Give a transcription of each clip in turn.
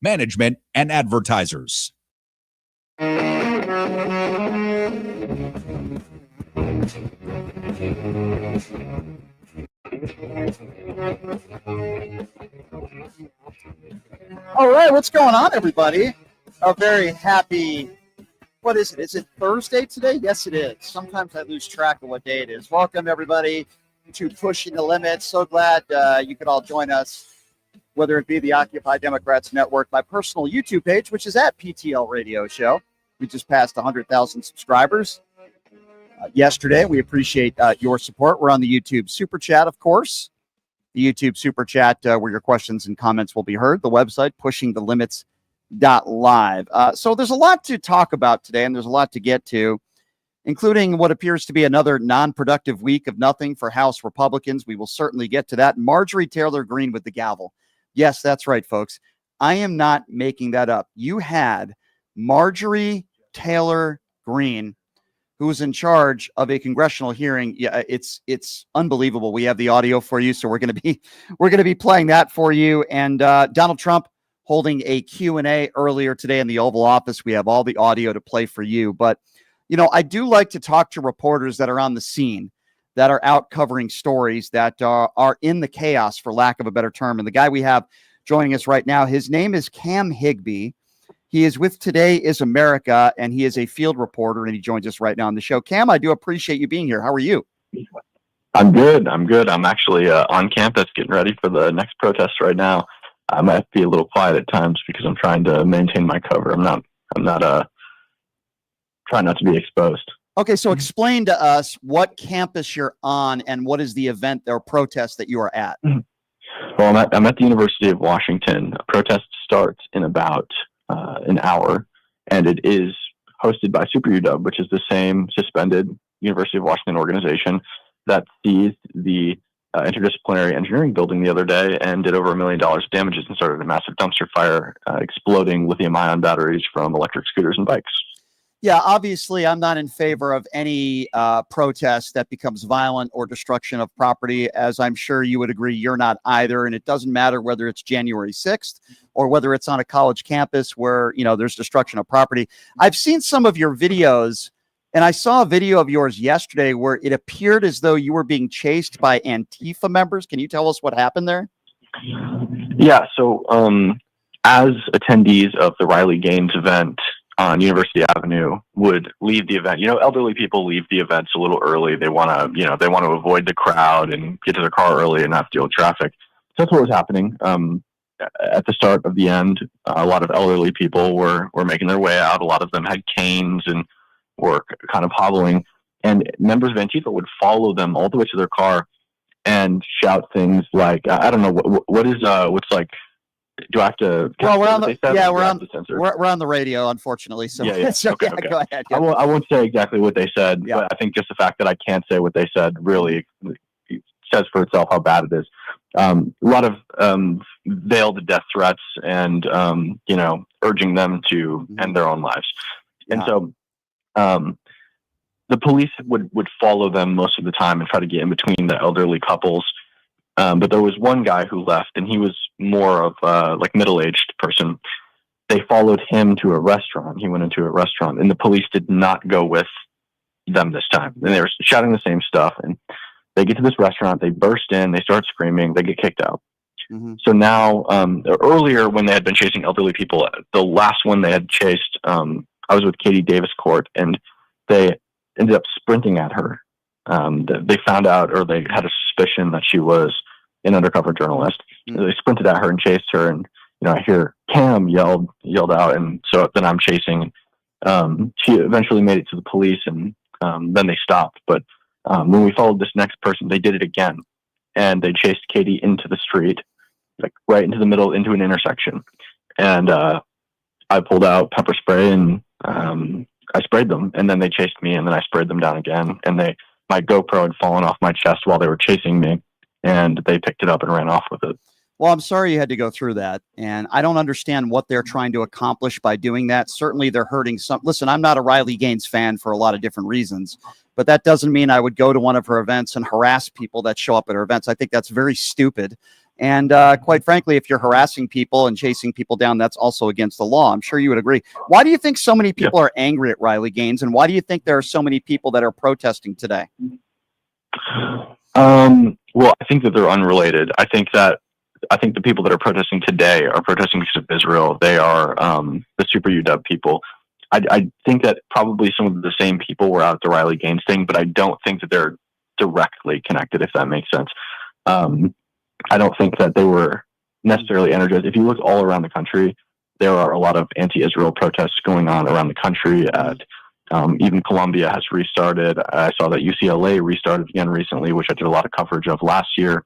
management, and advertisers. All right, what's going on, everybody? A very happy, what is it? Is it Thursday today? Yes, it is. Sometimes I lose track of what day it is. Welcome, everybody, to Pushing the Limits. So glad you could all join us, whether it be the Occupy Democrats Network, my personal YouTube page, which is at PTL Radio Show. We just passed 100,000 subscribers yesterday. We appreciate your support. We're on the YouTube Super Chat, of course. The YouTube Super Chat, where your questions and comments will be heard. The website, pushingthelimits.live. So there's a lot to talk about today, and there's a lot to get to, including what appears to be another non-productive week of nothing for House Republicans. We will certainly get to that. Marjorie Taylor Greene with the gavel. Yes, that's right, folks. I am not making that up. You had Marjorie Taylor Greene, who was in charge of a congressional hearing. Yeah, it's unbelievable. We have the audio for you, so we're going to be playing that for you. And Donald Trump holding a Q&A earlier today in the Oval Office. We have all the audio to play for you. But you know, I do like to talk to reporters that are on the scene, that are out covering stories that are in the chaos, for lack of a better term. And the guy we have joining us right now, his name is Cam Higbee. He is with Today is America, and he is a field reporter, and he joins us right now on the show. Cam, I do appreciate you being here. How are you? I'm good. I'm actually on campus getting ready for the next protest right now. I might be a little quiet at times because I'm trying to maintain my cover. I'm not trying not to be exposed. Okay, so explain to us what campus you're on and what is the event or protest that you are at. Well, I'm at the University of Washington. A protest starts in about an hour, and it is hosted by Super UW, which is the same suspended University of Washington organization that seized the interdisciplinary engineering building the other day and did over $1 million of damages and started a massive dumpster fire, exploding lithium-ion batteries from electric scooters and bikes. Yeah, obviously, I'm not in favor of any protest that becomes violent or destruction of property, as I'm sure you would agree you're not either. And it doesn't matter whether it's January 6th or whether it's on a college campus where, you know, there's destruction of property. I've seen some of your videos, and I saw a video of yours yesterday where it appeared as though you were being chased by Antifa members. Can you tell us what happened there? Yeah, so as attendees of the Riley Gaines event on University Avenue would leave the event. You know, elderly people leave the events a little early. They want to avoid the crowd and get to their car early and not deal with traffic. So that's what was happening. At the start of the end, a lot of elderly people were making their way out. A lot of them had canes and were kind of hobbling. And members of Antifa would follow them all the way to their car and shout things like, I don't know, what's like, do I have to? Well, we're on the radio, unfortunately. So yeah. Okay. Go ahead. Yeah. I won't say exactly what they said, yeah. But I think just the fact that I can't say what they said really says for itself how bad it is. A lot of veiled death threats and urging them to end their own lives. Yeah. And so the police would follow them most of the time and try to get in between the elderly couples. But there was one guy who left, and he was more of like middle-aged person. They followed him to a restaurant. He went into a restaurant, and the police did not go with them this time. And they were shouting the same stuff. And they get to this restaurant, they burst in, they start screaming, they get kicked out. Mm-hmm. So now, earlier when they had been chasing elderly people, the last one they had chased, I was with Katie Davis Court, and they ended up sprinting at her. They found out, or they had a suspicion that she was an undercover journalist. Mm-hmm. They sprinted at her and chased her, and I hear Cam yelled out, and so then I'm chasing. She eventually made it to the police, and then they stopped. But when we followed this next person, they did it again, and they chased Katie into the street, like right into the middle, into an intersection. And I pulled out pepper spray and I sprayed them, and then they chased me, and then I sprayed them down again, and my GoPro had fallen off my chest while they were chasing me, and they picked it up and ran off with it. Well, I'm sorry you had to go through that, and I don't understand what they're trying to accomplish by doing that. Certainly they're hurting some. Listen, I'm not a Riley Gaines fan for a lot of different reasons, but that doesn't mean I would go to one of her events and harass people that show up at her events. I think that's very stupid. And quite frankly, if you're harassing people and chasing people down, that's also against the law. I'm sure you would agree. Why do you think so many people are angry at Riley Gaines? And why do you think there are so many people that are protesting today? Well, I think that they're unrelated. I think the people that are protesting today are protesting because of Israel. They are the super UW people. I think that probably some of the same people were out at the Riley Gaines thing, but I don't think that they're directly connected, if that makes sense. I don't think that they were necessarily energized. If you look all around the country, there are a lot of anti-Israel protests going on around the country. Even Columbia has restarted. I saw that UCLA restarted again recently, which I did a lot of coverage of last year.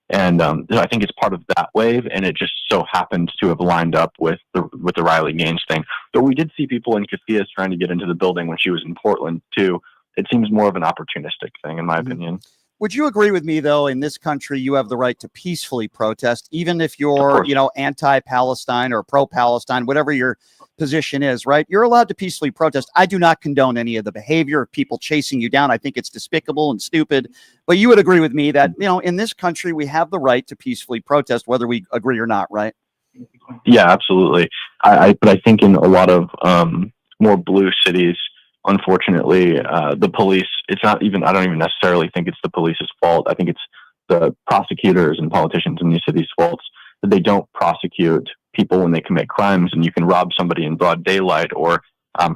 And I think it's part of that wave, and it just so happened to have lined up with the Riley Gaines thing. But we did see people in Cafias trying to get into the building when she was in Portland too. It seems more of an opportunistic thing, in my opinion. Would you agree with me, though, in this country, you have the right to peacefully protest, even if you're, anti-Palestine or pro-Palestine, whatever your position is, right? You're allowed to peacefully protest. I do not condone any of the behavior of people chasing you down. I think it's despicable and stupid. But you would agree with me that, in this country, we have the right to peacefully protest, whether we agree or not, right? Yeah, absolutely. But I think in a lot of more blue cities, unfortunately, the police, I don't even necessarily think it's the police's fault. I think it's the prosecutors and politicians in these cities' faults that they don't prosecute people when they commit crimes. And you can rob somebody in broad daylight or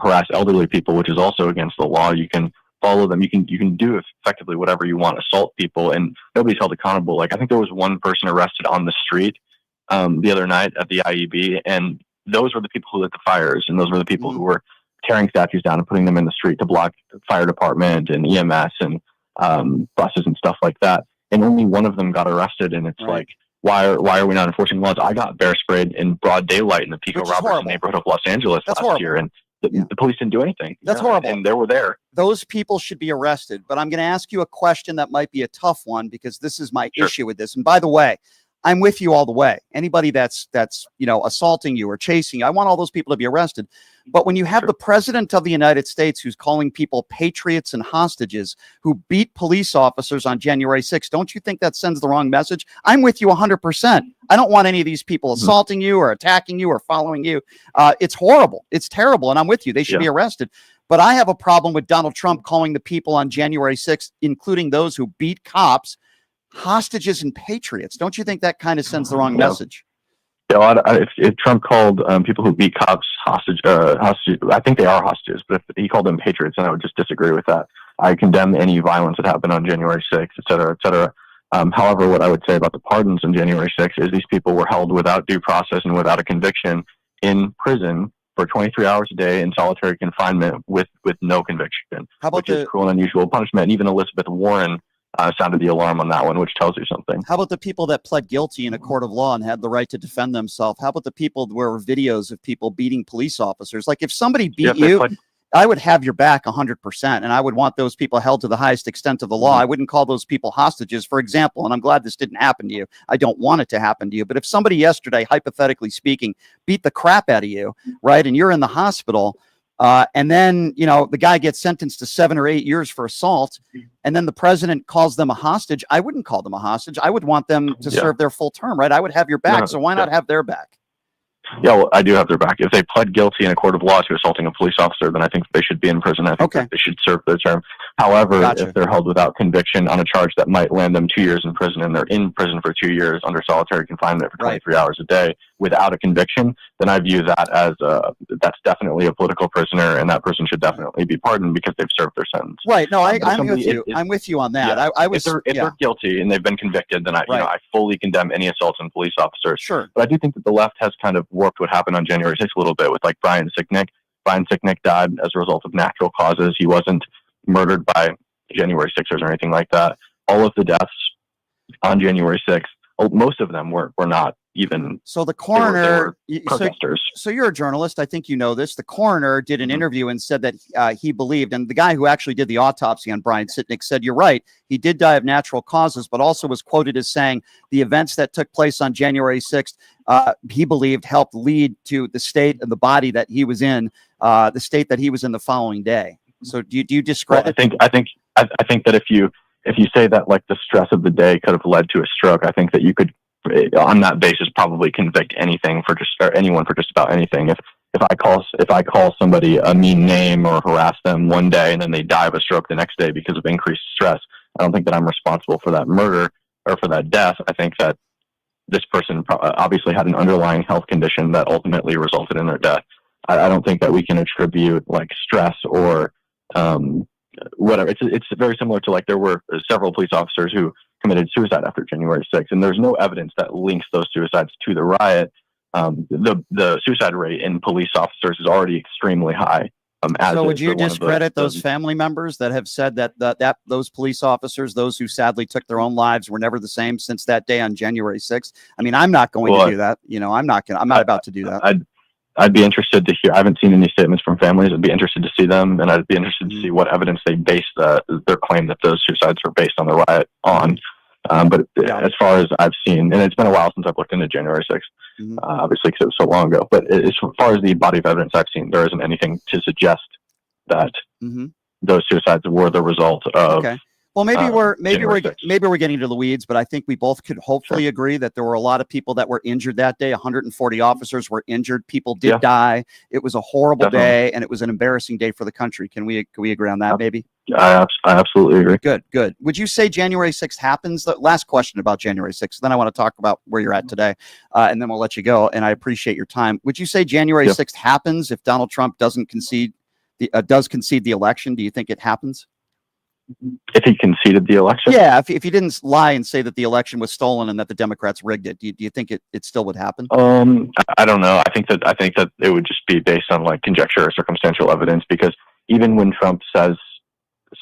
harass elderly people, which is also against the law. You can follow them. You can do effectively whatever you want, assault people, and nobody's held accountable. Like, I think there was one person arrested on the street the other night at the IEB, and those were the people who lit the fires, and those were the people who were tearing statues down and putting them in the street to block the fire department and EMS and buses and stuff like that. And only one of them got arrested. And it's like, why are we not enforcing laws? I got bear sprayed in broad daylight in the Pico Robertson neighborhood of Los Angeles last year, and the police didn't do anything. That's horrible. And they were there. Those people should be arrested. But I'm going to ask you a question that might be a tough one, because this is my issue with this. And by the way, I'm with you all the way. Anybody that's assaulting you or chasing you, I want all those people to be arrested. But when you have the president of the United States who's calling people patriots and hostages who beat police officers on January 6th, don't you think that sends the wrong message? I'm with you 100%. I don't want any of these people assaulting you or attacking you or following you. It's horrible. It's terrible. And I'm with you. They should be arrested. But I have a problem with Donald Trump calling the people on January 6th, including those who beat cops, hostages and patriots. Don't you think that kind of sends the wrong message? Yeah, if Trump called people who beat cops hostage, I think they are hostages, but if he called them patriots, then I would just disagree with that. I condemn any violence that happened on January 6th, et cetera, et cetera. However, what I would say about the pardons on January 6th is these people were held without due process and without a conviction in prison for 23 hours a day in solitary confinement with no conviction, which is cruel and unusual punishment. And even Elizabeth Warren sounded the alarm on that one, which tells you something. How about the people that pled guilty in a court of law and had the right to defend themselves? How about the people where were videos of people beating police officers? Like, if somebody beat you, I would have your back 100%, and I would want those people held to the highest extent of the law. I wouldn't call those people hostages, for example, and I'm glad this didn't happen to you. I don't want it to happen to you. But if somebody yesterday, hypothetically speaking, beat the crap out of you, right, and you're in the hospital, and then, the guy gets sentenced to 7 or 8 years for assault, and then the president calls them a hostage, I wouldn't call them a hostage. I would want them to serve their full term, right? I would have your back. So why not have their back? Yeah, well, I do have their back. If they pled guilty in a court of law to assaulting a police officer, then I think they should be in prison. I think that they should serve their term. However, if they're held without conviction on a charge that might land them 2 years in prison, and they're in prison for 2 years under solitary confinement for 23 hours a day without a conviction, then I view that as that's definitely a political prisoner, and that person should definitely be pardoned because they've served their sentence. Right. No, I'm with you. I'm with you on that. Yeah. If they're guilty and they've been convicted, then I fully condemn any assaults on police officers. Sure. But I do think that the left has kind of warped what happened on January 6th a little bit with, like, Brian Sicknick. Brian Sicknick died as a result of natural causes. He wasn't murdered by January 6ers or anything like that. All of the deaths on January 6th, most of them were not even. So the coroner, protesters. So you're a journalist. I think you know this. The coroner did an interview and said that he believed, and the guy who actually did the autopsy on Brian Sicknick said, you're right, he did die of natural causes, but also was quoted as saying the events that took place on January 6th, he believed helped lead to the state of the body that he was in, the state that he was in the following day. So do you discredit? Well, I think that if you say that, like, the stress of the day could have led to a stroke, I think that you could on that basis probably convict anything for just, or anyone for just about anything. If I call somebody a mean name or harass them one day and then they die of a stroke the next day because of increased stress, I don't think that I'm responsible for that murder or for that death. I think that this person obviously had an underlying health condition that ultimately resulted in their death. I don't think that we can attribute like stress or whatever. It's very similar to like there were several police officers who committed suicide after January 6th, and there's no evidence that links those suicides to the riot. The suicide rate in police officers is already extremely high. So would you discredit those family members that have said that those police officers, those who sadly took their own lives, were never the same since that day on January 6th? I mean, I'm not going to do that. You know, I'm not about to do that. I'd be interested to hear. I haven't seen any statements from families. I'd be interested to see them, and I'd be interested to see what evidence they base their claim that those suicides were based on the riot on. But as far as I've seen, and it's been a while since I've looked into January 6th, obviously because it was so long ago, but as far as the body of evidence I've seen, there isn't anything to suggest that those suicides were the result of. Okay. Well, maybe we're getting into the weeds, but I think we both could hopefully agree that there were a lot of people that were injured that day. 140 officers were injured. People did die. It was a horrible day, and it was an embarrassing day for the country. Can we agree on that? Maybe. I absolutely agree. Good. Would you say January 6th happens? The last question about January 6th. Then I want to talk about where you're at today, and then we'll let you go. And I appreciate your time. Would you say January 6th happens if Donald Trump does concede the election? Do you think it happens? If he conceded the election? Yeah, if he didn't lie and say that the election was stolen and that the Democrats rigged it, do you think it still would happen? I don't know. I think that it would just be based on like conjecture or circumstantial evidence, because even when Trump says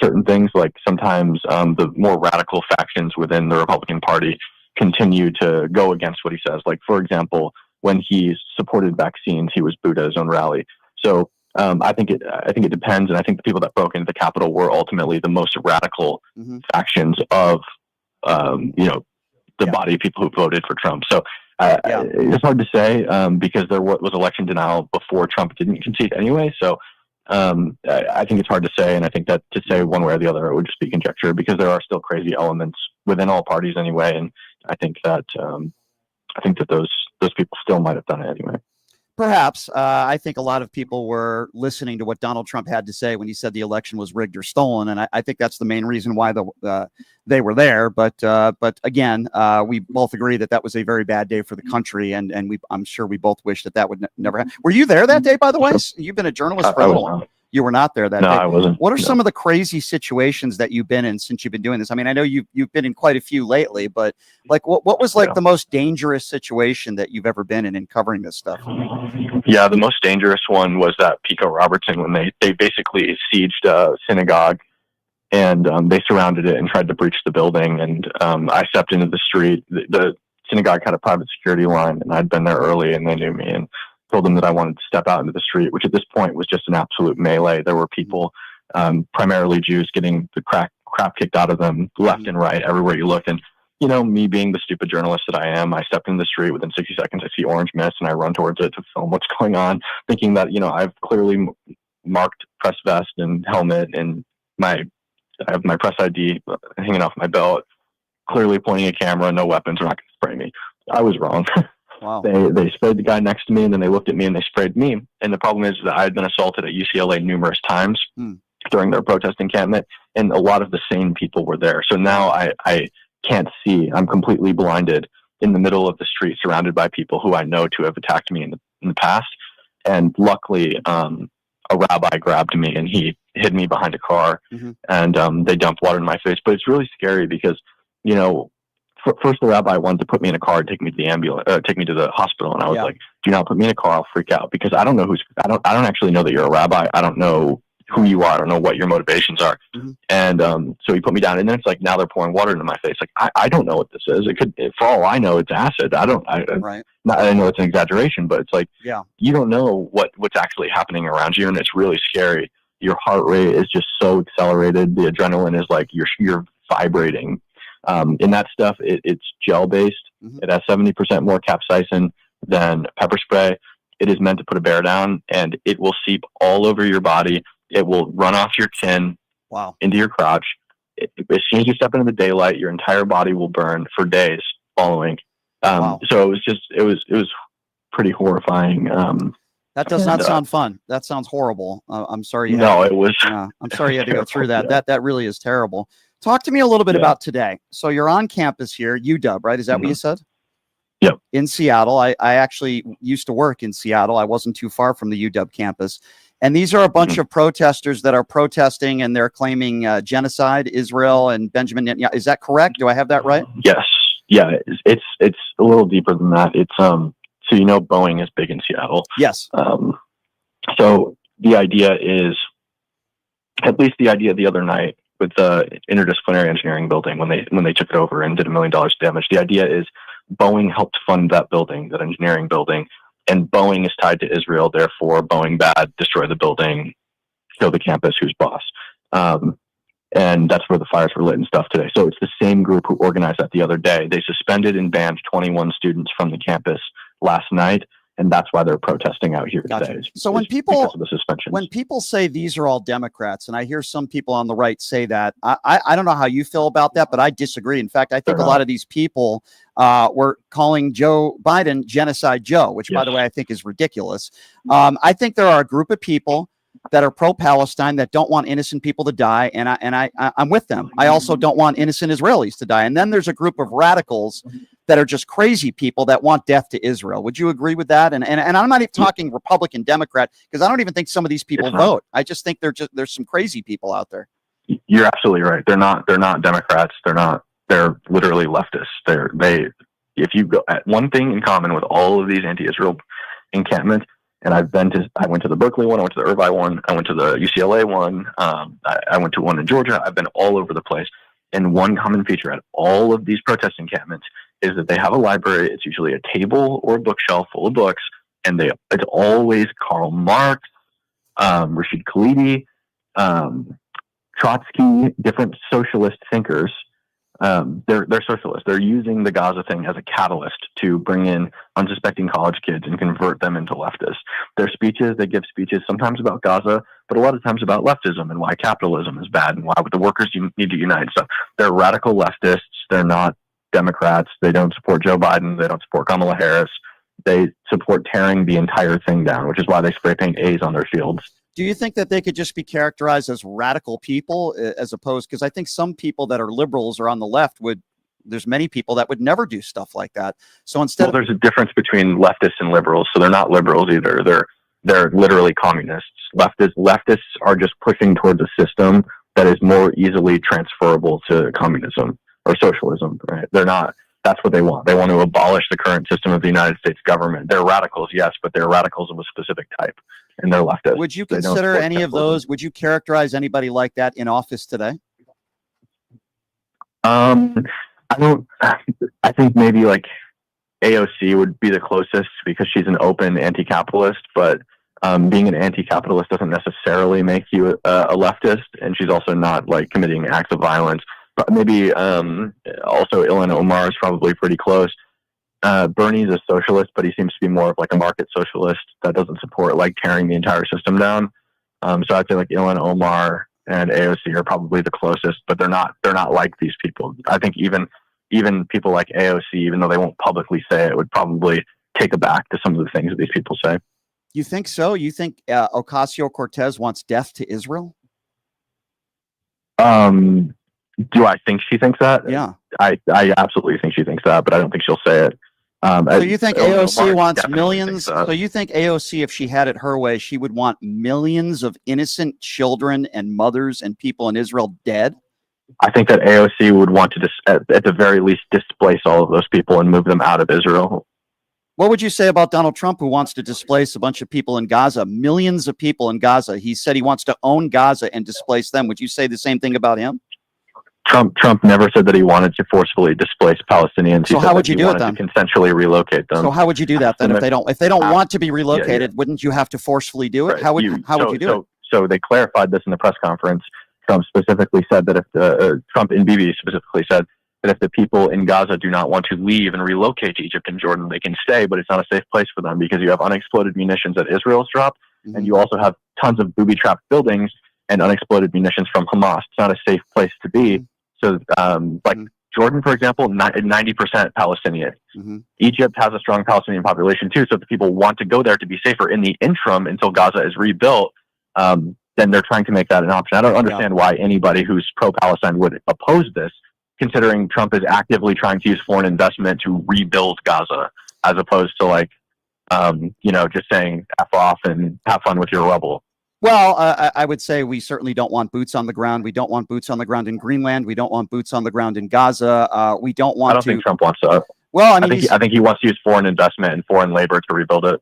certain things, like sometimes the more radical factions within the Republican Party continue to go against what he says. Like, for example, when he supported vaccines, he was booed at his own rally. So I think it depends, and I think the people that broke into the Capitol were ultimately the most radical factions of the body of people who voted for Trump. So it's hard to say because there was election denial before Trump didn't concede anyway. So I think it's hard to say, and I think that to say one way or the other it would just be conjecture, because there are still crazy elements within all parties anyway, and I think that those people still might have done it anyway. Perhaps. I think a lot of people were listening to what Donald Trump had to say when he said the election was rigged or stolen, and I think that's the main reason why they were there. But again, we both agree that was a very bad day for the country, and I'm sure we both wish that would never happen. Were you there that day, by the way? You've been a journalist for a little while. You were not there that day. No, I wasn't. What are some of the crazy situations that you've been in since you've been doing this? I mean, I know you've been in quite a few lately, but like what was like the most dangerous situation that you've ever been in covering this stuff? Yeah, the most dangerous one was that Pico Robertson, when they basically sieged a synagogue, and they surrounded it and tried to breach the building. And I stepped into the street. The synagogue had a private security line, and I'd been there early, and they knew me, and told them that I wanted to step out into the street, which at this point was just an absolute melee. There were people, primarily Jews, getting the crap kicked out of them left and right, everywhere you looked. And, you know, me being the stupid journalist that I am, I stepped in the street. Within 60 seconds, I see orange mist, and I run towards it to film what's going on, thinking that, you know, I've clearly marked press vest and helmet, and I have my press ID hanging off my belt, clearly pointing a camera, no weapons, are not going to spray me. I was wrong. Wow. They sprayed the guy next to me, and then they looked at me and they sprayed me. And the problem is that I had been assaulted at UCLA numerous times during their protest encampment, and a lot of the same people were there. So now I can't see. I'm completely blinded in the middle of the street, surrounded by people who I know to have attacked me in the past. And luckily, a rabbi grabbed me and he hid me behind a car, and they dumped water in my face. But it's really scary because, you know, first the rabbi wanted to put me in a car and take me to the ambulance, take me to the hospital, and I was like, "Do not put me in a car. I'll freak out," because I don't know I don't actually know that you're a rabbi. I don't know who you are. I don't know what your motivations are. And so he put me down, and then it's like now they're pouring water into my face. Like I don't know what this is. It could, for all I know, it's acid. I know it's an exaggeration, but it's like you don't know what's actually happening around you, and it's really scary. Your heart rate is just so accelerated. The adrenaline is like you're vibrating. In that stuff, it's gel-based. It has 70% more capsaicin than pepper spray. It is meant to put a bear down, and it will seep all over your body. It will run off your chin into your crotch. As soon as you step into the daylight, your entire body will burn for days following. Wow. So it was pretty horrifying. That does not sound fun. That sounds horrible. I'm sorry. It was. Yeah, I'm sorry you had to go through that. Yeah. That really is terrible. Talk to me a little bit about today. So you're on campus here, UW, right? Is that what you said? Yep. In Seattle. I actually used to work in Seattle. I wasn't too far from the UW campus. And these are a bunch of protesters that are protesting, and they're claiming genocide, Israel and Benjamin Netanyahu. Is that correct? Do I have that right? Yes. Yeah. It's a little deeper than that. It's So Boeing is big in Seattle. Yes. So the idea is, at least the idea the other night with the interdisciplinary engineering building when they took it over and did $1 million damage. The idea is Boeing helped fund that building, that engineering building, and Boeing is tied to Israel. Therefore, Boeing bad, destroy the building, kill the campus, who's boss. And that's where the fires were lit and stuff today. So it's the same group who organized that the other day. They suspended and banned 21 students from the campus last night, and that's why they're protesting out here today. So when people say these are all Democrats, and I hear some people on the right say that, I don't know how you feel about that, but I disagree. In fact, I think a lot of these people were calling Joe Biden Genocide Joe, which, by the way, I think is ridiculous. I think there are a group of people that are pro-Palestine that don't want innocent people to die, and I'm with them. I also don't want innocent Israelis to die. And then there's a group of radicals that are just crazy people that want death to Israel. Would you agree with that? And I'm not even talking Republican, Democrat, because I don't even think some of these people vote. I just think there's some crazy people out there. You're absolutely right. They're not Democrats. They're literally leftists. If you go at one thing in common with all of these anti-Israel encampments, and I went to the Berkeley one, I went to the Irvine one, I went to the UCLA one, I went to one in Georgia. I've been all over the place. And one common feature at all of these protest encampments is that they have a library. It's usually a table or a bookshelf full of books, and it's always Karl Marx, Rashid Khalidi, Trotsky, different socialist thinkers. They're socialists. They're using the Gaza thing as a catalyst to bring in unsuspecting college kids and convert them into leftists. They give speeches sometimes about Gaza, but a lot of times about leftism and why capitalism is bad and why the workers need to unite. So they're radical leftists. They're not Democrats. They don't support Joe Biden. They don't support Kamala Harris. They support tearing the entire thing down, which is why they spray paint A's on their shields. Do you think that they could just be characterized as radical people as opposed, because I think some people that are liberals or on the left there's many people that would never do stuff like that. So instead there's a difference between leftists and liberals. So they're not liberals either. They're literally communists. Leftists are just pushing towards a system that is more easily transferable to communism or socialism, right? They're not. That's what they want. They want to abolish the current system of the United States government. They're radicals, yes, but they're radicals of a specific type, and they're leftists. Would you consider any of those? Would you characterize anybody like that in office today? I don't. I think maybe like AOC would be the closest because she's an open anti-capitalist, but being an anti-capitalist doesn't necessarily make you a leftist, and she's also not like committing acts of violence. But maybe also Ilhan Omar is probably pretty close. Bernie's a socialist, but he seems to be more of like a market socialist that doesn't support like tearing the entire system down. So I'd say like Ilhan Omar and AOC are probably the closest, but they're not like these people. I think even people like AOC, even though they won't publicly say it, would probably take aback to some of the things that these people say. You think so? You think Ocasio-Cortez wants death to Israel? Do I think she thinks that? Yeah. I absolutely think she thinks that, but I don't think she'll say it. So you think AOC wants millions? So you think AOC, if she had it her way, she would want millions of innocent children and mothers and people in Israel dead? I think that AOC would want to, at the very least, displace all of those people and move them out of Israel. What would you say about Donald Trump, who wants to displace a bunch of people in Gaza, millions of people in Gaza? He said he wants to own Gaza and displace them. Would you say the same thing about him? Trump never said that he wanted to forcefully displace Palestinians. So how would you do it then? To consensually relocate them. So how would you do that then? If they don't want to be relocated, wouldn't you have to forcefully do it? Right. How would you do it? So they clarified this in the press conference. Trump specifically said that Trump and Bibi specifically said that if the people in Gaza do not want to leave and relocate to Egypt and Jordan, they can stay, but it's not a safe place for them because you have unexploded munitions that Israel's dropped, and you also have tons of booby-trapped buildings and unexploded munitions from Hamas. It's not a safe place to be. So, Jordan, for example, 90% Palestinian. Mm-hmm. Egypt has a strong Palestinian population too, so if the people want to go there to be safer in the interim until Gaza is rebuilt, then they're trying to make that an option. I don't understand why anybody who's pro-Palestine would oppose this, considering Trump is actively trying to use foreign investment to rebuild Gaza, as opposed to like, just saying F off and have fun with your rubble. Well, I would say we certainly don't want boots on the ground. We don't want boots on the ground in Greenland. We don't want boots on the ground in Gaza. We don't want I don't think Trump wants that. Well, I think he wants to use foreign investment and foreign labor to rebuild it.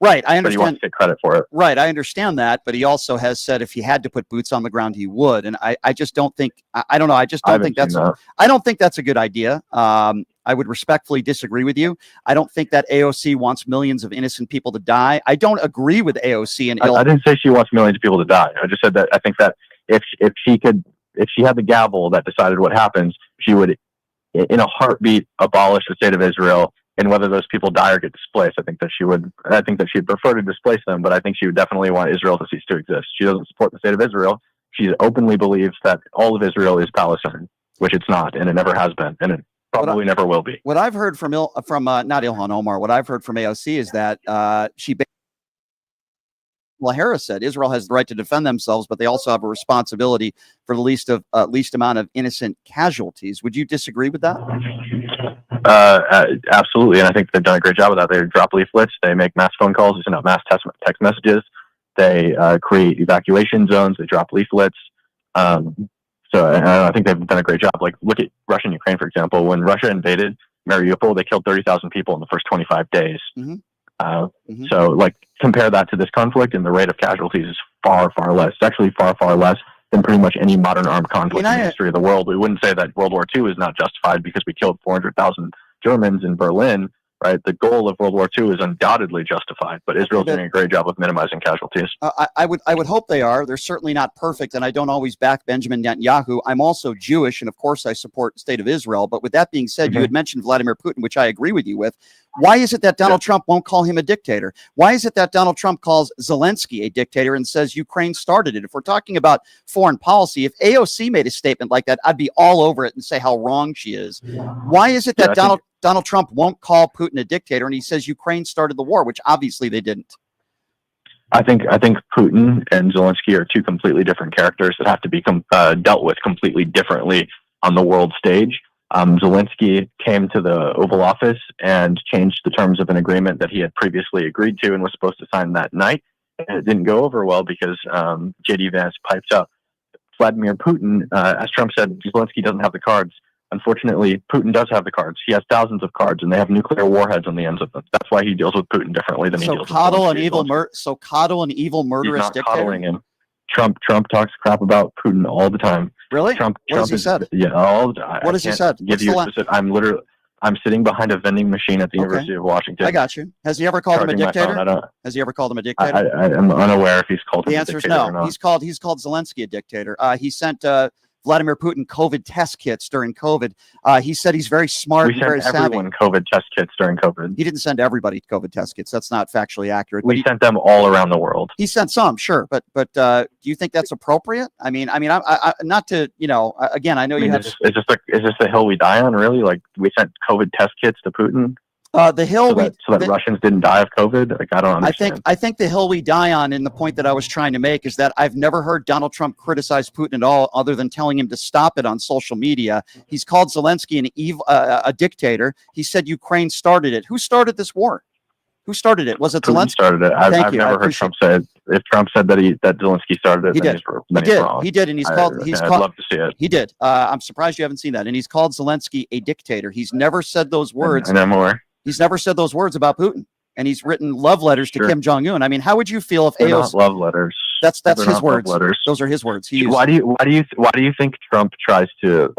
Right, I understand. But he wants to take credit for it. Right, I understand that, but he also has said if he had to put boots on the ground, he would. And I just don't think. I don't know. I just don't think that's. I don't think that's a good idea. I would respectfully disagree with you. I don't think that AOC wants millions of innocent people to die. I don't agree with AOC. And I didn't say she wants millions of people to die. I just said that I think that if she had the gavel that decided what happens, she would, in a heartbeat, abolish the state of Israel. And whether those people die or get displaced, I think that she'd prefer to displace them. But I think she would definitely want Israel to cease to exist. She doesn't support the state of Israel. She openly believes that all of Israel is Palestine, which it's not, and it never has been, and it probably never will be. What I've heard from not Ilhan Omar, what I've heard from AOC is that Harris said Israel has the right to defend themselves, but they also have a responsibility for the least amount of innocent casualties. Would you disagree with that? Absolutely, and I think they've done a great job of that. They drop leaflets, they make mass phone calls, they send out mass text messages, they create evacuation zones, they drop leaflets. So I think they've done a great job. Like, look at Russia and Ukraine, for example. When Russia invaded Mariupol, they killed 30,000 people in the first 25 days. Mm-hmm. So, like, compare that to this conflict, and the rate of casualties is far, far less. It's actually far, far less than pretty much any modern armed conflict in the history of the world. We wouldn't say that World War II is not justified because we killed 400,000 Germans in Berlin, right? The goal of World War II is undoubtedly justified, but Israel's doing a great job of minimizing casualties. I would hope they are. They're certainly not perfect, and I don't always back Benjamin Netanyahu. I'm also Jewish, and of course I support the state of Israel. But with that being said, you had mentioned Vladimir Putin, which I agree with you with. Why is it that Donald Trump won't call him a dictator? Why is it that Donald Trump calls Zelensky a dictator and says Ukraine started it? If we're talking about foreign policy, if AOC made a statement like that, I'd be all over it and say how wrong she is. Why is it that Donald Trump won't call Putin a dictator and he says Ukraine started the war, which obviously they didn't? I think Putin and Zelensky are two completely different characters that have to be dealt with completely differently on the world stage. Zelensky came to the Oval Office and changed the terms of an agreement that he had previously agreed to and was supposed to sign that night. And it didn't go over well because J.D. Vance piped up. Vladimir Putin, as Trump said, Zelensky doesn't have the cards. Unfortunately, Putin does have the cards. He has thousands of cards, and they have nuclear warheads on the ends of them. That's why he deals with Putin differently than he deals with Zelensky. So coddle an evil murderous dictator? He's not coddling him. Trump talks crap about Putin all the time. Really? What has he said? Yeah, all the time. What has he said? I'm sitting behind a vending machine at the University of Washington. I got you. Has he ever called him a dictator? Has he ever called him a dictator? I am unaware if he's called him a dictator. The answer is no. He's called Zelensky a dictator. He sent Vladimir Putin COVID test kits during COVID. He said he's very smart and very savvy. We sent everyone COVID test kits during COVID. He didn't send everybody COVID test kits. That's not factually accurate. We sent them all around the world. He sent some, sure, but do you think that's appropriate? I mean, I'm not to, again, I know you have. Is this the hill we die on? Really? Like, we sent COVID test kits to Putin? The hill so that Russians didn't die of COVID. Like, I don't understand. I think the hill we die on, and the point that I was trying to make, is that I've never heard Donald Trump criticize Putin at all, other than telling him to stop it on social media. He's called Zelensky a dictator. He said Ukraine started it. Who started this war? Who started it? Was it Putin Zelensky? Started it. I've never heard Trump say it. If Trump said that Zelensky started it, then he's wrong. He did, and I'd love to see it. He did. I'm surprised you haven't seen that. And he's called Zelensky a dictator. He's never said those words. And I'm aware. He's never said those words about Putin, and he's written love letters to Kim Jong-un. I mean, how would you feel if AOC? Not love letters. That's his words. Those are his words. Why do you think Trump tries to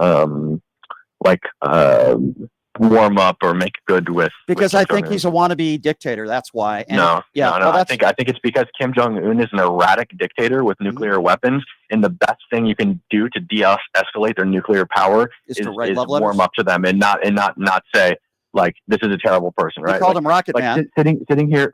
warm up or make good with? Because I think he's a wannabe dictator. That's why. And no. I think it's because Kim Jong-un is an erratic dictator with nuclear weapons, and the best thing you can do to de-escalate their nuclear power is warm up to them and not say, like, this is a terrible person, right? He called him Rocket Man. Sitting here.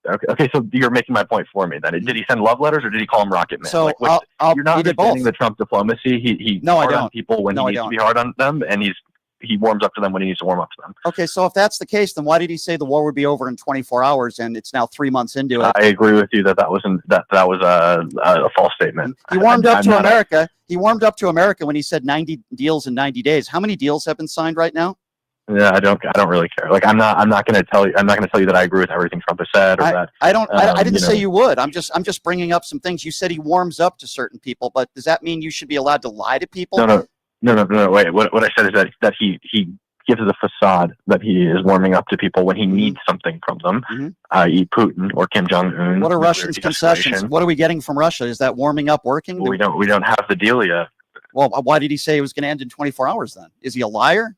Okay, so you're making my point for me. Then did he send love letters or did he call him Rocket Man? So you're not understanding the Trump diplomacy. He's hard on people when he needs to be hard on them, and he's he warms up to them when he needs to warm up to them. Okay, so if that's the case, then why did he say the war would be over in 24 hours and it's now 3 months into it? I agree with you that was a false statement. He warmed up to America. He warmed up to America when he said 90 deals in 90 days. How many deals have been signed right now? Yeah, I don't really care. Like, I'm not going to tell you that I agree with everything Trump has said, or I didn't say you would. I'm just bringing up some things. You said he warms up to certain people, but does that mean you should be allowed to lie to people? No. Wait. What I said is that he gives the facade that he is warming up to people when he needs something from them, i.e., Putin or Kim Jong-un. What are Russians' concessions? What are we getting from Russia? Is that warming up working? We don't have the deal yet. Well, why did he say it was going to end in 24 hours then? Is he a liar?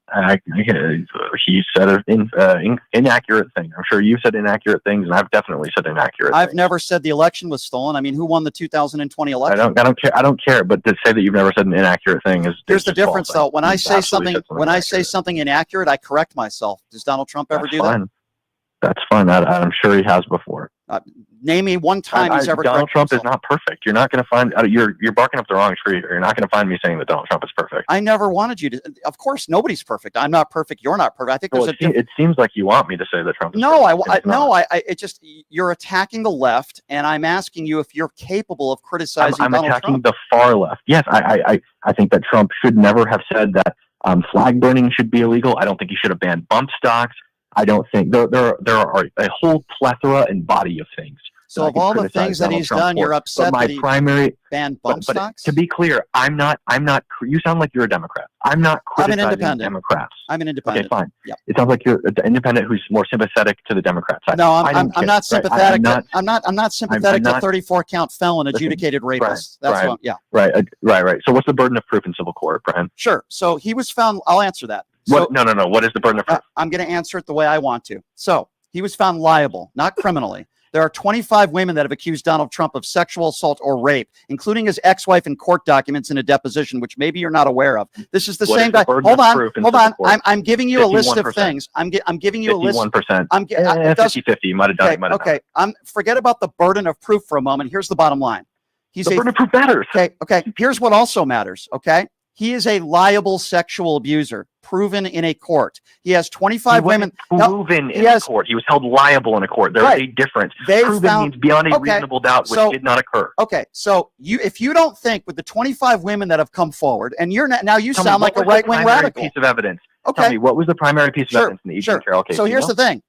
He said an inaccurate thing. I'm sure you said inaccurate things, and I've definitely said inaccurate I've things. never said the election was stolen. I mean, who won the 2020 election? I don't care. But to say that you've never said an inaccurate thing is here's the difference, though. When I say something inaccurate, I correct myself. Does Donald Trump ever do that? That's fine. I'm sure he has before. Name me one time he's ever. Donald Trump is not perfect. You're not going to find. You're barking up the wrong tree. You're not going to find me saying that Donald Trump is perfect. I never wanted you to. Of course, nobody's perfect. I'm not perfect. You're not perfect. I think it seems like you want me to say that Trump is perfect. It just you're attacking the left, and I'm asking you if you're capable of criticizing. I'm Donald attacking Trump. the far left. Yes, I think that Trump should never have said that flag burning should be illegal. I don't think he should have banned bump stocks. I don't think there are a whole plethora and body of things. So of all the things that he's done, you're upset that he banned bump stocks? To be clear, I'm not, you sound like you're a Democrat. I'm not criticizing Democrats. I'm an independent. Okay, fine. Yep. It sounds like you're an independent who's more sympathetic to the Democrat side. No, I'm not sympathetic. I'm not sympathetic to 34 count felon adjudicated rapists. That's what, yeah. Right. So what's the burden of proof in civil court, Brian? Sure. So he was found, I'll answer that. No. What is the burden of proof? I'm going to answer it the way I want to. So he was found liable, not criminally. There are 25 women that have accused Donald Trump of sexual assault or rape, including his ex-wife in court documents in a deposition, which maybe you're not aware of. This is the same guy. Hold on. I'm giving you a list of things. I'm giving you a list. 51%. 50-50. You might have done it. Okay. Forget about the burden of proof for a moment. Here's the bottom line. The burden of proof matters. Okay. Here's what also matters. Okay. He is a liable sexual abuser, proven in a court. He has 25 women. Proven in a court. He was held liable in a court. There is a difference. Proven means beyond a reasonable doubt, which did not occur. Okay, so if you don't think with the 25 women that have come forward, and you're not, now you sound like a right-wing radical. Piece of evidence. Okay. Tell me, what was the primary piece of evidence in the E.J. Carroll case? So here's the thing.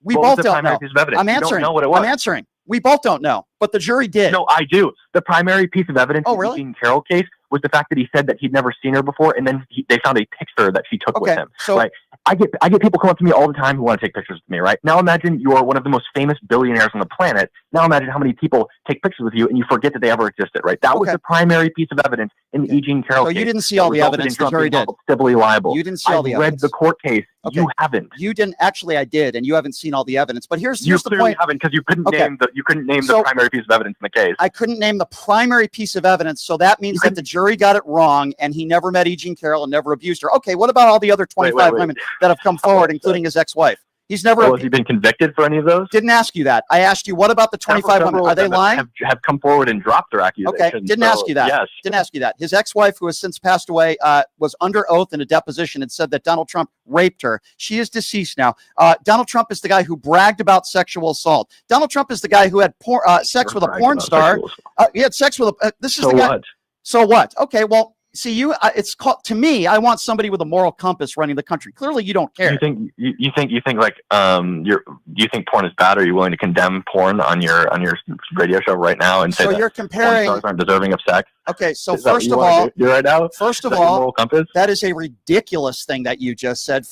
We both don't know. I'm answering. I'm answering. We both don't know, but the jury did. No, I do. The primary piece of evidence in the E.J. Carroll case was the fact that he said that he'd never seen her before, and then they found a picture that she took with him. So right? I get people come up to me all the time who want to take pictures with me, right? Now imagine you're one of the most famous billionaires on the planet. Now imagine how many people take pictures with you and you forget that they ever existed, right? That was the primary piece of evidence in the E.J. Carroll case. So you didn't see all the evidence. The jury did. Civilly liable. You didn't see all the evidence. I read the court case. Okay. You haven't. You didn't. Actually, I did, and you haven't seen all the evidence. But here's the point. You clearly haven't, because you couldn't name the primary piece of evidence in the case. I couldn't name the primary piece of evidence, so that means that the jury got it wrong, and he never met E.J. Carroll and never abused her. Okay, what about all the other 25 women that have come forward, including his ex-wife? He's never. Has he been convicted for any of those? Didn't ask you that. I asked you, what about the 25 women? Are they lying? Have come forward and dropped their accusations. Okay, didn't ask you that. Yes. Didn't ask you that. His ex-wife, who has since passed away, was under oath in a deposition and said that Donald Trump raped her. She is deceased now. Donald Trump is the guy who bragged about sexual assault. Donald Trump is the guy who had sex with a porn star. He had sex with a. This is the guy. So what? Okay, well. See, it's called, to me, I want somebody with a moral compass running the country. Clearly, you don't care. You think like do you think porn is bad? Are you willing to condemn porn on your radio show right now and say that you're comparing porn stars aren't deserving of sex? Okay, so first of all, that is a ridiculous thing that you just said.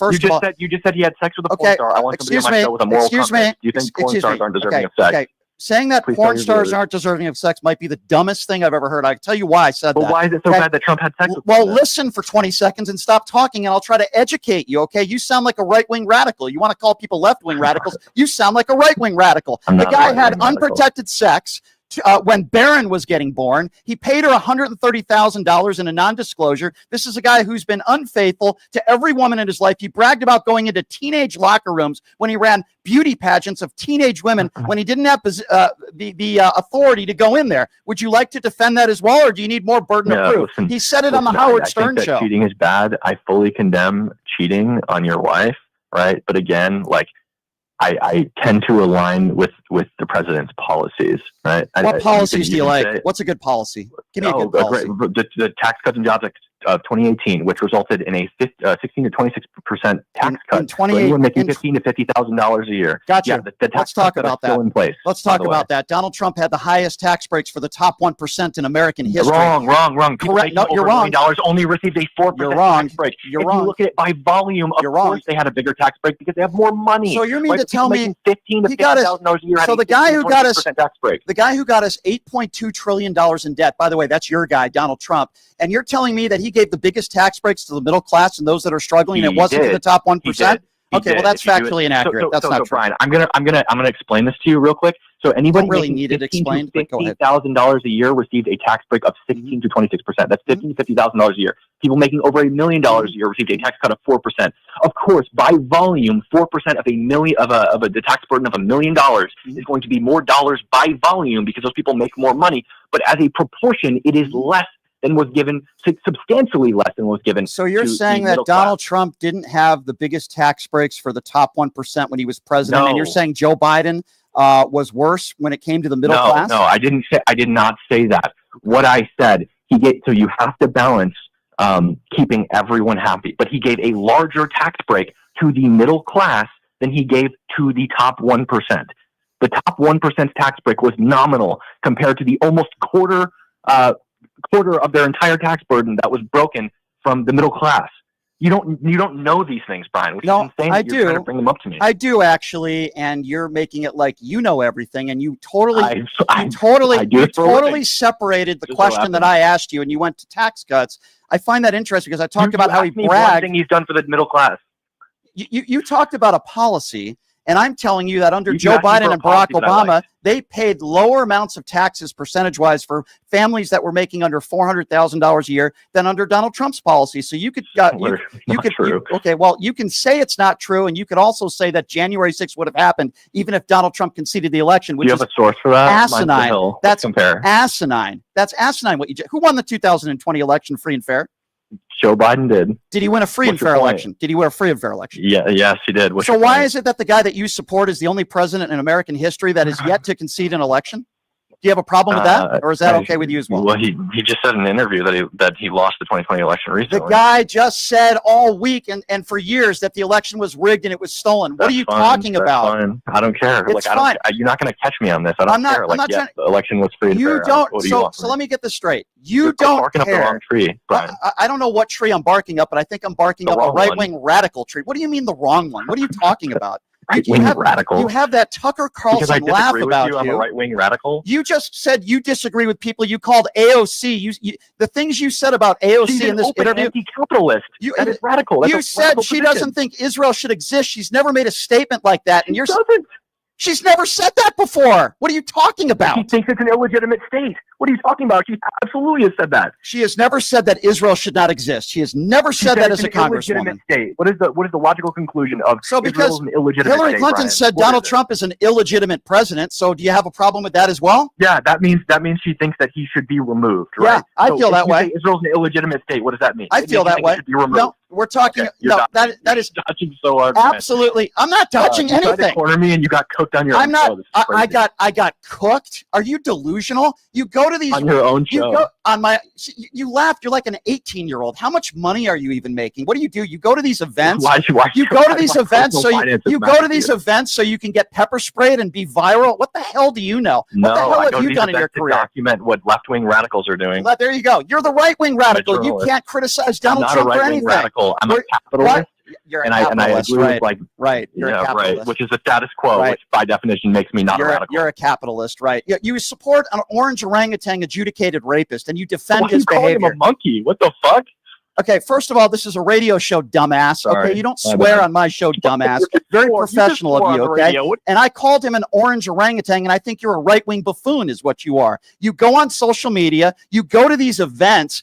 You just said he had sex with a porn star. I want somebody on my show with a moral compass. Do you think porn stars aren't deserving of sex? Okay. Saying that porn stars aren't deserving of sex might be the dumbest thing I've ever heard. I can tell you why I said that. Well, why is it so bad that Trump had sex with Well, listen for 20 seconds and stop talking, and I'll try to educate you, okay? You sound like a right-wing radical. You want to call people left-wing radicals? You sound like a right-wing radical. The guy had unprotected sex when Barron was getting born. He paid her $130,000 in a non-disclosure. This is a guy who's been unfaithful to every woman in his life. He bragged about going into teenage locker rooms when he ran beauty pageants of teenage women when he didn't have the authority to go in there. Would you like to defend that as well, or do you need more burden of proof? Listen, he said it on the Howard Stern show. Cheating is bad. I fully condemn cheating on your wife, right? But again, like, I tend to align with the president's policies, right? What policies do you like? What's a good policy? Give me a good policy. The Tax Cuts and Jobs Act of 2018, which resulted in a 16 to 26% tax cut for anyone making $15,000 to $50,000 a year. Gotcha. Yeah, the tax Let's talk about that. Still in place. Let's talk about that. Donald Trump had the highest tax breaks for the top 1% in American history. Wrong. People making over $1 million only received a 4% tax break. If you look at it by volume, of course they had a bigger tax break because they have more money. So you mean to tell me $15,000 to $50,000 a year? So the guy who got us tax break. The guy who got us $8.2 trillion in debt, by the way, that's your guy, Donald Trump. And you're telling me that he gave the biggest tax breaks to the middle class and those that are struggling, and it wasn't in the top 1%? Okay, well, that's factually inaccurate. That's not true. Brian, I'm gonna explain this to you real quick. So anybody really needed explained, but go ahead. $15,000 a year received a tax break of 16 to 26%. That's $15,000 to $50,000 a year. People making over $1 million a year received a tax cut of 4%. Of course, by volume, 4% of the tax burden of $1 million is going to be more dollars by volume because those people make more money. But as a proportion, it is less than was given, substantially less than was given. So you're saying that Donald Trump didn't have the biggest tax breaks for the top 1% when he was president, and you're saying Joe Biden was worse when it came to the middle class? No, I did not say that. What I said, so you have to balance keeping everyone happy, but he gave a larger tax break to the middle class than he gave to the top 1%. The top 1%'s tax break was nominal compared to the almost quarter of their entire tax burden that was broken from the middle class. You don't know these things, Brian. Which is insane. I do. You're trying to bring them up to me. I do actually, and you're making it like you know everything, and you totally separated the question that I asked you, and you went to tax cuts. I find that interesting because I talked about how he bragged. One thing he's done for the middle class. You talked about a policy. And I'm telling you that under Joe Biden and Barack Obama, they paid lower amounts of taxes percentage-wise for families that were making under $400,000 a year than under Donald Trump's policy. So you could, you can say it's not true, and you could also say that January 6th would have happened even if Donald Trump conceded the election. Which do you have a source for that? Asinine. That's asinine. That's asinine. Who won the 2020 election, free and fair? Joe Biden did. Did he win a free and fair election? Did he win a free and fair election? Yeah, yes, he did. So why is it that the guy that you support is the only president in American history that is yet to concede an election? Do you have a problem with that, or is that okay with you as well? Well, he just said in an interview that he lost the 2020 election recently. The guy just said all week and for years that the election was rigged and it was stolen. What are you talking about? Fine. I don't care. It's fine. You're not going to catch me on this. I don't care. The election was free and fair. So let me get this straight. You're barking up the wrong tree, Brian. I don't know what tree I'm barking up, but I think I'm barking up a right-wing radical tree. What do you mean the wrong one? What are you talking about? Radical. You have that Tucker Carlson laugh about you. I'm a right-wing radical. You just said you disagree with people you called AOC. The things you said about AOC in this interview. Anti-capitalist. That is radical. You said she doesn't think Israel should exist. She's never made a statement like that. And she's never said that before. What are you talking about? She thinks it's an illegitimate state. What are you talking about? She absolutely has said that. She has never said that Israel should not exist. She has never said that as a congresswoman. State. What is the logical conclusion of because an illegitimate Hillary Clinton said Donald Trump is an illegitimate president. So do you have a problem with that as well? Yeah, that means she thinks that he should be removed. Right? Yeah, I feel that way. Israel's an illegitimate state. What does that mean? I feel that way. Should be removed. No, we're talking. Okay, that is dodging so hard. Absolutely, I'm not dodging anything. You tried to corner me, and you got cooked on your. I'm not. I got cooked. Are you delusional? You go to these on your own show. You go on my. You laughed. You're like an 18-year-old. How much money are you even making? What do? You go to these events. Why you go to these events so you go to these events so you can get pepper sprayed and be viral. What the hell do you know? What the hell have you done in your career? Document what left-wing radicals are doing. There you go. You're the right-wing radical. You can't criticize Donald Trump for anything. Radical. I'm a capitalist. You're a capitalist, and I agree with right. You're a capitalist. Right, which is the status quo, which by definition makes me not a radical. You're a capitalist, right? You support an orange orangutan adjudicated rapist, and you defend his behavior. Why are you calling him a monkey? What the fuck? Okay, first of all, this is a radio show, dumbass. Sorry. Okay, you don't swear on my show, dumbass. Very professional of you, okay? And I called him an orange orangutan, and I think you're a right-wing buffoon is what you are. You go on social media, you go to these events,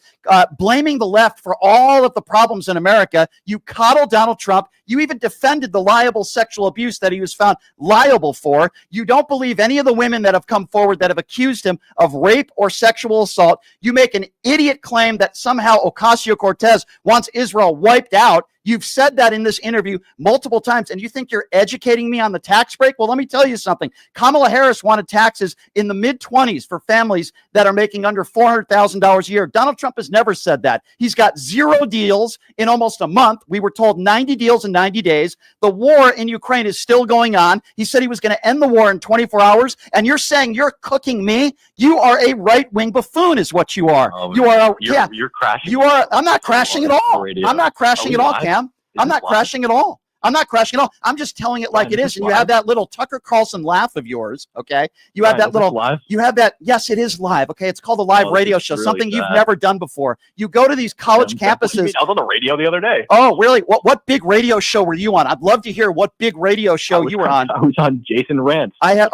blaming the left for all of the problems in America. You coddle Donald Trump. You even defended the liable sexual abuse that he was found liable for. You don't believe any of the women that have come forward that have accused him of rape or sexual assault. You make an idiot claim that somehow Ocasio-Cortez wants Israel wiped out. You've said that in this interview multiple times, and you think you're educating me on the tax break? Well, let me tell you something. Kamala Harris wanted taxes in the mid-20s for families that are making under $400,000 a year. Donald Trump has never said that. He's got 0 deals in almost a month. We were told 90 deals in 90 days. The war in Ukraine is still going on. He said he was going to end the war in 24 hours, and you're saying you're cooking me? You are a right-wing buffoon is what you are. You're crashing. You are. I'm not crashing at all. I'm not crashing at all, Cam. I'm not crashing at all. I'm not crashing at all. I'm just telling it like it is. And you have that little Tucker Carlson laugh of yours. Okay. You have that little, you have that. Yes, it is live. Okay. It's called a live radio show, really something you've never done before. You go to these college campuses. I was on the radio the other day. Oh, really? What big radio show were you on? I'd love to hear what big radio show you were on. I was on Jason Rantz. I had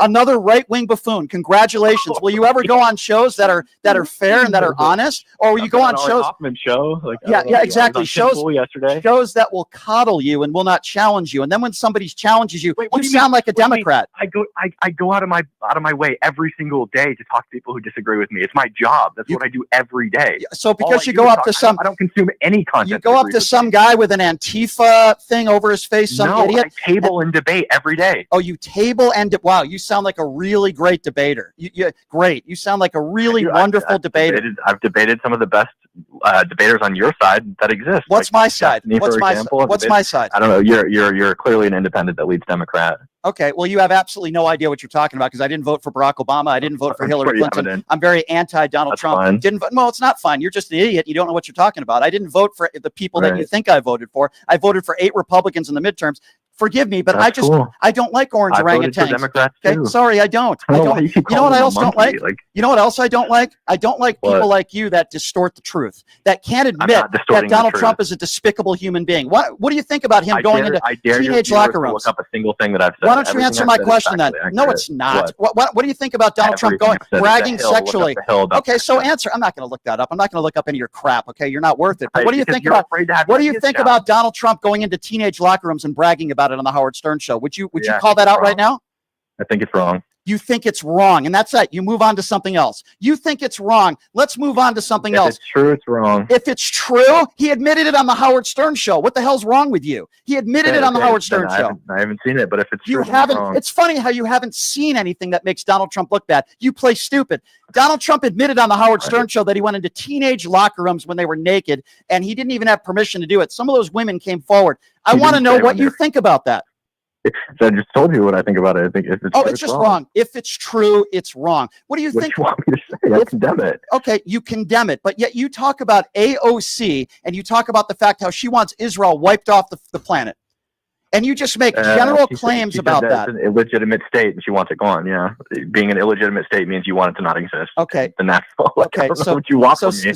another right-wing buffoon. Congratulations. Will you ever go on shows that are fair and that are honest? Or will you go on shows? Hoffman show. Like, yeah, exactly. Shows that will coddle you and will not challenge you. And then when somebody challenges you, you sound like a Democrat. I go out of my way every single day to talk to people who disagree with me. It's my job. That's what I do every day. So because you go up to some, I don't consume any content. You go up to some guy with an Antifa thing over his face, some idiot. I table and debate every day. Oh, you table and wow, you sound like a really great debater. Great. You sound like a really wonderful debater. I've debated some of the best debaters on your side that exist. What's my side? What's my side? I don't know. You're clearly an independent that leads Democrat. Okay, well, you have absolutely no idea what you're talking about because I didn't vote for Barack Obama. I didn't vote for Hillary Clinton. Evident. I'm very anti-Donald Trump. Fine. Didn't vote. Well, it's not fine. You're just an idiot. You don't know what you're talking about. I didn't vote for the people that you think I voted for. I voted for 8 Republicans in the midterms. Forgive me, but I don't like orange orangutans. Okay, sorry, I don't. You know what I else don't like? You know what else I don't like? I don't like people like you that distort the truth, that can't admit that Donald Trump is a despicable human being. What do you think about him going into teenage locker rooms? Look up a single thing that I've said. Why don't you answer my question then? No, it's not. What do you think about Donald Trump bragging sexually? Okay, so answer. I'm not going to look that up. I'm not going to look up any of your crap. Okay, you're not worth it. But what do you think about Donald Trump going into teenage locker rooms and bragging about it on the Howard Stern show? Would you call that out right now? I think it's wrong. You think it's wrong, and that's it. You move on to something else. You think it's wrong. Let's move on to something else. If it's true, it's wrong. If it's true, he admitted it on the Howard Stern show. What the hell's wrong with you? He admitted it on the Howard Stern show. I haven't seen it, but if it's true, you haven't. It's funny how you haven't seen anything that makes Donald Trump look bad. You play stupid. Donald Trump admitted on the Howard Stern show that he went into teenage locker rooms when they were naked, and he didn't even have permission to do it. Some of those women came forward. I want to know what you think about that. So I just told you what I think about it. I think it's just wrong. If it's true, it's wrong. What do you think? What do you want me to say? I condemn it. Okay, you condemn it, but yet you talk about AOC and you talk about the fact how she wants Israel wiped off the planet, and you just make general claims about that. It's an illegitimate state, and she wants it gone. Yeah, being an illegitimate state means you want it to not exist. Okay, the natural. Okay, so what you want from me?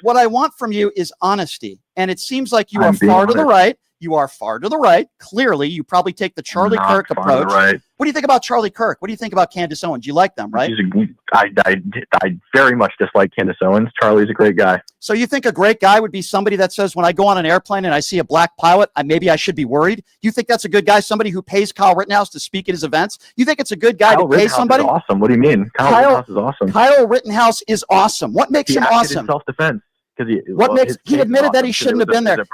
What I want from you is honesty, and it seems like you are far to the right. You are far to the right. Clearly, you probably take the Charlie Kirk approach. Right. What do you think about Charlie Kirk? What do you think about Candace Owens? You like them, right? I very much dislike Candace Owens. Charlie's a great guy. So you think a great guy would be somebody that says, when I go on an airplane and I see a black pilot, maybe I should be worried? You think that's a good guy? Somebody who pays Kyle Rittenhouse to speak at his events? You think it's a good guy to pay somebody? Is awesome. What do you mean? Kyle Rittenhouse is awesome. Kyle Rittenhouse is awesome. What makes him awesome? Self-defense. He admitted that he shouldn't have been there.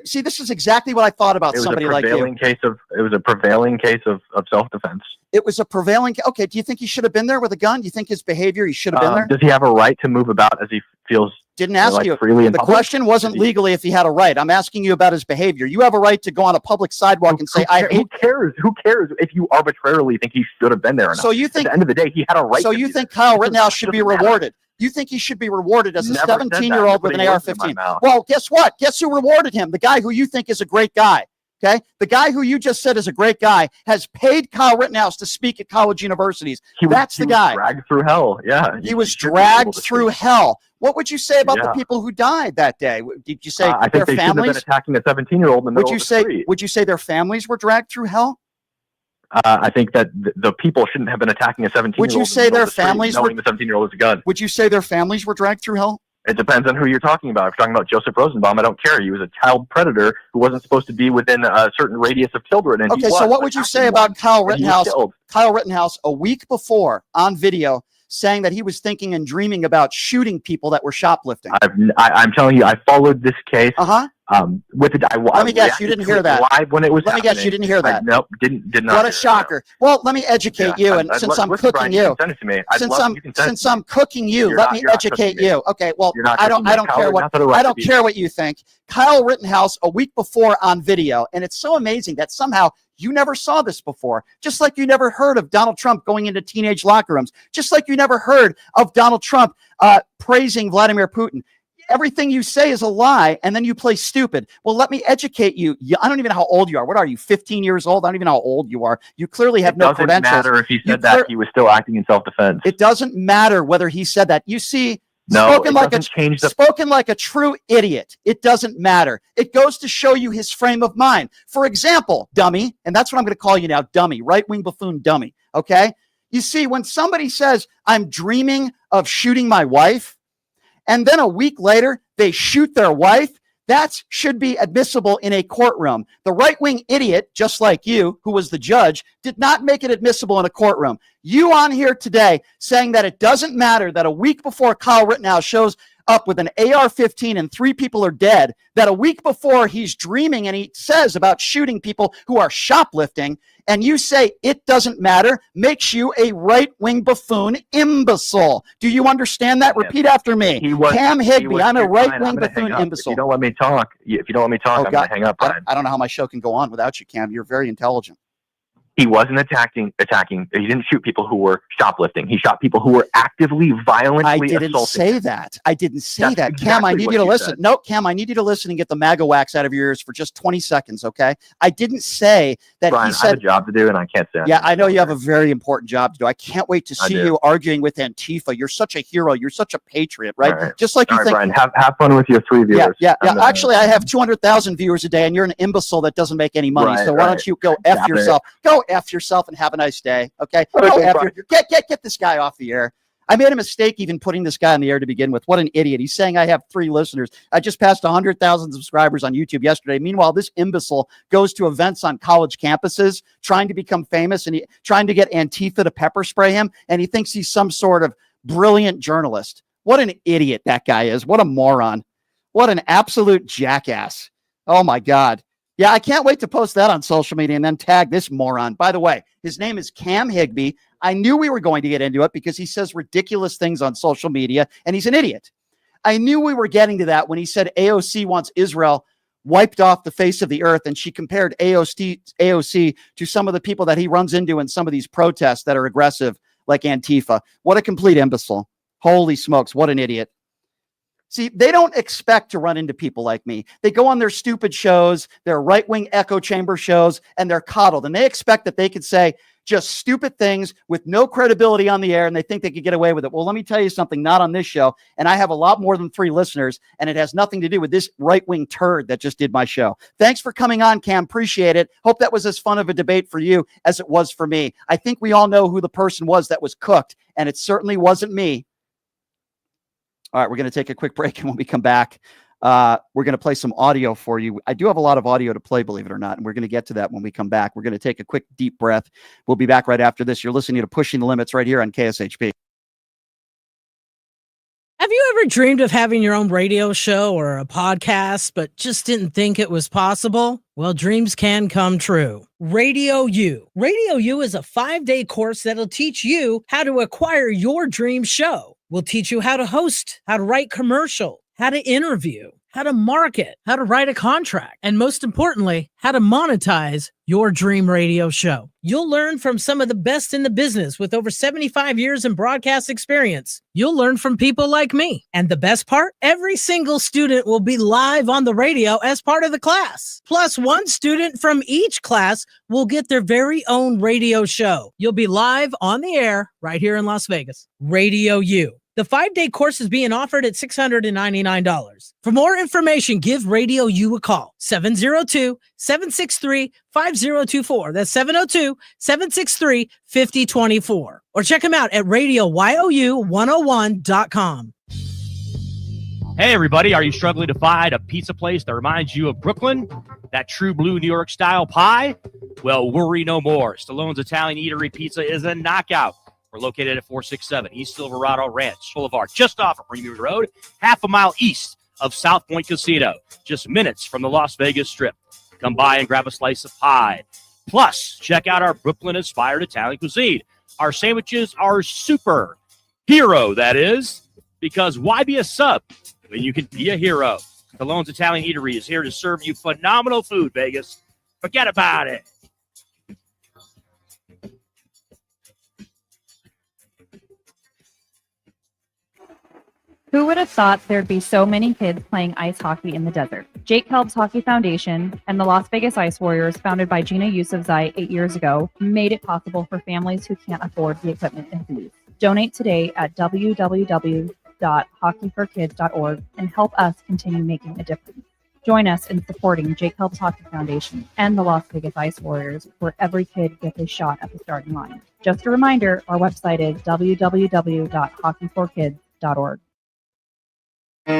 See, this is exactly what I thought about somebody like you. It was a prevailing case of self-defense. It was a prevailing. Okay, do you think he should have been there with a gun? Do you think his behavior, he should have been there? Does he have a right to move about as he feels? Didn't ask you. The question wasn't legally if he had a right. I'm asking you about his behavior. You have a right to go on a public sidewalk and say, "I hate." Who cares? Who cares if you arbitrarily think he should have been there or not? So you think at the end of the day he had a right? So you think Kyle Rittenhouse should be rewarded? You think he should be rewarded as a 17-year-old with an AR-15? Well, guess what? Guess who rewarded him? The guy who you think is a great guy. Okay, the guy who you just said is a great guy has paid Kyle Rittenhouse to speak at college universities. That's the guy. Dragged through hell. Yeah, he was dragged through hell. What would you say about the Yeah. people who died that day? Did you say I their think they should have been families? attacking a 17-year-old in the middle of the street. Would you say their families were dragged through hell? I think that the people shouldn't have been attacking a 17-year-old. Would you say their families knowing the 17-year-old was a gun? Would you say their families were dragged through hell? It depends on who you're talking about. If you're talking about Joseph Rosenbaum, I don't care. He was a child predator who wasn't supposed to be within a certain radius of children. And Okay, so what would you say about Kyle Rittenhouse? Kyle Rittenhouse, a week before on video, saying that he was thinking and dreaming about shooting people that were shoplifting. I'm telling you, I followed this case. With it, let me guess, you didn't hear that. Live when it was let me guess, you didn't hear that. Nope, did not. What a shocker! Well, let me educate you, and since I'm cooking you, since I'm cooking you, let me educate you. Okay, well, I don't care what you think. Kyle Rittenhouse, a week before on video, and it's so amazing that somehow you never saw this before, just like you never heard of Donald Trump going into teenage locker rooms, just like you never heard of Donald Trump praising Vladimir Putin. Everything you say is a lie, and then you play stupid. Well, let me educate you. I don't even know how old you are. What are you, 15 years old? I don't even know how old you are. You clearly have no credentials. It doesn't matter if he said that. He was still acting in self-defense. It doesn't matter whether he said that. You see, no, spoken like a true idiot. It doesn't matter. It goes to show you his frame of mind. For example, dummy, and that's what I'm going to call you now, dummy, right-wing buffoon dummy, okay? You see, when somebody says, I'm dreaming of shooting my wife, and then a week later, they shoot their wife, that should be admissible in a courtroom. The right-wing idiot, just like you, who was the judge, did not make it admissible in a courtroom. You on here today saying that it doesn't matter that a week before Kyle Rittenhouse shows up with an AR-15 and 3 people are dead, that a week before he's dreaming and he says about shooting people who are shoplifting, and you say it doesn't matter, makes you a right-wing buffoon imbecile. Do you understand that? Repeat after me. Cam Higbee, I'm a right-wing buffoon imbecile. If you don't let me talk, I'm going to hang up. I don't know how my show can go on without you, Cam. You're very intelligent. He wasn't attacking. He didn't shoot people who were shoplifting. He shot people who were actively, violently assaulting. I didn't say that. I didn't say that. Cam, I need you to listen. No, Cam, I need you to listen and get the MAGA wax out of your ears for just 20 seconds, okay? I didn't say that Brian, he said... I have a job to do, and I can't say... Yeah, I know you have a very important job to do. I can't wait to see you arguing with Antifa. You're such a hero. You're such a patriot, right? All right. Just like you think... Brian, have fun with your 3 viewers. Yeah. Actually, I have 200,000 viewers a day, and you're an imbecile that doesn't make any money. So why don't you go F yourself? Go F yourself and have a nice day, okay? Get this guy off the air. I made a mistake even putting this guy on the air to begin with. What an idiot. He's saying I have 3 listeners. I just passed 100,000 subscribers on YouTube yesterday. Meanwhile, this imbecile goes to events on college campuses trying to become famous and trying to get Antifa to pepper spray him, and he thinks he's some sort of brilliant journalist. What an idiot that guy is. What a moron. What an absolute jackass. Oh, my God. Yeah, I can't wait to post that on social media and then tag this moron. By the way, his name is Cam Higbee. I knew we were going to get into it because he says ridiculous things on social media, and he's an idiot. I knew we were getting to that when he said AOC wants Israel wiped off the face of the earth, and she compared AOC to some of the people that he runs into in some of these protests that are aggressive, like Antifa. What a complete imbecile. Holy smokes, what an idiot. See, they don't expect to run into people like me. They go on their stupid shows, their right-wing echo chamber shows, and they're coddled. And they expect that they could say just stupid things with no credibility on the air, and they think they could get away with it. Well, let me tell you something, not on this show. And I have a lot more than 3 listeners, and it has nothing to do with this right-wing turd that just did my show. Thanks for coming on, Cam. Appreciate it. Hope that was as fun of a debate for you as it was for me. I think we all know who the person was that was cooked, and it certainly wasn't me. All right, we're going to take a quick break, and when we come back, we're going to play some audio for you. I do have a lot of audio to play, believe it or not, and we're going to get to that when we come back. We're going to take a quick, deep breath. We'll be back right after this. You're listening to Pushing the Limits right here on KSHP. Have you ever dreamed of having your own radio show or a podcast, but just didn't think it was possible? Well, dreams can come true. Radio U. Radio U is a 5-day course that'll teach you how to acquire your dream show. We'll teach you how to host, how to write commercial, how to interview, how to market, how to write a contract, and most importantly, how to monetize your dream radio show. You'll learn from some of the best in the business with over 75 years in broadcast experience. You'll learn from people like me. And the best part, every single student will be live on the radio as part of the class. Plus, one student from each class will get their very own radio show. You'll be live on the air right here in Las Vegas. Radio U. The 5-day course is being offered at $699. For more information, give Radio U a call. 702-763-5024. That's 702-763-5024. Or check them out at radioyou101.com. Hey, everybody. Are you struggling to find a pizza place that reminds you of Brooklyn? That true blue New York style pie? Well, worry no more. Stallone's Italian Eatery Pizza is a knockout. We're located at 467 East Silverado Ranch Boulevard, just off of Premium Road, half a mile east of South Point Casino, just minutes from the Las Vegas Strip. Come by and grab a slice of pie. Plus, check out our Brooklyn-inspired Italian cuisine. Our sandwiches are super. Hero, that is. Because why be a sub when you can be a hero? Stallone's Italian Eatery is here to serve you phenomenal food, Vegas. Forget about it. Who would have thought there'd be so many kids playing ice hockey in the desert? Jake Helps Hockey Foundation and the Las Vegas Ice Warriors, founded by Gina Yusufzai 8 years ago, made it possible for families who can't afford the equipment and fees. Donate today at www.hockeyforkids.org and help us continue making a difference. Join us in supporting Jake Helps Hockey Foundation and the Las Vegas Ice Warriors, where every kid gets a shot at the starting line. Just a reminder, our website is www.hockeyforkids.org. All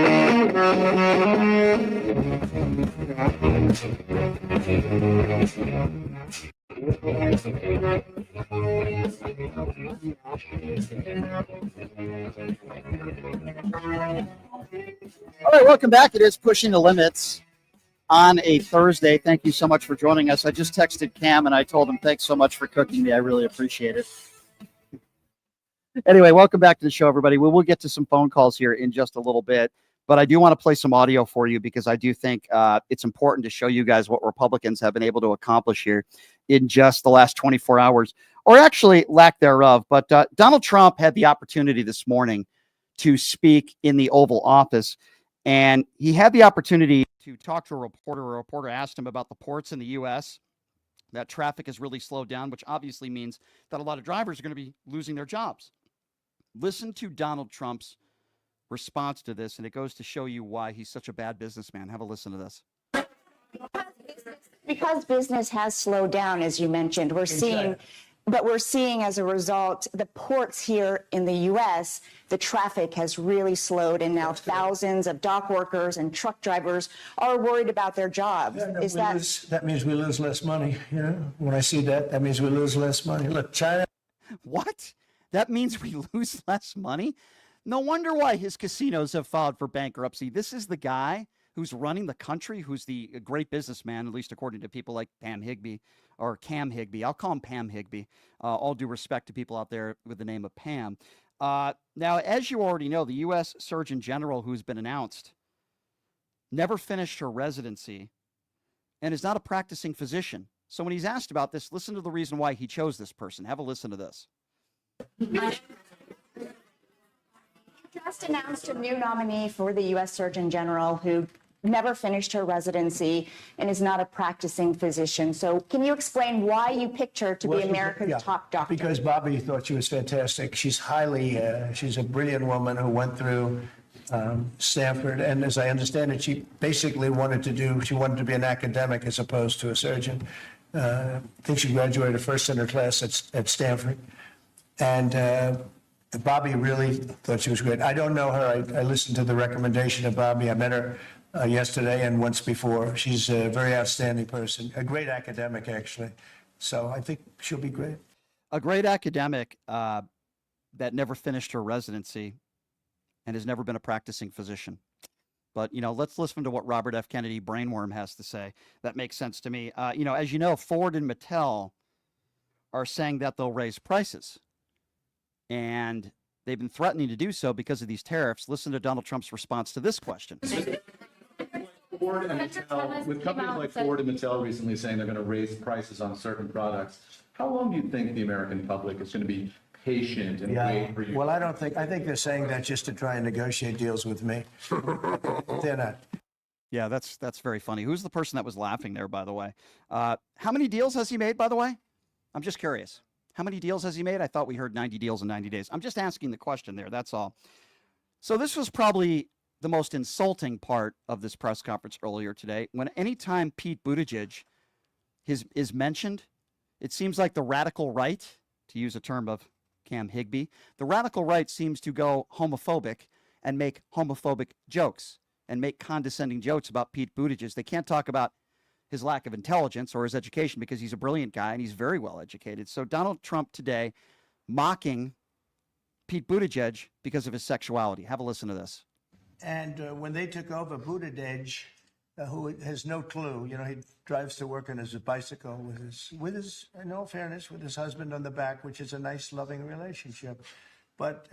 right, welcome back. It is Pushing the Limits on a Thursday. Thank you so much for joining us. I just texted Cam and I told him, thanks so much for cooking me. I really appreciate it. Anyway, welcome back to the show, everybody. We will get to some phone calls here in just a little bit, but I do want to play some audio for you because I do think it's important to show you guys what Republicans have been able to accomplish here in just the last 24 hours, or actually lack thereof. But Donald Trump had the opportunity this morning to speak in the Oval Office, and he had the opportunity to talk to a reporter. A reporter asked him about the ports in the U.S., that traffic has really slowed down, which obviously means that a lot of drivers are going to be losing their jobs. Listen to Donald Trump's response to this, and it goes to show you why he's such a bad businessman. Have a listen to this. Because business has slowed down, as you mentioned, we're seeing as a result, the ports here in the U.S., the traffic has really slowed, and now thousands of dock workers and truck drivers are worried about their jobs. Yeah, that means we lose less money. You know, when I see that, that means we lose less money. Look, China. What? That means we lose less money? No wonder why his casinos have filed for bankruptcy. This is the guy who's running the country, who's the great businessman, at least according to people like Pam Higbee or Cam Higbee. I'll call him Pam Higbee. All due respect to people out there with the name of Pam. Now, as you already know, the U.S. Surgeon General, who's been announced, never finished her residency and is not a practicing physician. So when he's asked about this, listen to the reason why he chose this person. Have a listen to this. Just announced a new nominee for the U.S. Surgeon General who never finished her residency and is not a practicing physician. So can you explain why you picked her to be America's top doctor? Because Bobby thought she was fantastic. She's she's a brilliant woman who went through Stanford. And as I understand it, she basically wanted to be an academic as opposed to a surgeon. I think she graduated first in her class at Stanford. And Bobby really thought she was great. I don't know her. I listened to the recommendation of Bobby. I met her yesterday and once before. She's a very outstanding person, a great academic, actually. So I think she'll be great. A great academic that never finished her residency and has never been a practicing physician. But, let's listen to what Robert F. Kennedy Brainworm has to say. That makes sense to me. As you know, Ford and Mattel are saying that they'll raise prices. And they've been threatening to do so because of these tariffs. Listen to Donald Trump's response to this question. Ford and Mattel, with companies like Ford and Mattel recently saying they're going to raise prices on certain products, how long do you think the American public is going to be patient and wait for you? Well, I think they're saying that just to try and negotiate deals with me. They're not. Yeah, that's very funny. Who's the person that was laughing there, by the way? How many deals has he made, by the way? I'm just curious. How many deals has he made? I thought we heard 90 deals in 90 days. I'm just asking the question there. That's all. So this was probably the most insulting part of this press conference earlier today. When anytime Pete Buttigieg is mentioned, it seems like the radical right, to use a term of Cam Higbee, the radical right seems to go homophobic and make homophobic jokes and make condescending jokes about Pete Buttigieg. They can't talk about his lack of intelligence or his education because he's a brilliant guy and he's very well educated. So Donald Trump today mocking Pete Buttigieg because of his sexuality. Have a listen to this. And when they took over, Buttigieg, who has no clue, you know, he drives to work on his bicycle with his, in all fairness, with his husband on the back, which is a nice, loving relationship. But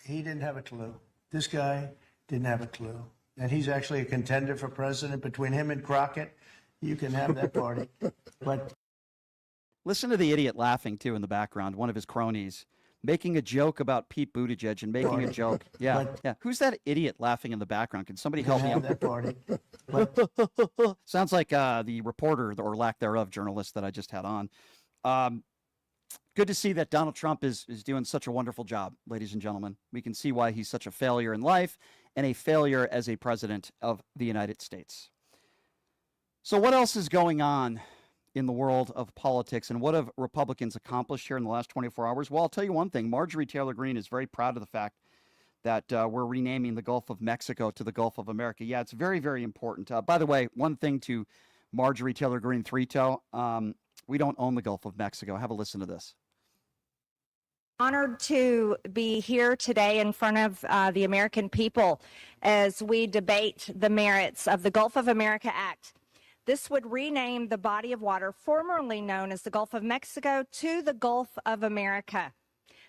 he didn't have a clue. This guy didn't have a clue. And he's actually a contender for president. Between him and Crockett, you can have that party. But listen to the idiot laughing, too, in the background, one of his cronies, making a joke about Pete Buttigieg and making a joke. Yeah, yeah. Who's that idiot laughing in the background? Can somebody help me out? That party. Sounds like the reporter or lack thereof journalist that I just had on. Good to see that Donald Trump is doing such a wonderful job, ladies and gentlemen. We can see why he's such a failure in life and a failure as a president of the United States. So what else is going on in the world of politics, and what have Republicans accomplished here in the last 24 hours? Well, I'll tell you one thing. Marjorie Taylor Greene is very proud of the fact that we're renaming the Gulf of Mexico to the Gulf of America. Yeah, it's very, very important. By the way, one thing to Marjorie Taylor Greene, three-toe, we don't own the Gulf of Mexico. Have a listen to this. Honored to be here today in front of the American people as we debate the merits of the Gulf of America Act. This would rename the body of water formerly known as the Gulf of Mexico to the Gulf of America.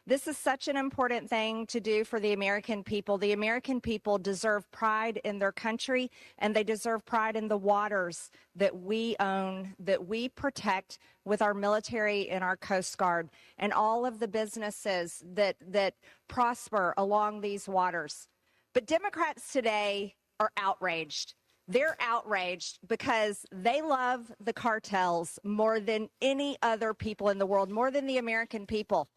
This is such an important thing to do for the American people. The American people deserve pride in their country, and they deserve pride in the waters that we own, that we protect with our military and our Coast Guard, and all of the businesses that prosper along these waters. But Democrats today are outraged. They're outraged because they love the cartels more than any other people in the world, more than the American people.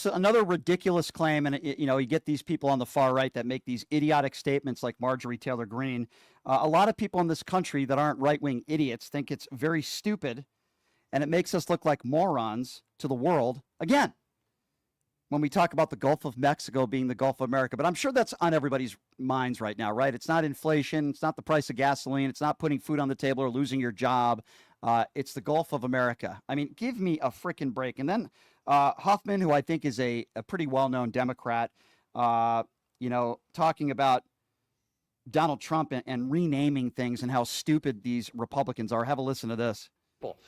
Another ridiculous claim, and you get these people on the far right that make these idiotic statements like Marjorie Taylor Greene. A lot of people in this country that aren't right-wing idiots think it's very stupid, and it makes us look like morons to the world. Again, when we talk about the Gulf of Mexico being the Gulf of America, but I'm sure that's on everybody's minds right now, right? It's not inflation. It's not the price of gasoline. It's not putting food on the table or losing your job. It's the Gulf of America. I mean, give me a freaking break. And then Huffman, who I think is a pretty well-known Democrat, talking about Donald Trump and renaming things and how stupid these Republicans are. Have a listen to this.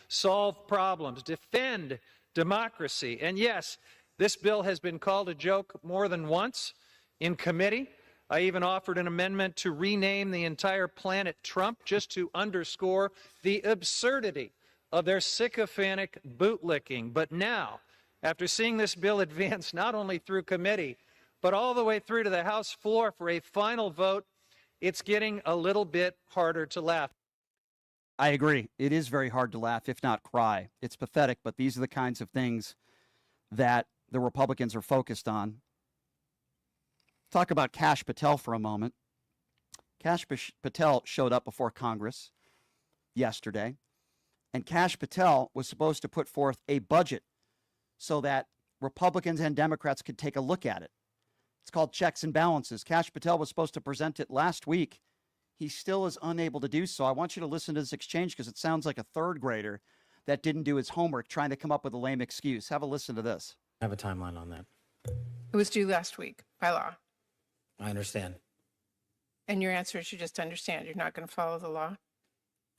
Solve problems, defend democracy. And yes, this bill has been called a joke more than once in committee. I even offered an amendment to rename the entire planet Trump just to underscore the absurdity of their sycophantic bootlicking. But now, after seeing this bill advance not only through committee, but all the way through to the House floor for a final vote, it's getting a little bit harder to laugh. I agree. It is very hard to laugh, if not cry. It's pathetic, but these are the kinds of things that the Republicans are focused on. Talk about Kash Patel for a moment. Kash Patel showed up before Congress yesterday, and Kash Patel was supposed to put forth a budget so that Republicans and Democrats could take a look at it. It's called checks and balances. Kash Patel was supposed to present it last week. He still is unable to do so. I want you to listen to this exchange because it sounds like a third grader that didn't do his homework trying to come up with a lame excuse. Have a listen to this. I have a timeline on that. It was due last week by law. I understand. And your answer is you just understand. You're not going to follow the law?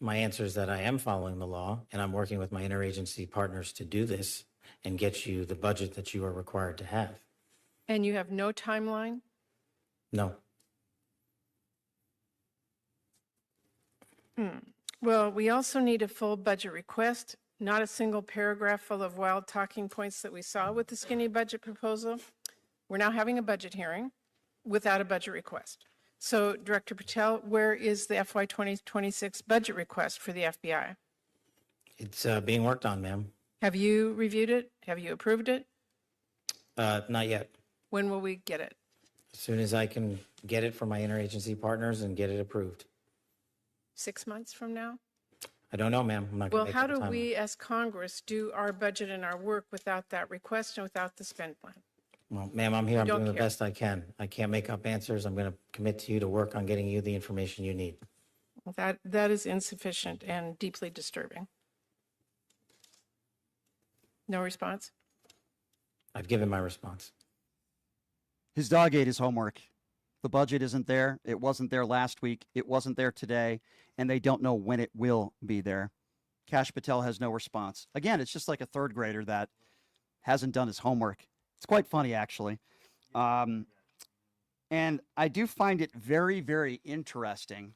My answer is that I am following the law, and I'm working with my interagency partners to do this and get you the budget that you are required to have. And you have no timeline? No. Well, we also need a full budget request, not a single paragraph full of wild talking points that we saw with the skinny budget proposal. We're now having a budget hearing without a budget request. So, Director Patel, where is the FY 2026 budget request for the FBI? It's being worked on, ma'am. Have you reviewed it? Have you approved it? Not yet. When will we get it? As soon as I can get it from my interagency partners and get it approved. 6 months from now? I don't know, ma'am. I'm not Well, going to make how up a do timeline. we as Congress do our budget and our work without that request and without the spend plan? Well, ma'am, I'm here. I'm don't doing the care. best I can. I can't make up answers. I'm going to commit to you to work on getting you the information you need. That is insufficient and deeply disturbing. No response? I've given my response. His dog ate his homework. The budget isn't there. It wasn't there last week. It wasn't there today. And they don't know when it will be there. Kash Patel has no response. Again, it's just like a third grader that hasn't done his homework. It's quite funny, actually. And I do find it very, very interesting.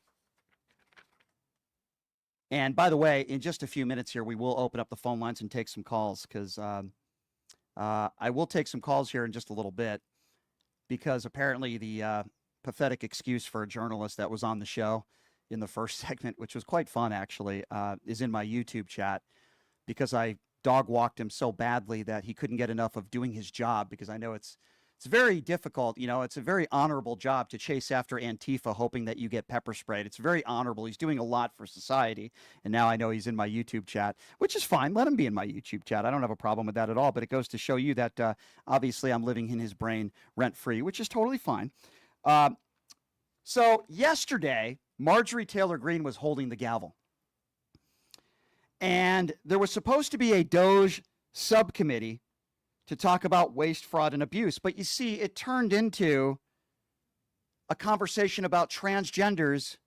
And by the way, in just a few minutes here, we will open up the phone lines and take some calls because I will take some calls here in just a little bit because apparently the pathetic excuse for a journalist that was on the show in the first segment, which was quite fun, actually, is in my YouTube chat because I dog walked him so badly that he couldn't get enough of doing his job because I know it's very difficult. You know, it's a very honorable job to chase after Antifa, hoping that you get pepper sprayed. It's very honorable. He's doing a lot for society. And now I know he's in my YouTube chat, which is fine. Let him be in my YouTube chat. I don't have a problem with that at all. But it goes to show you that obviously I'm living in his brain rent free, which is totally fine. So yesterday, Marjorie Taylor Greene was holding the gavel. And there was supposed to be a DOJ subcommittee to talk about waste, fraud, and abuse. But you see, it turned into a conversation about transgenders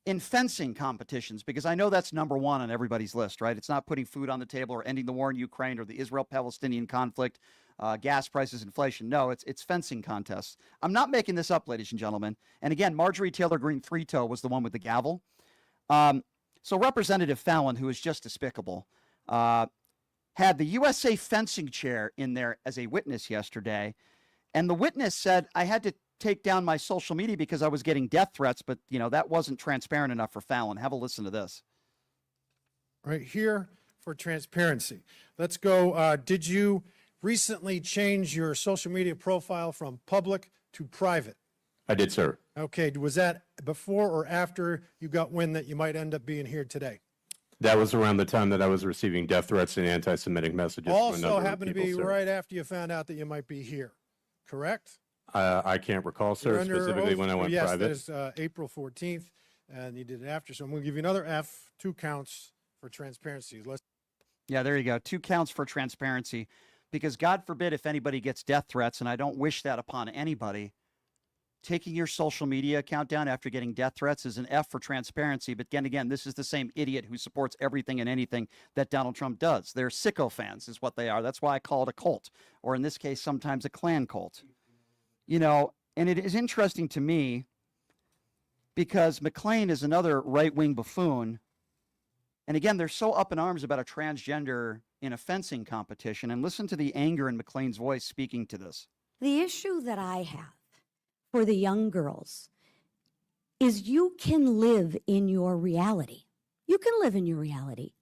in fencing competitions, because I know that's number one on everybody's list, right? It's not putting food on the table or ending the war in Ukraine or the Israel-Palestinian conflict, gas prices, inflation. No, it's fencing contests. I'm not making this up, ladies and gentlemen. And again, Marjorie Taylor Greene Three-Toe was the one with the gavel. So Representative Fallon, who is just despicable, had the USA fencing chair in there as a witness yesterday. And the witness said, I had to take down my social media because I was getting death threats, but, you know, that wasn't transparent enough for Fallon. Have a listen to this. Right here for transparency. Let's go. Did you recently change your social media profile from public to private? I did, sir. Okay. Was that before or after you got wind that you might end up being here today? That was around the time that I was receiving death threats and anti-Semitic messages. Also happened to be right after you found out that you might be here, correct? I can't recall, sir, You're under specifically oath? when I went yes, private. Yes, that is April 14th, and you did it after. So I'm going to give you another F, 2 counts for transparency. Yeah, there you go. 2 counts for transparency, because God forbid if anybody gets death threats, and I don't wish that upon anybody. Taking your social media account down after getting death threats is an F for transparency. But again, this is the same idiot who supports everything and anything that Donald Trump does. They're sicko fans is what they are. That's why I call it a cult, or in this case, sometimes a clan cult. You know, and it is interesting to me because McClain is another right-wing buffoon. And again, they're so up in arms about a transgender in a fencing competition. And listen to the anger in McClain's voice speaking to this. The issue that I have for the young girls is you can live in your reality. You can live in your reality.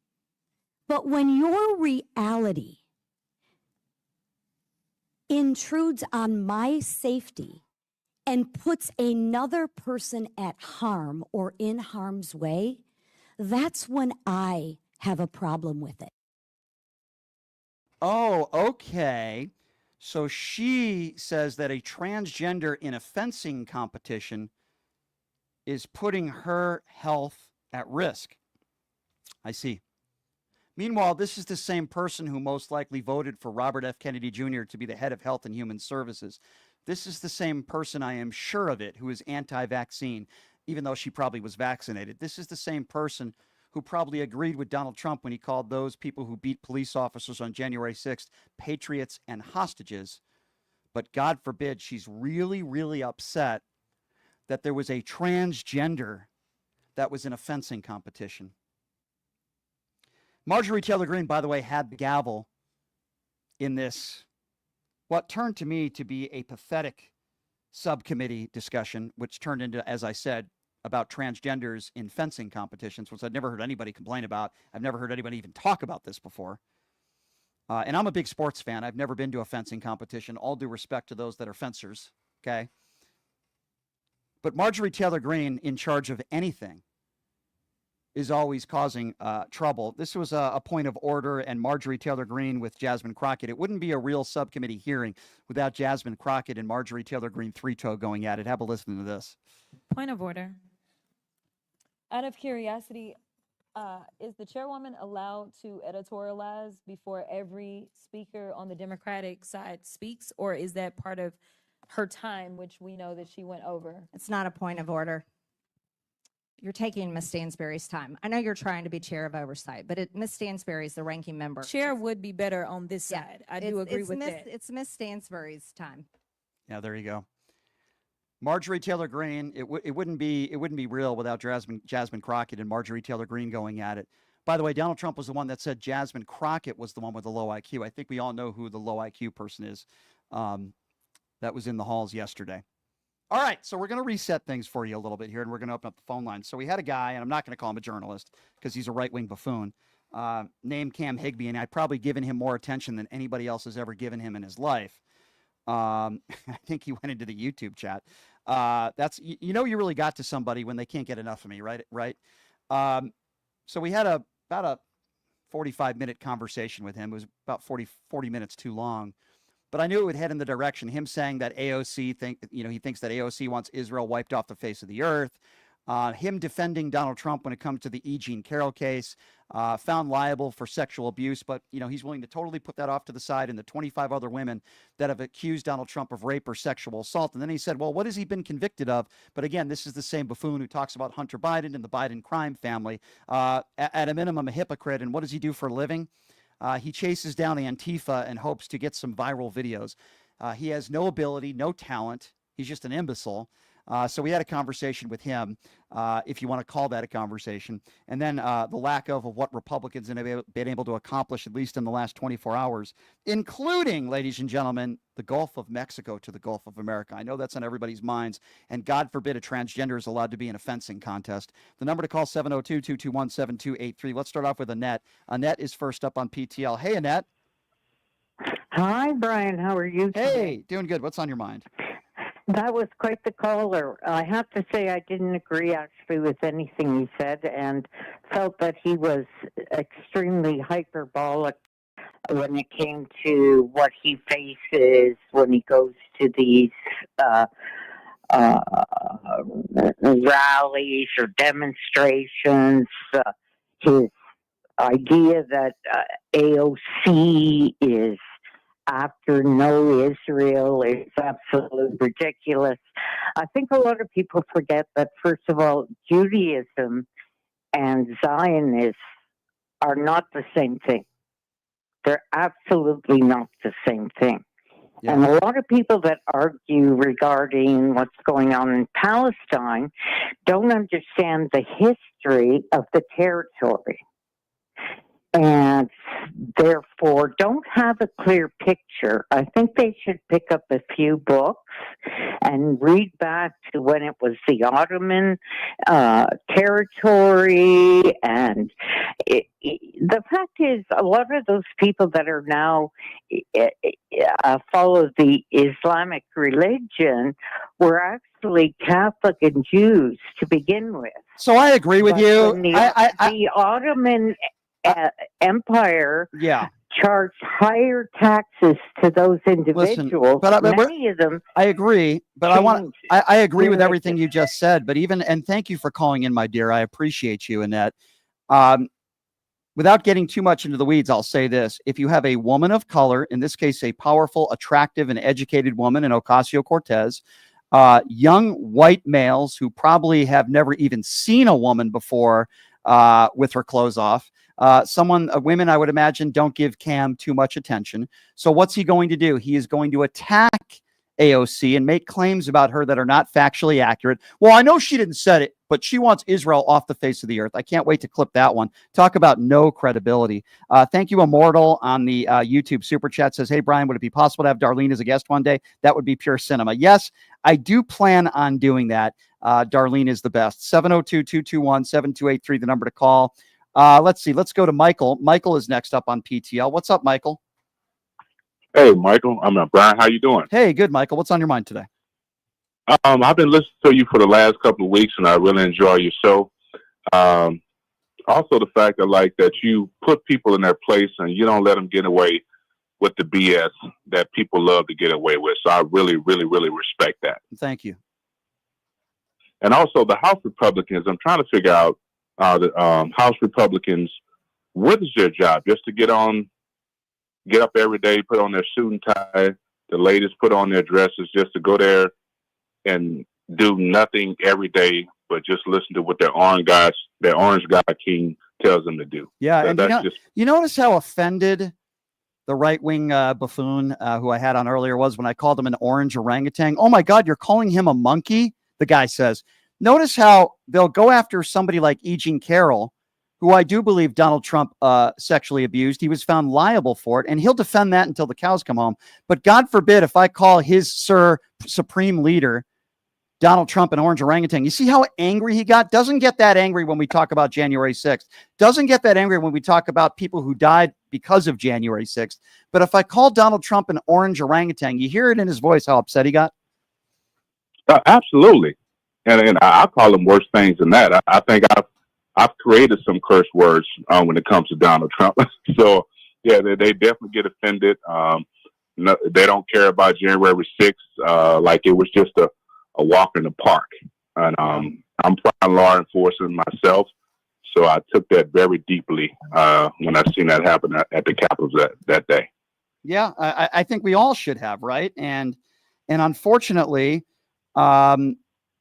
But when your reality intrudes on my safety and puts another person at harm or in harm's way, that's when I have a problem with it. Oh, okay. So she says that a transgender in a fencing competition is putting her health at risk. I see. Meanwhile, this is the same person who most likely voted for Robert F. Kennedy Jr. to be the head of Health and Human Services. This is the same person, I am sure of it, who is anti-vaccine, even though she probably was vaccinated. This is the same person who probably agreed with Donald Trump when he called those people who beat police officers on January 6th patriots and hostages. But God forbid, she's really, really upset that there was a transgender that was in a fencing competition. Marjorie Taylor Greene, by the way, had the gavel in this, what turned to me to be a pathetic subcommittee discussion, which turned into, as I said, about transgenders in fencing competitions, which I'd never heard anybody complain about. I've never heard anybody even talk about this before. And I'm a big sports fan. I've never been to a fencing competition. All due respect to those that are fencers, okay? But Marjorie Taylor Greene, in charge of anything, is always causing trouble. This was a point of order, and Marjorie Taylor Greene with Jasmine Crockett. It wouldn't be a real subcommittee hearing without Jasmine Crockett and Marjorie Taylor Greene three-toe going at it. Have a listen to this. Point of order. Out of curiosity, is the chairwoman allowed to editorialize before every speaker on the Democratic side speaks, or is that part of her time, which we know that she went over? It's not a point of order. You're taking Ms. Stansberry's time. I know you're trying to be chair of oversight, but Ms. Stansberry is the ranking member. Chair would be better on this side. I do agree with that. It's Ms. Stansberry's time. Yeah, there you go. Marjorie Taylor Greene, it wouldn't be real without Jasmine Crockett and Marjorie Taylor Greene going at it. By the way, Donald Trump was the one that said Jasmine Crockett was the one with the low IQ. I think we all know who the low IQ person is that was in the halls yesterday. All right, so we're going to reset things for you a little bit here, and we're going to open up the phone line. So we had a guy, and I'm not going to call him a journalist because he's a right-wing buffoon, named Cam Higbee, and I've probably given him more attention than anybody else has ever given him in his life. I think he went into the YouTube chat. That's you really got to somebody when they can't get enough of me, right? So we had about a 45-minute conversation with him. It was about 40 minutes too long. But I knew it would head in the direction, him saying that AOC he thinks that AOC wants Israel wiped off the face of the earth. Him defending Donald Trump when it comes to the E. Jean Carroll case, found liable for sexual abuse, but he's willing to totally put that off to the side, and the 25 other women that have accused Donald Trump of rape or sexual assault. And then he said, well, what has he been convicted of? But again, this is the same buffoon who talks about Hunter Biden and the Biden crime family, at a minimum a hypocrite. And what does he do for a living? He chases down Antifa and hopes to get some viral videos. He has no ability, no talent. He's just an imbecile. So we had a conversation with him, if you want to call that a conversation. And then the lack of what Republicans have been able to accomplish, at least in the last 24 hours, including, ladies and gentlemen, the Gulf of Mexico to the Gulf of America. I know that's on everybody's minds. And God forbid a transgender is allowed to be in a fencing contest. The number to call, 702-221-7283. Let's start off with Annette. Annette is first up on PTL. Hey, Annette. Hi, Brian. How are you today? Hey, doing good. What's on your mind? That was quite the caller. I have to say I didn't agree actually with anything he said and felt that he was extremely hyperbolic when it came to what he faces when he goes to these rallies or demonstrations. His idea that AOC is after no Israel is absolutely ridiculous. I think a lot of people forget that, first of all, Judaism and Zionists are not the same thing. They're absolutely not the same thing. Yeah. And a lot of people that argue regarding what's going on in Palestine don't understand the history of the territory, and therefore don't have a clear picture. I think they should pick up a few books and read back to when it was the Ottoman territory. And the fact is, a lot of those people that are now follow the Islamic religion were actually Catholic and Jews to begin with. So I agree with you. The Ottoman Empire charged higher taxes to those individuals. Listen, many of them. I agree, but I agree with everything you just said. But and thank you for calling in, my dear. I appreciate you, Annette. Without getting too much into the weeds, I'll say this: if you have a woman of color, in this case, a powerful, attractive, and educated woman in Ocasio-Cortez, young white males who probably have never even seen a woman before with her clothes off. Women, I would imagine, don't give Cam too much attention. So what's he going to do? He is going to attack AOC and make claims about her that are not factually accurate. Well, I know she didn't say it, but she wants Israel off the face of the earth. I can't wait to clip that one. Talk about no credibility. Thank you, Immortal, on the YouTube Super Chat. Says, hey, Brian, would it be possible to have Darlene as a guest one day? That would be pure cinema. Yes, I do plan on doing that. Darlene is the best. 702-221-7283, the number to call. Let's see. Let's go to Michael. Michael is next up on PTL. What's up, Michael? Hey, Michael. Brian. How you doing? Hey, good, Michael. What's on your mind today? I've been listening to you for the last couple of weeks, and I really enjoy your show. Also, the fact that you put people in their place and you don't let them get away with the BS that people love to get away with. So I really, really, really respect that. Thank you. And also the House Republicans, I'm trying to figure out the House Republicans, what is their job? Just to get up every day, put on their suit and tie, the ladies put on their dresses, just to go there and do nothing every day, but just listen to what their orange guy king tells them to do. Yeah, So and you notice how offended the right-wing buffoon who I had on earlier was when I called him an orange orangutan. Oh my God, you're calling him a monkey? The guy says. Notice how they'll go after somebody like E. Jean Carroll, who I do believe Donald Trump sexually abused. He was found liable for it, and he'll defend that until the cows come home. But God forbid if I call his supreme leader, Donald Trump, an orange orangutan. You see how angry he got? Doesn't get that angry when we talk about January 6th. Doesn't get that angry when we talk about people who died because of January 6th. But if I call Donald Trump an orange orangutan, you hear it in his voice how upset he got? Absolutely. And I call them worse things than that. I think I've created some curse words when it comes to Donald Trump. So, yeah, they definitely get offended. No, they don't care about January 6th like it was just a walk in the park. And I'm prime law enforcement myself, so I took that very deeply when I seen that happen at the Capitol that day. Yeah, I think we all should have, right? And unfortunately,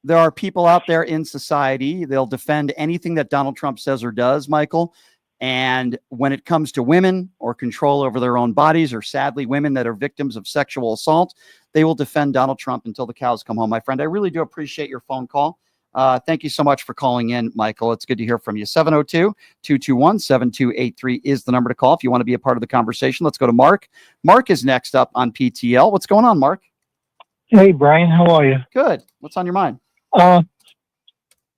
there are people out there in society, they'll defend anything that Donald Trump says or does, Michael. And when it comes to women or control over their own bodies, or sadly women that are victims of sexual assault, they will defend Donald Trump until the cows come home. My friend, I really do appreciate your phone call. Thank you so much for calling in, Michael. It's good to hear from you. 702-221-7283 is the number to call if you want to be a part of the conversation. Let's go to Mark. Mark is next up on PTL. What's going on, Mark? Hey, Brian, how are you? Good. What's on your mind?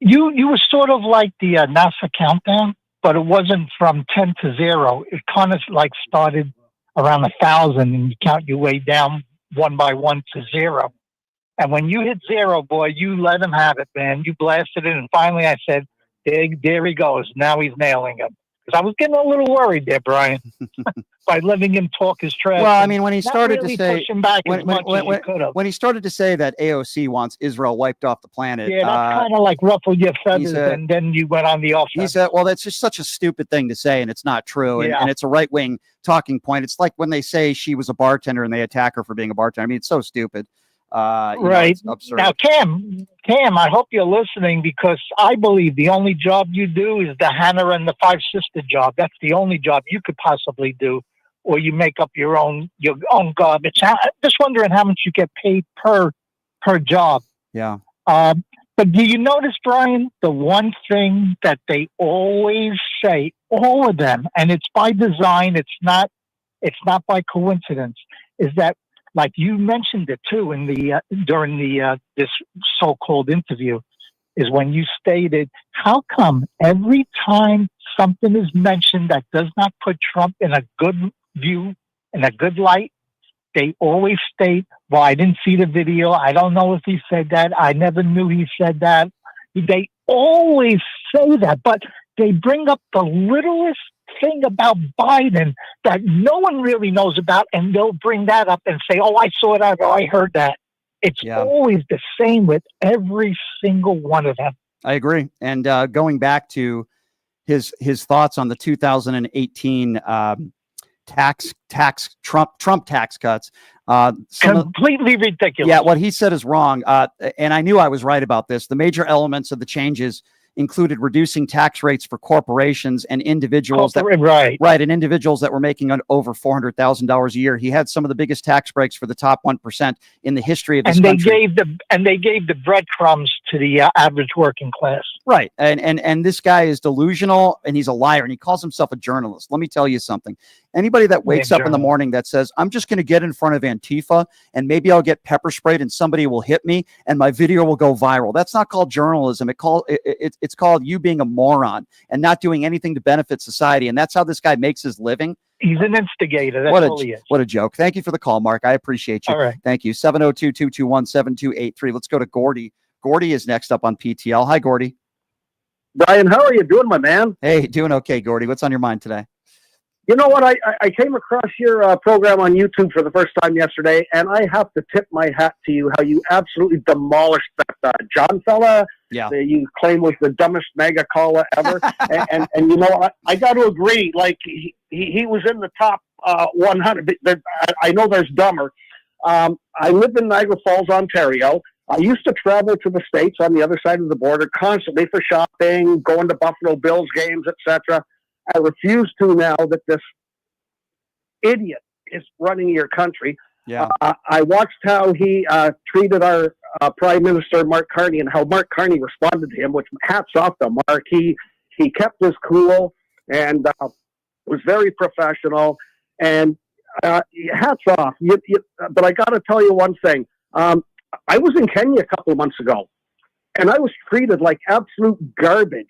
You were sort of like the NASA countdown, but it wasn't from 10 to 0. It kind of like started around 1,000 and you count your way down one by one to 0. And when you hit 0, boy, you let him have it, man. You blasted it. And finally I said, there he goes. Now he's nailing it. Because I was getting a little worried there, Brian, by letting him talk his trash. Well, I mean, when he started really to say, pushing back as much as he could have. when he started to say that AOC wants Israel wiped off the planet. Yeah, that kind of like ruffled your feathers, and then you went on the offense. He said, well, that's just such a stupid thing to say, and it's not true. And, Yeah. and it's a right-wing talking point. It's like when they say she was a bartender and they attack her for being a bartender. I mean, it's so stupid. Right. It's absurd. Now, Cam, I hope you're listening, because I believe the only job you do is the Hannah and the Five Sister job. That's the only job you could possibly do, or you make up your own garbage. Just wondering how much you get paid per job. Yeah. But do you notice, Brian, the one thing that they always say, all of them, and it's by design, it's not by coincidence, is that, like you mentioned it too in the during the this so-called interview, is when you stated, how come every time something is mentioned that does not put Trump in a good view, in a good light, they always state, well, I didn't see the video. I don't know if he said that. I never knew he said that. They always say that, but they bring up the littlest thing about Biden that no one really knows about, and they'll bring that up and say, oh, I saw that, or I heard that. It's always the same with every single one of them. I agree. And going back to his thoughts on the 2018 Trump tax cuts, completely ridiculous. Yeah, what he said is wrong. And I knew I was right about this. The major elements of the changes included reducing tax rates for corporations and individuals and individuals that were making over $400,000 a year. He had some of the biggest tax breaks for the top 1% in the history of this country. They gave the breadcrumbs to the average working class. Right. And this guy is delusional, and he's a liar, and he calls himself a journalist. Let me tell you something. Anybody that wakes up in the morning that says, I'm just going to get in front of Antifa and maybe I'll get pepper sprayed and somebody will hit me and my video will go viral. That's not called journalism. It's called you being a moron and not doing anything to benefit society. And that's how this guy makes his living. He's an instigator. That's What all he a is. what a joke. Thank you for the call, Mark. I appreciate you. All right. Thank you. 702-221-7283. Let's go to Gordy. Gordy is next up on PTL. Hi, Gordy. Brian, how are you doing, my man? Hey, doing okay, Gordy. What's on your mind today? You know what? I came across your program on YouTube for the first time yesterday, and I have to tip my hat to you how you absolutely demolished that John fella Yeah. that you claim was the dumbest mega caller ever. and you know, I got to agree. Like he was in the top 100. I know there's dumber. I live in Niagara Falls, Ontario. I used to travel to the States on the other side of the border constantly for shopping, going to Buffalo Bills games, etc. I refuse to now that this idiot is running your country. Yeah. I watched how he treated our Prime Minister, Mark Carney, and how Mark Carney responded to him, which hats off to Mark. He kept his cool and was very professional. And hats off. But I got to tell you one thing. I was in Kenya a couple of months ago, and I was treated like absolute garbage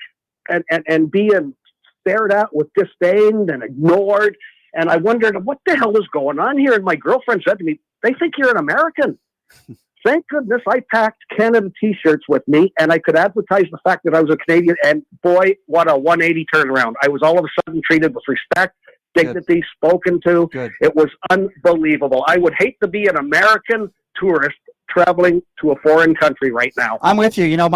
and being stared at with disdain and ignored. And I wondered, what the hell is going on here? And my girlfriend said to me, they think you're an American. Thank goodness I packed Canada t-shirts with me, and I could advertise the fact that I was a Canadian. And boy, what a 180 turnaround. I was all of a sudden treated with respect, dignity, spoken to. Good. It was unbelievable. I would hate to be an American tourist traveling to a foreign country right now. I'm with you. You know,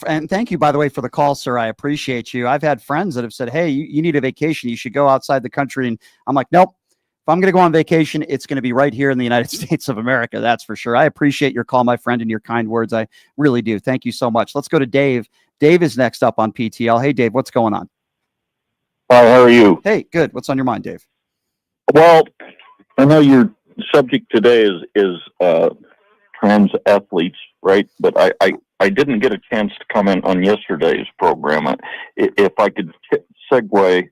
and thank you, by the way, for the call, sir. I appreciate you. I've had friends that have said, hey, you need a vacation. You should go outside the country. And I'm like, nope. If I'm going to go on vacation, it's going to be right here in the United States of America. That's for sure. I appreciate your call, my friend, and your kind words. I really do. Thank you so much. Let's go to Dave. Dave is next up on PTL. Hey, Dave, what's going on? Hi, how are you? Hey, good. What's on your mind, Dave? Well, I know your subject today is trans athletes, right? But I didn't get a chance to comment on yesterday's program. If I could segue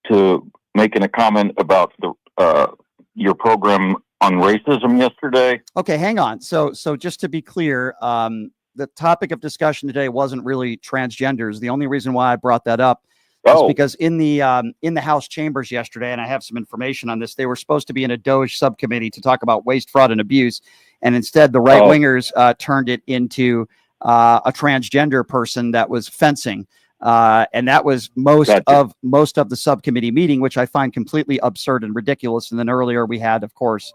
to making a comment about your program on racism yesterday. Okay, hang on. So just to be clear, the topic of discussion today wasn't really transgenders. The only reason why I brought that up is because in the House chambers yesterday, and I have some information on this, they were supposed to be in a DOJ subcommittee to talk about waste, fraud, and abuse. And instead, the right wingers turned it into a transgender person that was fencing. And that was most of the subcommittee meeting, which I find completely absurd and ridiculous. And then earlier we had, of course,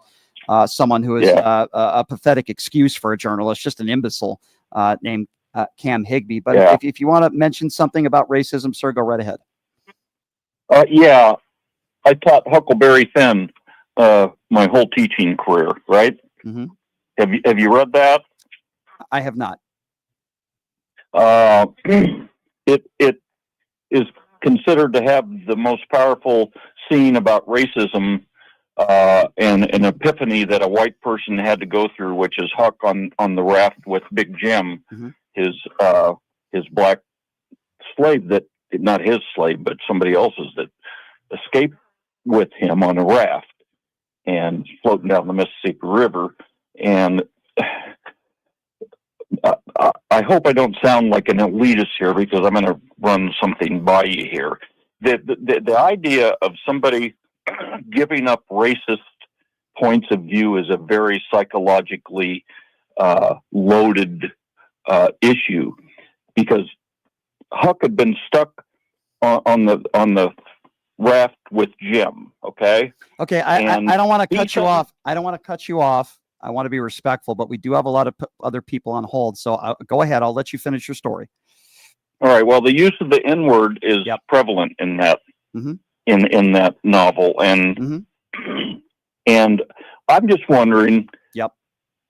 someone who is a pathetic excuse for a journalist, just an imbecile named Cam Higbee. But if you want to mention something about racism, sir, go right ahead. Yeah, I taught Huckleberry Finn my whole teaching career, right? Mm-hmm. Have you read that? I have not. It is considered to have the most powerful scene about racism and an epiphany that a white person had to go through, which is Huck on the raft with Big Jim, his black slave that, not his slave, but somebody else's, that escaped with him on a raft and floating down the Mississippi River. And I hope I don't sound like an elitist here, because I'm going to run something by you here. The idea of somebody giving up racist points of view is a very psychologically loaded issue, because Huck had been stuck on the raft with Jim. Okay. I don't want to cut you off. I don't want to cut you off. I want to be respectful, but we do have a lot of other people on hold. So go ahead. I'll let you finish your story. All right. Well, the use of the N-word is prevalent in that in that novel, and and I'm just wondering,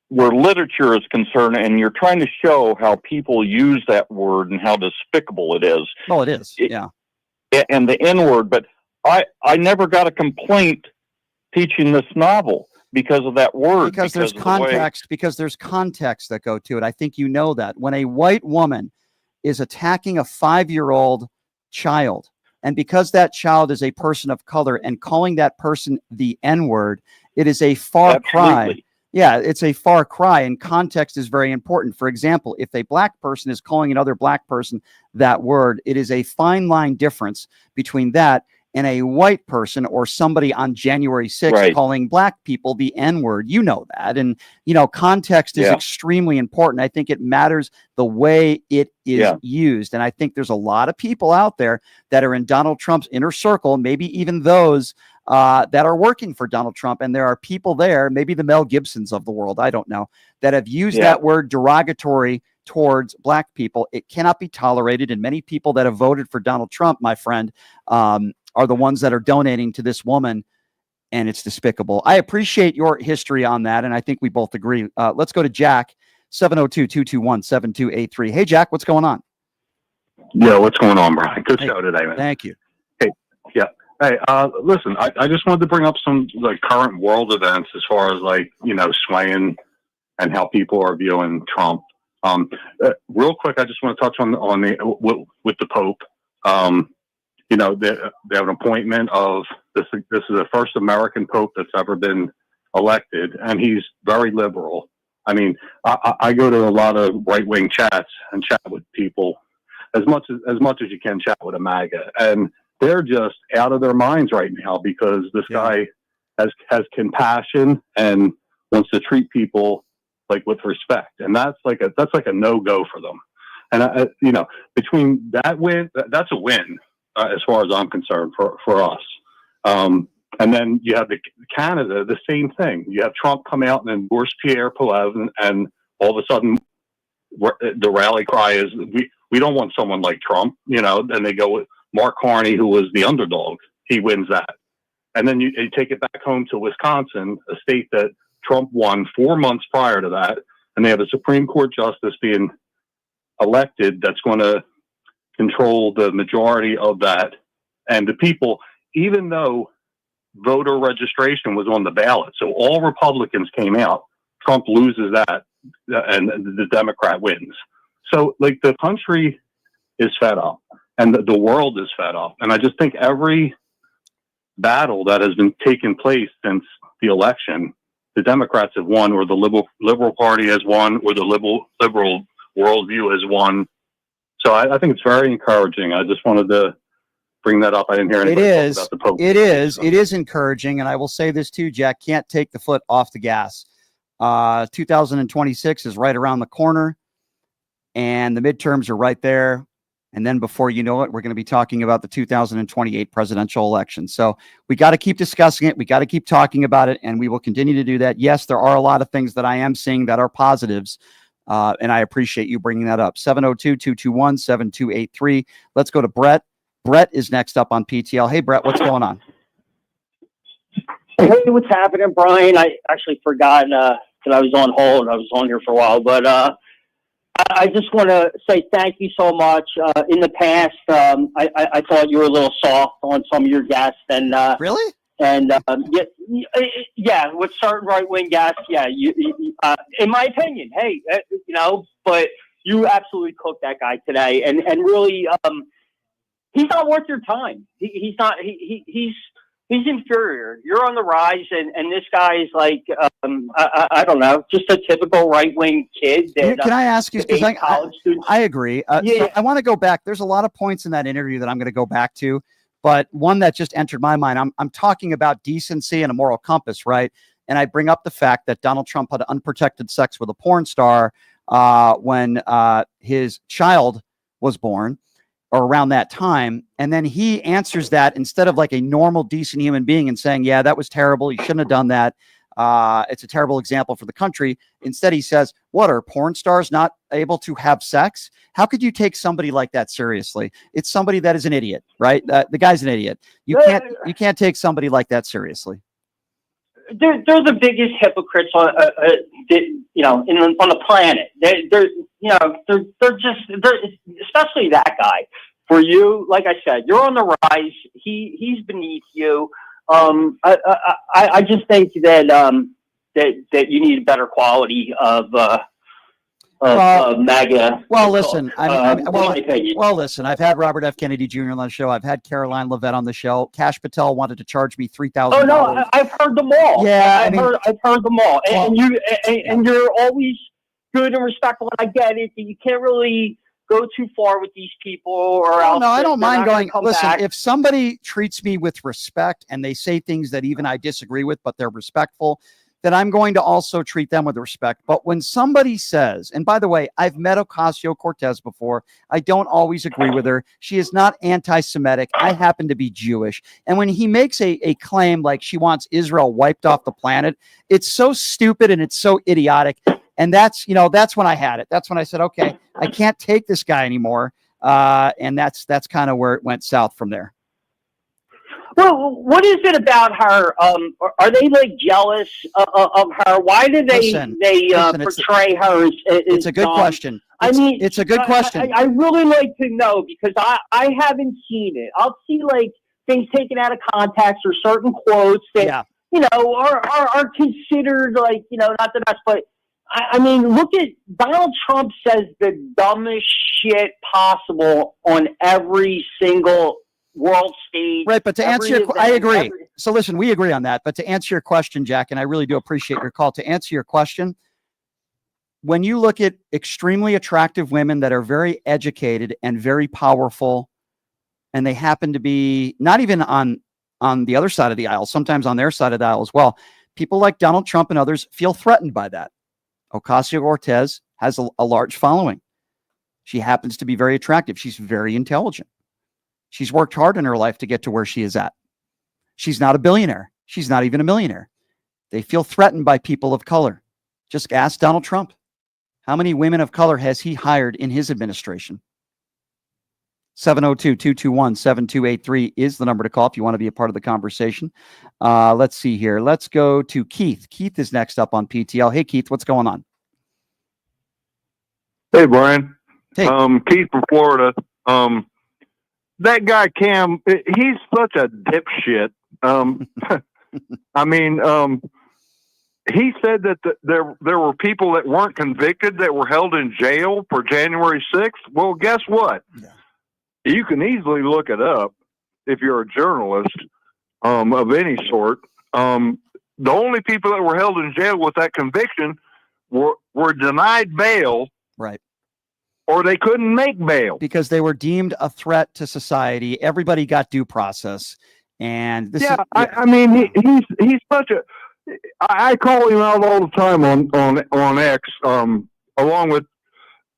where literature is concerned, and you're trying to show how people use that word and how despicable it is. Well, it is. And the N-word, but I never got a complaint teaching this novel because of that word. Because there's context. Because there's context that go to it. I think you know that when a white woman is attacking a 5-year-old child, and because that child is a person of color and calling that person the N-word, it is a far cry. Yeah, it's a far cry, and context is very important. For example, if a black person is calling another black person that word, it is a fine line difference between that in a white person or somebody on January 6th calling black people the N-word. You know that. And, context is extremely important. I think it matters the way it is used. And I think there's a lot of people out there that are in Donald Trump's inner circle, maybe even those that are working for Donald Trump. And there are people there, maybe the Mel Gibsons of the world, I don't know, that have used that word derogatory towards black people. It cannot be tolerated. And many people that have voted for Donald Trump, my friend, are the ones that are donating to this woman. And it's despicable. I appreciate your history on that. And I think we both agree. Let's go to Jack, 702-221-7283. Hey, Jack, what's going on? Yeah, what's going on, Brian? Good show today, man. Thank you. Hey, Hey, listen, I just wanted to bring up some current world events as far as swaying and how people are viewing Trump. Real quick, I just want to touch on with the Pope. They have an appointment of this. This is the first American Pope that's ever been elected, and he's very liberal. I mean, I go to a lot of right-wing chats and chat with people as much as you can chat with a MAGA, and they're just out of their minds right now because this guy has compassion and wants to treat people with respect, and that's like a no-go for them. And between that win, that's a win as far as I'm concerned for us. And then you have Canada, the same thing. You have Trump come out and endorse Pierre Poilievre, and all of a sudden the rally cry is we don't want someone like Trump, and they go with Mark Carney, who was the underdog. He wins that. And then you take it back home to Wisconsin, a state that Trump won 4 months prior to that, and they have a Supreme Court justice being elected that's going to control the majority of that. And the people, even though voter registration was on the ballot, so all Republicans came out, Trump loses that, and the Democrat wins. So, the country is fed up, and the world is fed up. And I just think every battle that has been taking place since the election, the Democrats have won, or the liberal party has won, or the liberal worldview has won. So I think it's very encouraging. I just wanted to bring that up. I didn't hear anything about the Pope. It is encouraging. And I will say this too, Jack, can't take the foot off the gas. 2026 is right around the corner, and the midterms are right there. And then before you know it, we're going to be talking about the 2028 presidential election. So we got to keep discussing it. We got to keep talking about it, and we will continue to do that. Yes, there are a lot of things that I am seeing that are positives, and I appreciate you bringing that up. 702-221-7283. Let's go to Brett. Brett is next up on PTL. Hey, Brett, what's going on? Hey, what's happening, Brian? I actually forgot that I was on hold. I was on here for a while, but I just want to say thank you so much. In the past, I thought you were a little soft on some of your guests, and really, and yeah, with certain right-wing guests, you in my opinion, hey, but you absolutely cooked that guy today, and really, he's not worth your time. He's not. He's inferior. You're on the rise, and this guy is like, I don't know, just a typical right-wing kid. That, can I ask you, because I agree. So I want to go back. There's a lot of points in that interview that I'm going to go back to, but one that just entered my mind, I'm talking about decency and a moral compass, right? And I bring up the fact that Donald Trump had unprotected sex with a porn star when his child was born, or around that time. And then he answers that instead of like a normal, decent human being and saying, yeah, that was terrible, you shouldn't have done that. It's a terrible example for the country. Instead, he says, what, are porn stars not able to have sex? How could you take somebody like that seriously? It's somebody that is an idiot, right? The guy's an idiot. You can't take somebody like that seriously. They're the biggest hypocrites on on the planet. They're especially that guy. For you, like I said, you're on the rise. He's beneath you. I just think that that you need a better quality of MAGA. Well, listen, listen. I've had Robert F. Kennedy Jr. on the show. I've had Caroline Levitt on the show. Cash Patel wanted to charge me $3,000. Oh no, I've heard them all. Yeah, I've heard them all. And you're always good and respectful. And I get it. You can't really go too far with these people, or else No, I don't they're mind not gonna going. come Listen, back. if somebody treats me with respect and they say things that even I disagree with, but they're respectful, then I'm going to also treat them with respect. But when somebody says, and by the way, I've met Ocasio-Cortez before. I don't always agree with her. She is not anti-Semitic. I happen to be Jewish. And when he makes a claim like she wants Israel wiped off the planet, it's so stupid and it's so idiotic. And that's when I had it. That's when I said, okay, I can't take this guy anymore. And that's kind of where it went south from there. Well, what is it about her? Are they like jealous of her? Why do they Listen, portray her as it's a good dumb? question. It's a good question. I really like to know, because I haven't seen it. I'll see like things taken out of context or certain quotes that are considered like not the best. But I mean, look at Donald Trump says the dumbest shit possible on every single world stage. Right, but to answer your, I agree. So listen, we agree on that. But to answer your question, Jack, and I really do appreciate your call. To answer your question, when you look at extremely attractive women that are very educated and very powerful, and they happen to be not even on the other side of the aisle, sometimes on their side of the aisle as well, people like Donald Trump and others feel threatened by that. Ocasio-Cortez has a large following. She happens to be very attractive. She's very intelligent. She's worked hard in her life to get to where she is at. She's not a billionaire. She's not even a millionaire. They feel threatened by people of color. Just ask Donald Trump. How many women of color has he hired in his administration? 702-221-7283 is the number to call if you want to be a part of the conversation. Let's see here. Let's go to Keith. Keith is next up on PTL. Hey, Keith, what's going on? Hey, Brian. Hey. Keith from Florida. That guy Cam, he's such a dipshit. I mean, he said that there were people that weren't convicted that were held in jail for January 6th. Well, guess what? Yeah. You can easily look it up if you're a journalist of any sort. The only people that were held in jail with that conviction were denied bail. Right. Or they couldn't make bail. Because they were deemed a threat to society. Everybody got due process. And this I mean, he's such a... I call him out all the time on X, along with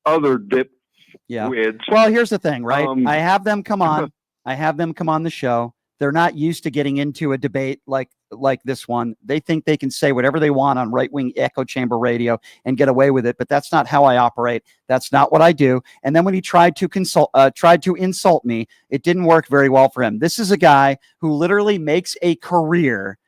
other dipwits. Well, here's the thing, right? I have them come on. I have them come on the show. They're not used to getting into a debate like this one. They think they can say whatever they want on right-wing echo chamber radio and get away with it, but that's not how I operate. That's not what I do. And then when he tried to insult me, it didn't work very well for him. This is a guy who literally makes a career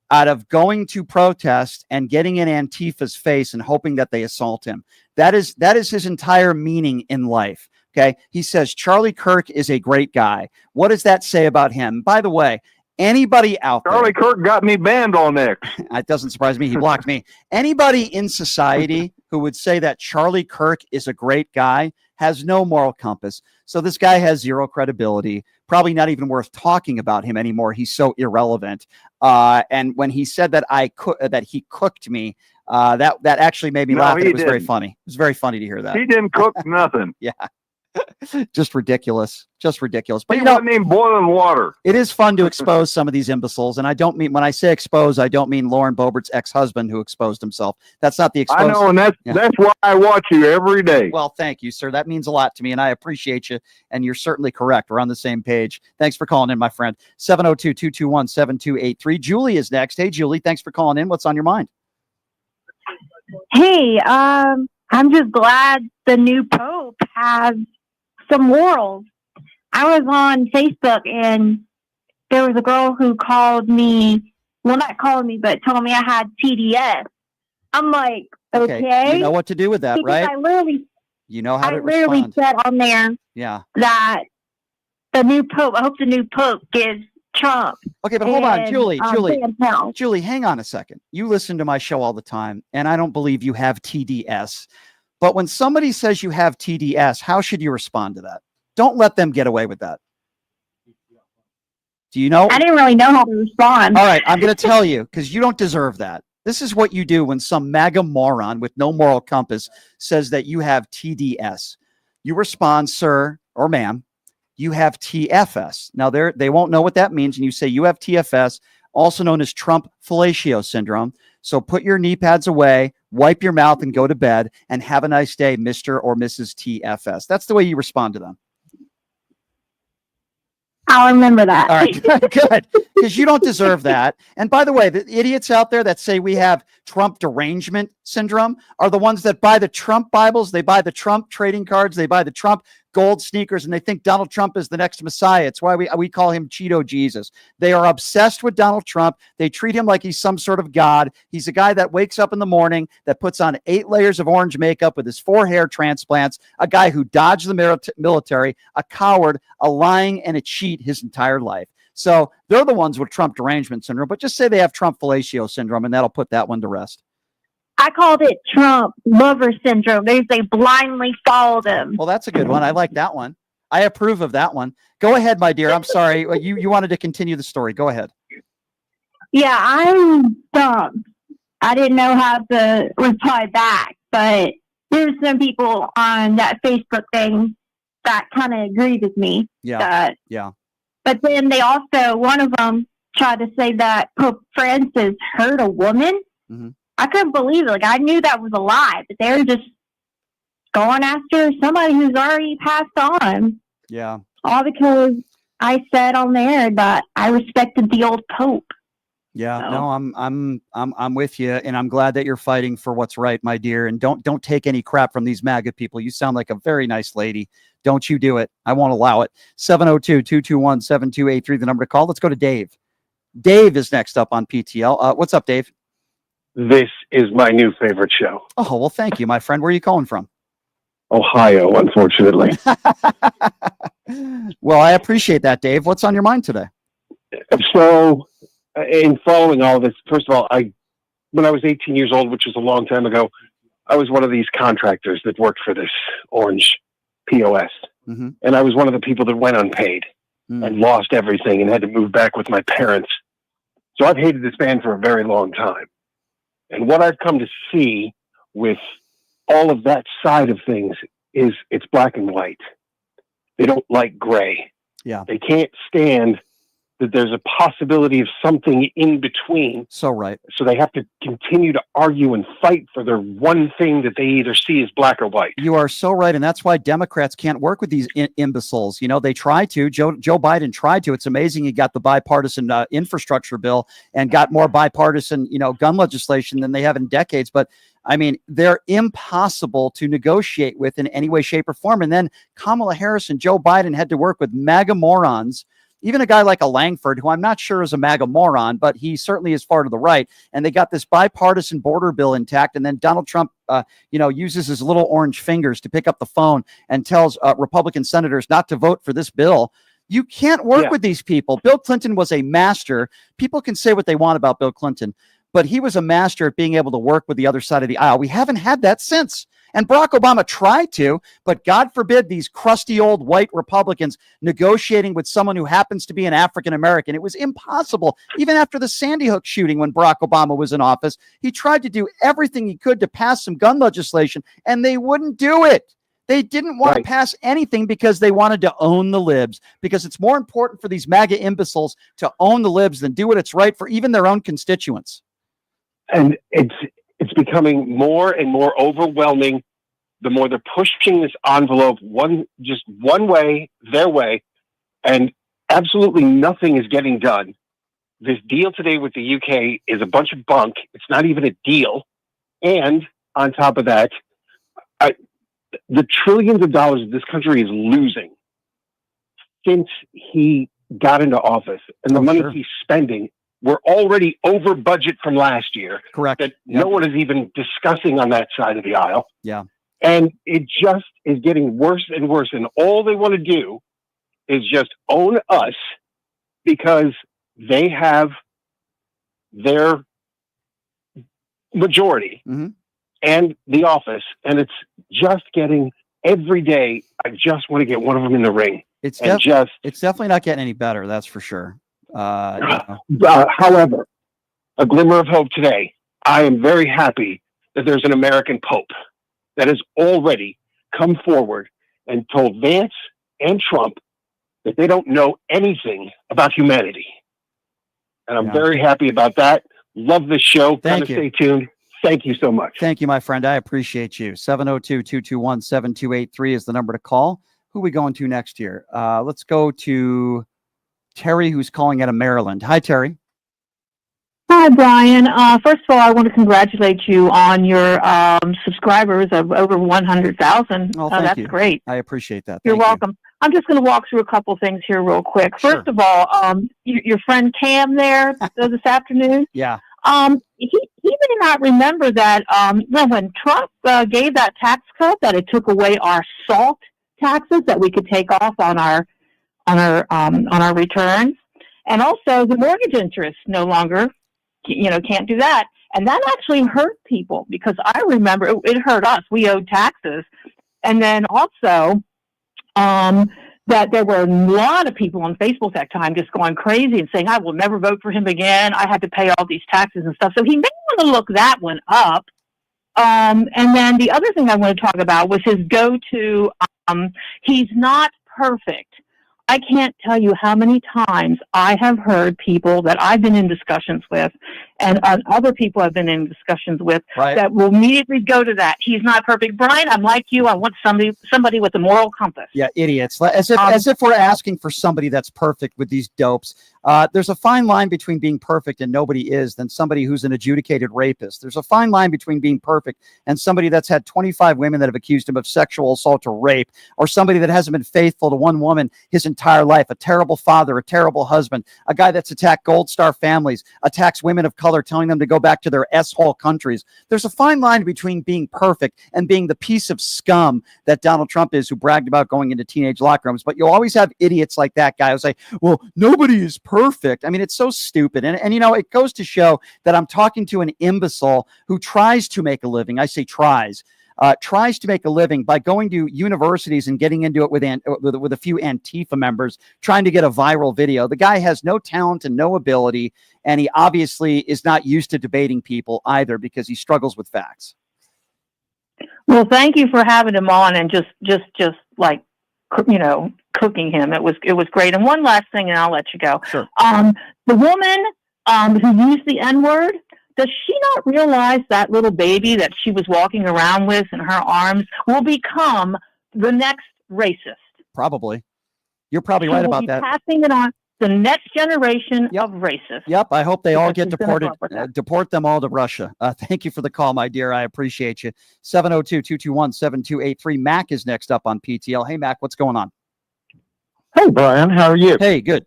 out of going to protest and getting in Antifa's face and hoping that they assault him. That is his entire meaning in life. Okay. He says Charlie Kirk is a great guy. What does that say about him? By the way, anybody out there, Charlie Kirk got me banned on X. It doesn't surprise me. He blocked me. Anybody in society who would say that Charlie Kirk is a great guy has no moral compass. So this guy has zero credibility, probably not even worth talking about him anymore. He's so irrelevant. And when he said that that he cooked me, that actually made me laugh. And it was very funny. It was very funny to hear that. He didn't cook nothing. Yeah. Just ridiculous. Just ridiculous. But he wasn't even boiling water. It is fun to expose some of these imbeciles. And I don't mean, when I say expose, I don't mean Lauren Boebert's ex-husband who exposed himself. That's not the expose. I know, and that's why I watch you every day. Well, thank you, sir. That means a lot to me, and I appreciate you. And you're certainly correct. We're on the same page. Thanks for calling in, my friend. 702-221-7283. Julie is next. Hey, Julie, thanks for calling in. What's on your mind? Hey, I'm just glad the new Pope has some morals. I was on Facebook and there was a girl who called me, well, not called me, but told me I had TDS. I'm like, okay. You know what to do with that, because right? I literally, you know how to literally respond. said on there that the new Pope, I hope the new Pope gives Trump. Okay, but hold on, Julie, hang on a second. You listen to my show all the time, and I don't believe you have TDS. But when somebody says you have TDS, how should you respond to that? Don't let them get away with that. Do you know? I didn't really know how to respond. All right, I'm going to tell you, because you don't deserve that. This is what you do when some MAGA moron with no moral compass says that you have TDS. you respond, sir or ma'am, you have TFS. Now they won't know what that means. And you say you have TFS, also known as Trump fellatio syndrome. So put your knee pads away, wipe your mouth and go to bed, and have a nice day, Mr. or Mrs. TFS. That's the way you respond to them. I'll remember that. All right, good, because you don't deserve that. And by the way, the idiots out there that say we have Trump derangement syndrome are the ones that buy the Trump Bibles, they buy the Trump trading cards, they buy the Trump gold sneakers, and they think Donald Trump is the next Messiah. It's why we call him Cheeto Jesus. They are obsessed with Donald Trump. They treat him like he's some sort of god. He's a guy that wakes up in the morning, that puts on 8 layers of orange makeup with his 4 hair transplants, a guy who dodged the military, a coward, a lying, and a cheat his entire life. So they're the ones with Trump derangement syndrome, but just say they have Trump fellatio syndrome, and that'll put that one to rest. I called it Trump lover syndrome. They blindly followed him. Well, that's a good one. I like that one. I approve of that one. Go ahead, my dear. I'm sorry. You wanted to continue the story. Go ahead. Yeah, I'm dumb. I didn't know how to reply back, but there's some people on that Facebook thing that kind of agreed with me. Yeah. But then they also, one of them tried to say that Pope Francis hurt a woman. Mm-hmm. I couldn't believe it. Like, I knew that was a lie, but they were just going after somebody who's already passed on. Yeah. All because I said on there that I respected the old Pope. Yeah. So. No, I'm with you, and I'm glad that you're fighting for what's right, my dear. And don't take any crap from these MAGA people. You sound like a very nice lady. Don't you do it. I won't allow it. 702-221-7283, the number to call. Let's go to Dave. Dave is next up on PTL. What's up, Dave? This is my new favorite show. Oh, well, thank you, my friend. Where are you calling from? Ohio, unfortunately. Well, I appreciate that, Dave. What's on your mind today? So, in following all this, first of all, when I was 18 years old, which was a long time ago, I was one of these contractors that worked for this orange POS. Mm-hmm. And I was one of the people that went unpaid and lost everything and had to move back with my parents. So I've hated this band for a very long time. And what I've come to see with all of that side of things is it's black and white. They don't like gray. Yeah. They can't stand that there's a possibility of something in between. So right. So they have to continue to argue and fight for their one thing that they either see as black or white. You are so right. And that's why Democrats can't work with these imbeciles. You know, they try to. Joe Biden tried to. It's amazing he got the bipartisan infrastructure bill and got more bipartisan, gun legislation than they have in decades. But I mean, they're impossible to negotiate with in any way, shape, or form. And then Kamala Harris and Joe Biden had to work with MAGA morons. Even a guy like a Langford, who I'm not sure is a MAGA moron, but he certainly is far to the right. And they got this bipartisan border bill intact. And then Donald Trump, uses his little orange fingers to pick up the phone and tells Republican senators not to vote for this bill. You can't work with these people. Bill Clinton was a master. People can say what they want about Bill Clinton, but he was a master at being able to work with the other side of the aisle. We haven't had that since. And Barack Obama tried to, but God forbid these crusty old white Republicans negotiating with someone who happens to be an African American. It was impossible. Even after the Sandy Hook shooting, when Barack Obama was in office, he tried to do everything he could to pass some gun legislation, and they wouldn't do it. They didn't want to pass anything because they wanted to own the libs, because it's more important for these MAGA imbeciles to own the libs than do what it's right for even their own constituents. And it's becoming more and more overwhelming the more they're pushing this envelope one way, their way, and absolutely nothing is getting done. This deal today with the UK is a bunch of bunk. It's not even a deal. And on top of that, the trillions of dollars this country is losing since he got into office, and the money he's spending, we're already over budget from last year. Correct. That no one is even discussing on that side of the aisle. Yeah. And it just is getting worse and worse. And all they want to do is just own us because they have their majority and the office. And it's just getting every day. I just want to get one of them in the ring. It's definitely not getting any better. That's for sure. However, a glimmer of hope today. I am very happy that there's an American Pope that has already come forward and told Vance and Trump that they don't know anything about humanity. And I'm very happy about that. Love this show. Thank you. Stay tuned. Thank you so much. Thank you, my friend. I appreciate you. 702-221-7283 is the number to call. Who are we going to next here? Let's go to Terry, who's calling out of Maryland. Hi, Terry. Hi, Brian. First of all, I want to congratulate you on your subscribers of over 100,000. Oh, thank that's you. great. I appreciate that. You're Thank you. welcome. I'm just going to walk through a couple things here real quick. First of all, your friend Cam there this afternoon, Yeah. he may not remember that when Trump gave that tax cut, that it took away our SALT taxes that we could take off on our returns, and also the mortgage interest no longer, can't do that, and that actually hurt people because I remember it hurt us. We owed taxes, and then also that there were a lot of people on Facebook that time just going crazy and saying, I will never vote for him again. I had to pay all these taxes and stuff. So he may want to look that one up. And then the other thing I want to talk about was his go-to, he's not perfect. I can't tell you how many times I have heard people that I've been in discussions with and other people I've been in discussions with that will immediately go to that. He's not perfect. Brian, I'm like you. I want somebody with a moral compass. Yeah, idiots. As if we're asking for somebody that's perfect with these dopes. There's a fine line between being perfect and nobody is than somebody who's an adjudicated rapist. There's a fine line between being perfect and somebody that's had 25 women that have accused him of sexual assault or rape, or somebody that hasn't been faithful to one woman his entire life, a terrible father, a terrible husband, a guy that's attacked Gold Star families, attacks women of color, telling them to go back to their S-hole countries. There's a fine line between being perfect and being the piece of scum that Donald Trump is, who bragged about going into teenage locker rooms. But you'll always have idiots like that guy who say, well, nobody is perfect. I mean, it's so stupid. And it goes to show that I'm talking to an imbecile who tries to make a living. I say tries to make a living by going to universities and getting into it with a few Antifa members, trying to get a viral video. The guy has no talent and no ability, and he obviously is not used to debating people either because he struggles with facts. Well, thank you for having him on and just like, cooking him. It was great. And one last thing, and I'll let you go. Sure. The woman who used the N-word, does she not realize that little baby that she was walking around with in her arms will become the next racist? Probably. You're probably right about that. Passing it on the next generation of racists. Yep. I hope they all get deported. Deport them all to Russia. Thank you for the call, my dear. I appreciate you. 702-221-7283. Mac is next up on PTL. Hey, Mac, what's going on? Hey, Brian. How are you? Hey, good.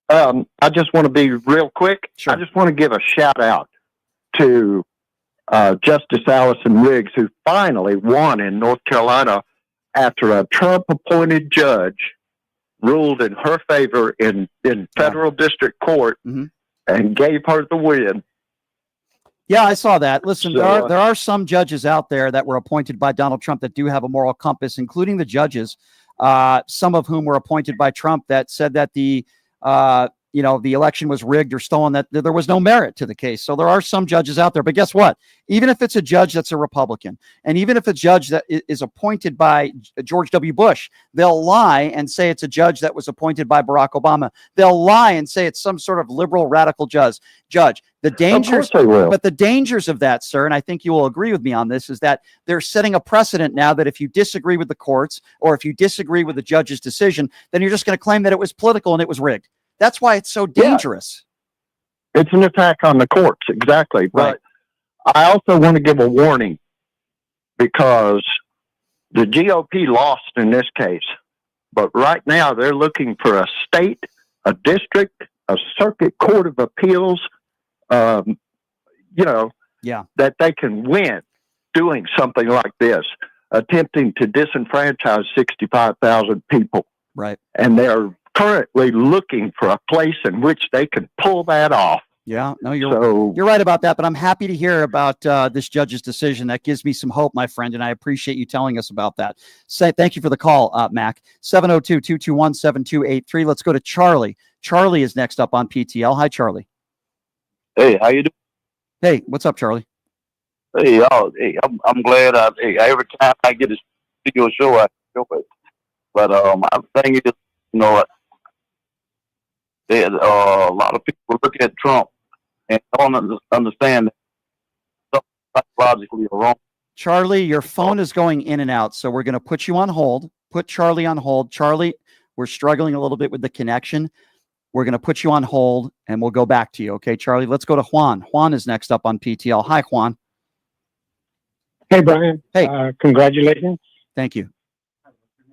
I just want to be real quick. Sure. I just want to give a shout out to Justice Allison Riggs, who finally won in North Carolina after a Trump-appointed judge ruled in her favor in federal district court and gave her the win. Yeah, I saw that. Listen, So, there are some judges out there that were appointed by Donald Trump that do have a moral compass, including the judges, some of whom were appointed by Trump that said that the election was rigged or stolen, that there was no merit to the case. So there are some judges out there. But guess what? Even if it's a judge that's a Republican, and even if a judge that is appointed by George W. Bush, they'll lie and say it's a judge that was appointed by Barack Obama. They'll lie and say it's some sort of liberal radical judge. The dangers, but the dangers of that, sir, and I think you will agree with me on this, is that they're setting a precedent now that if you disagree with the courts or if you disagree with the judge's decision, then you're just going to claim that it was political and it was rigged. That's why it's so dangerous. Yeah. It's an attack on the courts, exactly. But I also want to give a warning because the GOP lost in this case. But right now they're looking for a state, a district, a circuit court of appeals, that they can win doing something like this, attempting to disenfranchise 65,000 people. Right. And they're currently looking for a place in which they can pull that off. Yeah, no, you're right about that, but I'm happy to hear about this judge's decision. That gives me some hope, my friend, and I appreciate you telling us about that. Thank you for the call, Mac. 702-221-7283. Let's go to Charlie. Charlie is next up on PTL. Hi, Charlie. Hey, how you doing? Hey, what's up, Charlie? Hey, I'm glad. Every time I get to see your show, But my thing is, you know, a lot of people look at Trump and don't understand that psychologically wrong. Charlie, your phone is going in and out, so we're going to put you on hold. Put Charlie on hold. Charlie, we're struggling a little bit with the connection. We're going to put you on hold, and we'll go back to you. Okay, Charlie? Let's go to Juan. Juan is next up on PTL. Hi, Juan. Hey, Brian. Hey. Congratulations. Thank you.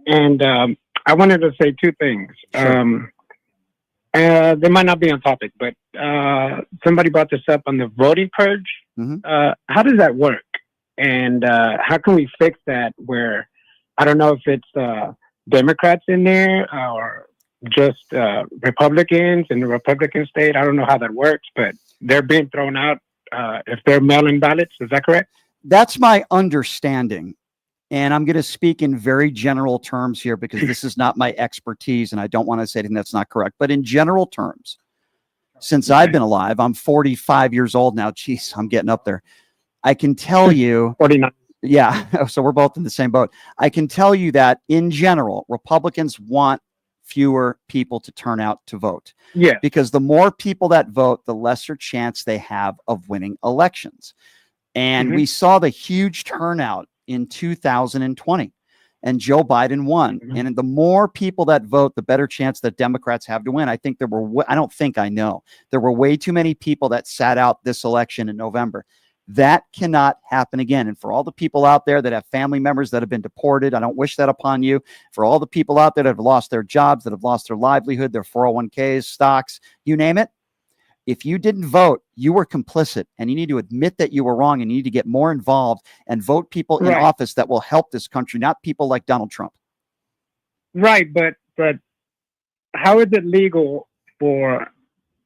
And I wanted to say two things. Sure. They might not be on topic, but somebody brought this up on the voting purge. Mm-hmm. How does that work? And how can we fix that where, I don't know if it's Democrats in there or just Republicans in the Republican state. I don't know how that works, but they're being thrown out if they're mail-in ballots. Is that correct? That's my understanding. And I'm going to speak in very general terms here because this is not my expertise and I don't want to say anything that's not correct. But in general terms, since I've been alive, I'm 45 years old now. Jeez, I'm getting up there. I can tell you 49. Yeah, so we're both in the same boat. I can tell you that in general, Republicans want fewer people to turn out to vote. Yeah. Because the more people that vote, the lesser chance they have of winning elections. And we saw the huge turnout in 2020 and Joe Biden won. And the more people that vote, the better chance that Democrats have to win. I think there were, I don't think I know, there were way too many people that sat out this election in November. That cannot happen again. And for all the people out there that have family members that have been deported, I don't wish that upon you. For all the people out there that have lost their jobs, that have lost their livelihood, their 401ks, stocks, you name it. If you didn't vote, you were complicit and you need to admit that you were wrong and you need to get more involved and vote people in office that will help this country, not people like Donald Trump. Right. But how is it legal for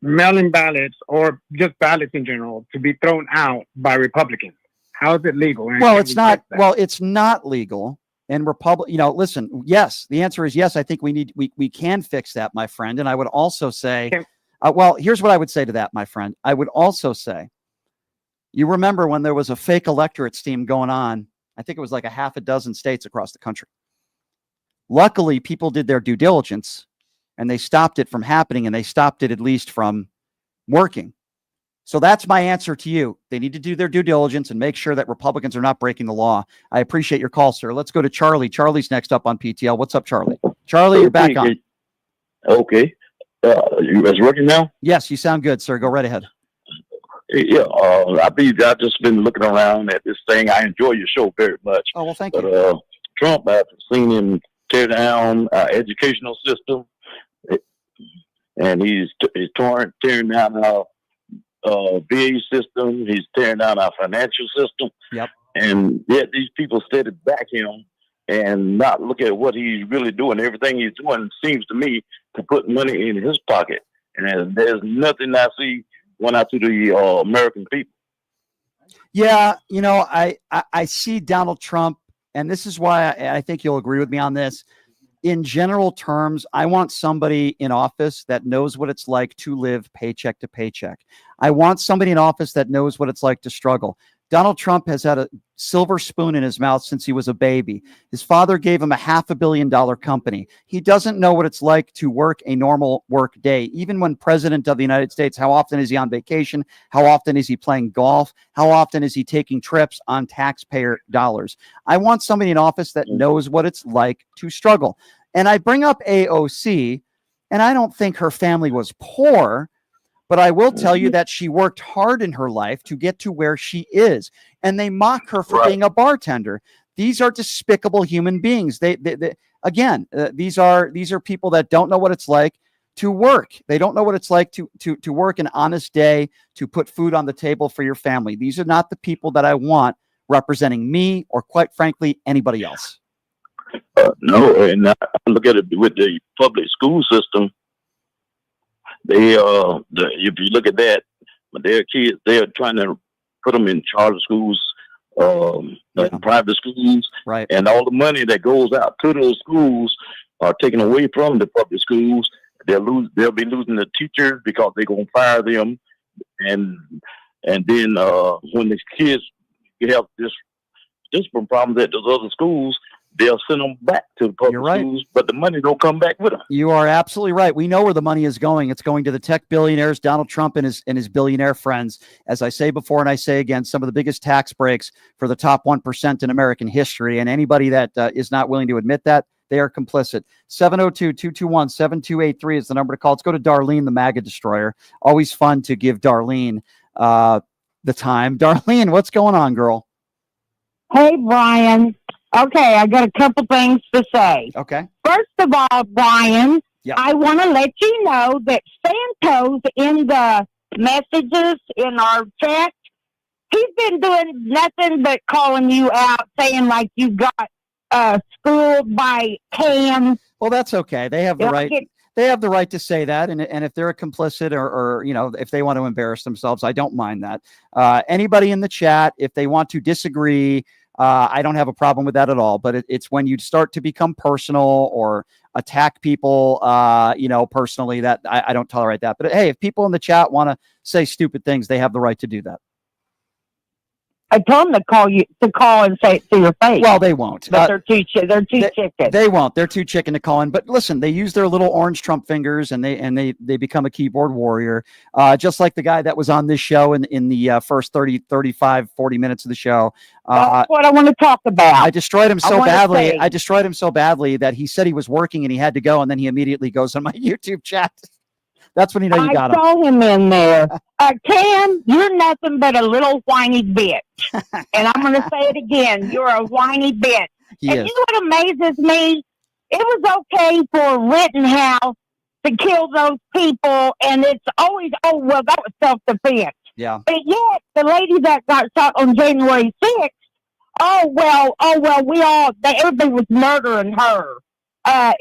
mail-in ballots or just ballots in general to be thrown out by Republicans? How is it legal? And well, it's not. Well, it's not legal. And listen, yes, the answer is yes. I think we can fix that, my friend. And I would also say, well, here's what I would say to that, my friend. I would also say, you remember when there was a fake electorate scheme going on, I think it was like a half a dozen states across the country. Luckily, people did their due diligence and they stopped it from happening, and they stopped it at least from working. So that's my answer to you. They need to do their due diligence and make sure that Republicans are not breaking the law. I appreciate your call, sir. Let's go to Charlie. Charlie's next up on PTL. What's up, Charlie? Charlie, you're back on. Okay. You guys working now? Yes, you sound good, sir. Go right ahead. Yeah, I've just been looking around at this thing. I enjoy your show very much. Oh, well, thank you. Trump, I've seen him tear down our educational system, and he's tearing down our VA system. He's tearing down our financial system. Yep. And yet these people steady back him and not look at what he's really doing. Everything he's doing seems to me to put money in his pocket. And there's nothing I see went out to the American people. Yeah, I see Donald Trump, and this is why I think you'll agree with me on this. In general terms, I want somebody in office that knows what it's like to live paycheck to paycheck. I want somebody in office that knows what it's like to struggle. Donald Trump has had a silver spoon in his mouth since he was a baby. His father gave him a $500 million company. He doesn't know what it's like to work a normal work day. Even when president of the United States, how often is he on vacation? How often is he playing golf? How often is he taking trips on taxpayer dollars? I want somebody in office that knows what it's like to struggle. And I bring up AOC, and I don't think her family was poor, but I will tell you that she worked hard in her life to get to where she is. And they mock her for being a bartender. These are despicable human beings. These are people that don't know what it's like to work. They don't know what it's like to work an honest day, to put food on the table for your family. These are not the people that I want representing me or, quite frankly, anybody else. No, and I look at it with the public school system. If you look at that, their kids, they're trying to put them in charter schools, private schools, right? And all the money that goes out to those schools are taken away from the public schools. They'll be losing the teachers because they're gonna fire them, and then when the kids have this discipline problems at those other schools, they'll send them back to the public schools, but the money don't come back with them. You are absolutely right. We know where the money is going. It's going to the tech billionaires, Donald Trump and his billionaire friends. As I say before and I say again, some of the biggest tax breaks for the top 1% in American history. And anybody that is not willing to admit that, they are complicit. 702-221-7283 is the number to call. Let's go to Darlene, the MAGA destroyer. Always fun to give Darlene the time. Darlene, what's going on, girl? Hey, Brian. Okay, I got a couple things to say. Okay. First of all, Brian, Yep. I want to let you know that Santos in the messages in our chat, he's been doing nothing but calling you out, saying like you got schooled by Cam. Well, that's okay. They have the right. They have the right to say that, and if they're a complicit or if they want to embarrass themselves, I don't mind that. Anybody in the chat, if they want to disagree, I don't have a problem with that at all. But it's when you start to become personal or attack people, personally, that I don't tolerate that. But hey, if people in the chat want to say stupid things, they have the right to do that. I told them to call and say it to your face. Well, they won't. But they're too chicken. They won't. They're too chicken to call in. But listen, they use their little orange Trump fingers and they become a keyboard warrior. Just like the guy that was on this show in the first 30, 35, 40 minutes of the show. That's what I want to talk about. I destroyed him so badly. I destroyed him so badly that he said he was working and he had to go, and then he immediately goes on my YouTube chat. That's when you know you got him. I saw him in there. Cam, you're nothing but a little whiny bitch. And I'm going to say it again. You're a whiny bitch. He and is. you know what amazes me? It was okay for Rittenhouse to kill those people, and it's always, that was self-defense. Yeah. But yet, the lady that got shot on January 6th, everybody was murdering her. I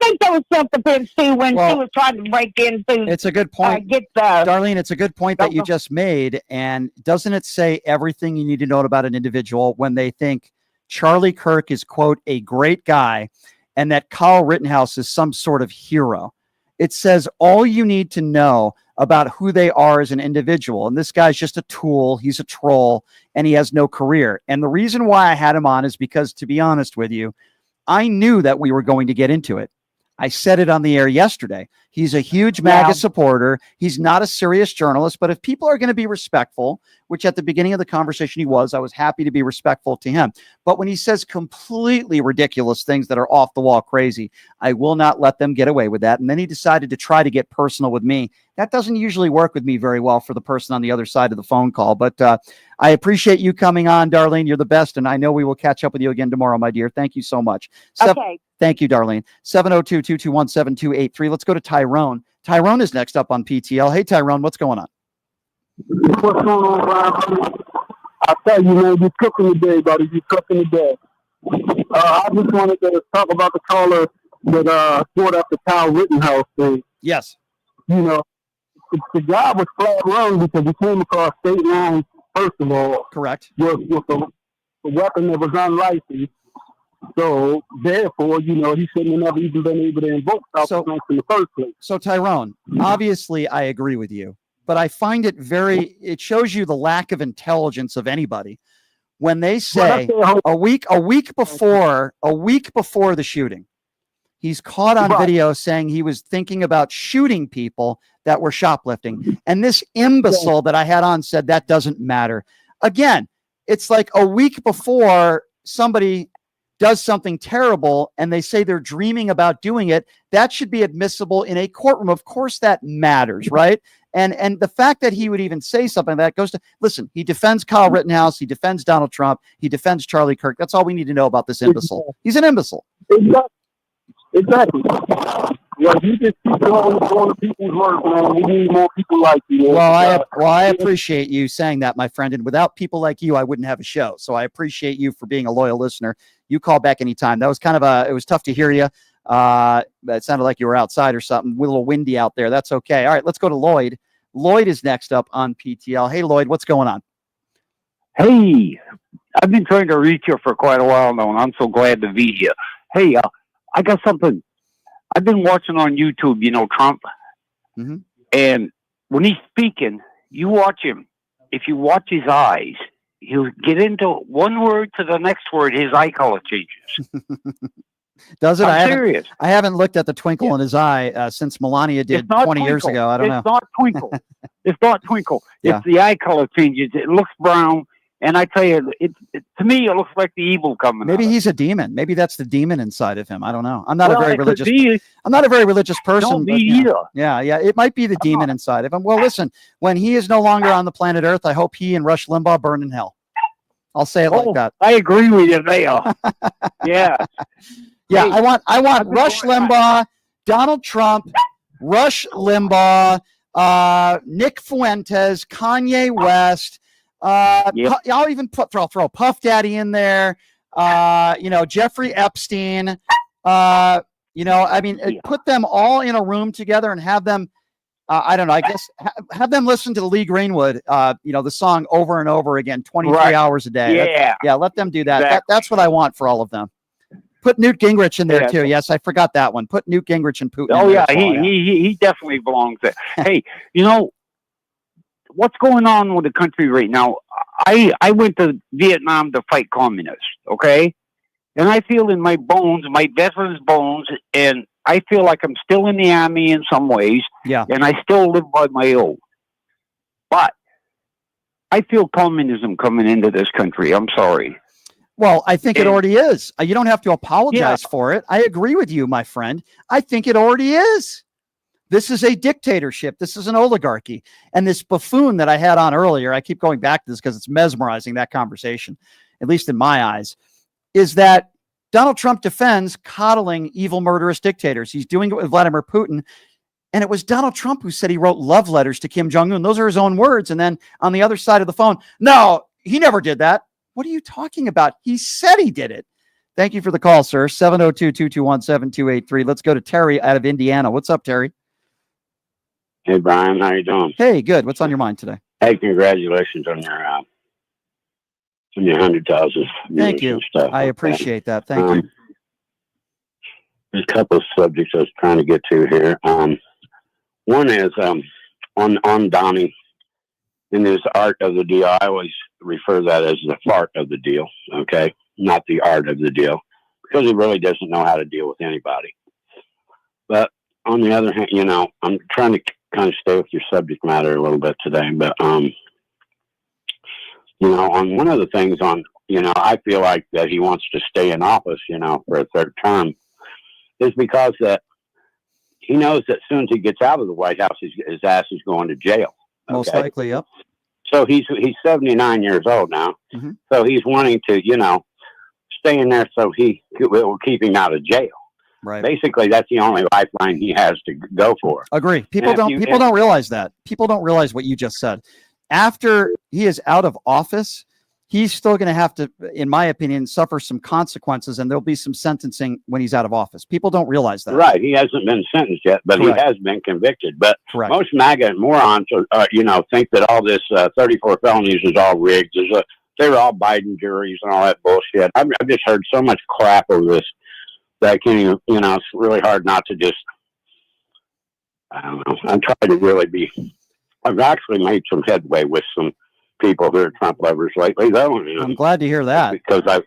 think that was self-defense too when she was trying to break into. It's a good point, Darlene. It's a good point that you just made. And doesn't it say everything you need to know about an individual when they think Charlie Kirk is, quote, a great guy, and that Kyle Rittenhouse is some sort of hero? It says all you need to know about who they are as an individual. And this guy's just a tool. He's a troll, and he has no career. And the reason why I had him on is because, to be honest with you, I knew that we were going to get into it. I said it on the air yesterday. He's a huge MAGA supporter. He's not a serious journalist, but if people are going to be respectful, which at the beginning of the conversation he was, I was happy to be respectful to him. But when he says completely ridiculous things that are off the wall crazy, I will not let them get away with that. And then he decided to try to get personal with me. That doesn't usually work with me very well for the person on the other side of the phone call. But I appreciate you coming on, Darlene. You're the best. And I know we will catch up with you again tomorrow, my dear. Thank you so much. Okay. Thank you, Darlene. 702-221-7283. Let's go to Tyrone. Tyrone is next up on PTL. Hey, Tyrone, what's going on? What's going on, Brian? I tell you, man, you're cooking today, buddy. You're cooking today. I just wanted to talk about the caller that brought up the Kyle Rittenhouse thing. Yes. You know, the guy was flat wrong because he came across state lines, first of all. Correct. With a weapon that was unlicensed. So, therefore, he shouldn't have never even been able to invoke self-defense in the first place. So, Tyrone, obviously I agree with you, but I find it it shows you the lack of intelligence of anybody when they say a week before the shooting, he's caught on video saying he was thinking about shooting people that were shoplifting. And this imbecile that I had on said that doesn't matter. Again, it's like a week before somebody does something terrible and they say they're dreaming about doing it. That should be admissible in a courtroom. Of course that matters, right? And the fact that he would even say something like that goes to, listen, he defends Kyle Rittenhouse, he defends Donald Trump, he defends Charlie Kirk. That's all we need to know about this imbecile. He's an imbecile. Exactly. Yeah, you just keep going to people's work, man. We need more people like you. Well, I appreciate you saying that, my friend. And without people like you, I wouldn't have a show. So I appreciate you for being a loyal listener. You call back anytime. That was kind of it was tough to hear you. It sounded like you were outside or something. A little windy out there. That's okay. All right, let's go to Lloyd. Lloyd is next up on PTL. Hey, Lloyd, what's going on? Hey, I've been trying to reach you for quite a while now, and I'm so glad to be here. Hey, I got something. I've been watching on YouTube, Trump. Mm-hmm. And when he's speaking, you watch him. If you watch his eyes, he'll get into one word to the next word. His eye color changes. Does it? I'm serious. I haven't looked at the twinkle in his eye since Melania did 20 years ago. I don't know. It's not twinkle. It's not twinkle. Yeah. It's the eye color changes. It looks brown. And I tell you, to me, it looks like the evil coming. Maybe he's a demon. Maybe that's the demon inside of him. I don't know. I'm not Well, a very it could religious. be. I'm not a very religious person. No, but, me either. Yeah, it might be the demon inside of him. Well, listen, when he is no longer on the planet Earth, I hope he and Rush Limbaugh burn in hell. I'll say it like that. I agree with you there. Yeah. Yeah, Hey, I want Rush Limbaugh, Donald Trump, Rush Limbaugh, Nick Fuentes, Kanye West. I'll even throw Puff Daddy in there. Jeffrey Epstein. Put them all in a room together and have them. I don't know. I guess have them listen to Lee Greenwood. The song over and over again, 23 hours a day. Yeah, let them do that. Exactly. That's what I want for all of them. Put Newt Gingrich in there Yeah. too. Yes, I forgot that one. Put Newt Gingrich and Putin. Oh in there yeah, as well, he definitely belongs there. Hey, what's going on with the country right now? I went to Vietnam to fight communists, okay? And I feel in my bones, my veterans' bones, and I feel like I'm still in the army in some ways. Yeah. And I still live by my oath. But I feel communism coming into this country. I'm sorry. Well, I think it already is. You don't have to apologize for it. I agree with you, my friend. I think it already is. This is a dictatorship. This is an oligarchy. And this buffoon that I had on earlier, I keep going back to this because it's mesmerizing, that conversation, at least in my eyes, is that Donald Trump defends coddling evil, murderous dictators. He's doing it with Vladimir Putin. And it was Donald Trump who said he wrote love letters to Kim Jong-un. Those are his own words. And then on the other side of the phone, no, he never did that. What are you talking about? He said he did it. Thank you for the call, sir. 702-221-7283. Let's go to Terry out of Indiana. What's up, Terry? Hey, Brian. How you doing? Hey, good. What's on your mind today? Hey, congratulations on your 100,000. Thank you. Stuff. I appreciate that. Thank you. There's a couple of subjects I was trying to get to here. One is on Donnie in his art of the deal. I always refer that as the fart of the deal, okay? Not the art of the deal, because he really doesn't know how to deal with anybody. But on the other hand, I'm trying to kind of stay with your subject matter a little bit today, but, on one of the things I feel like that he wants to stay in office, for a third term, is because that he knows that as soon as he gets out of the White House, his ass is going to jail. Okay? Most likely, yep. So he's 79 years old now. Mm-hmm. So he's wanting to, stay in there so it will keep him out of jail. Right. Basically, that's the only lifeline he has to go for. Agree. People don't realize that. People don't realize what you just said. After he is out of office, he's still going to have to, in my opinion, suffer some consequences, and there'll be some sentencing when he's out of office. People don't realize that. Right. He hasn't been sentenced yet, but Correct. he has been convicted. But Correct. most MAGA morons, think that all this 34 felonies is all rigged. They were all Biden juries and all that bullshit. I've just heard so much crap over this that I can't even, it's really hard not to just, I don't know. I'm trying to really I've actually made some headway with some people who are Trump lovers lately, though. I'm glad to hear that. Because I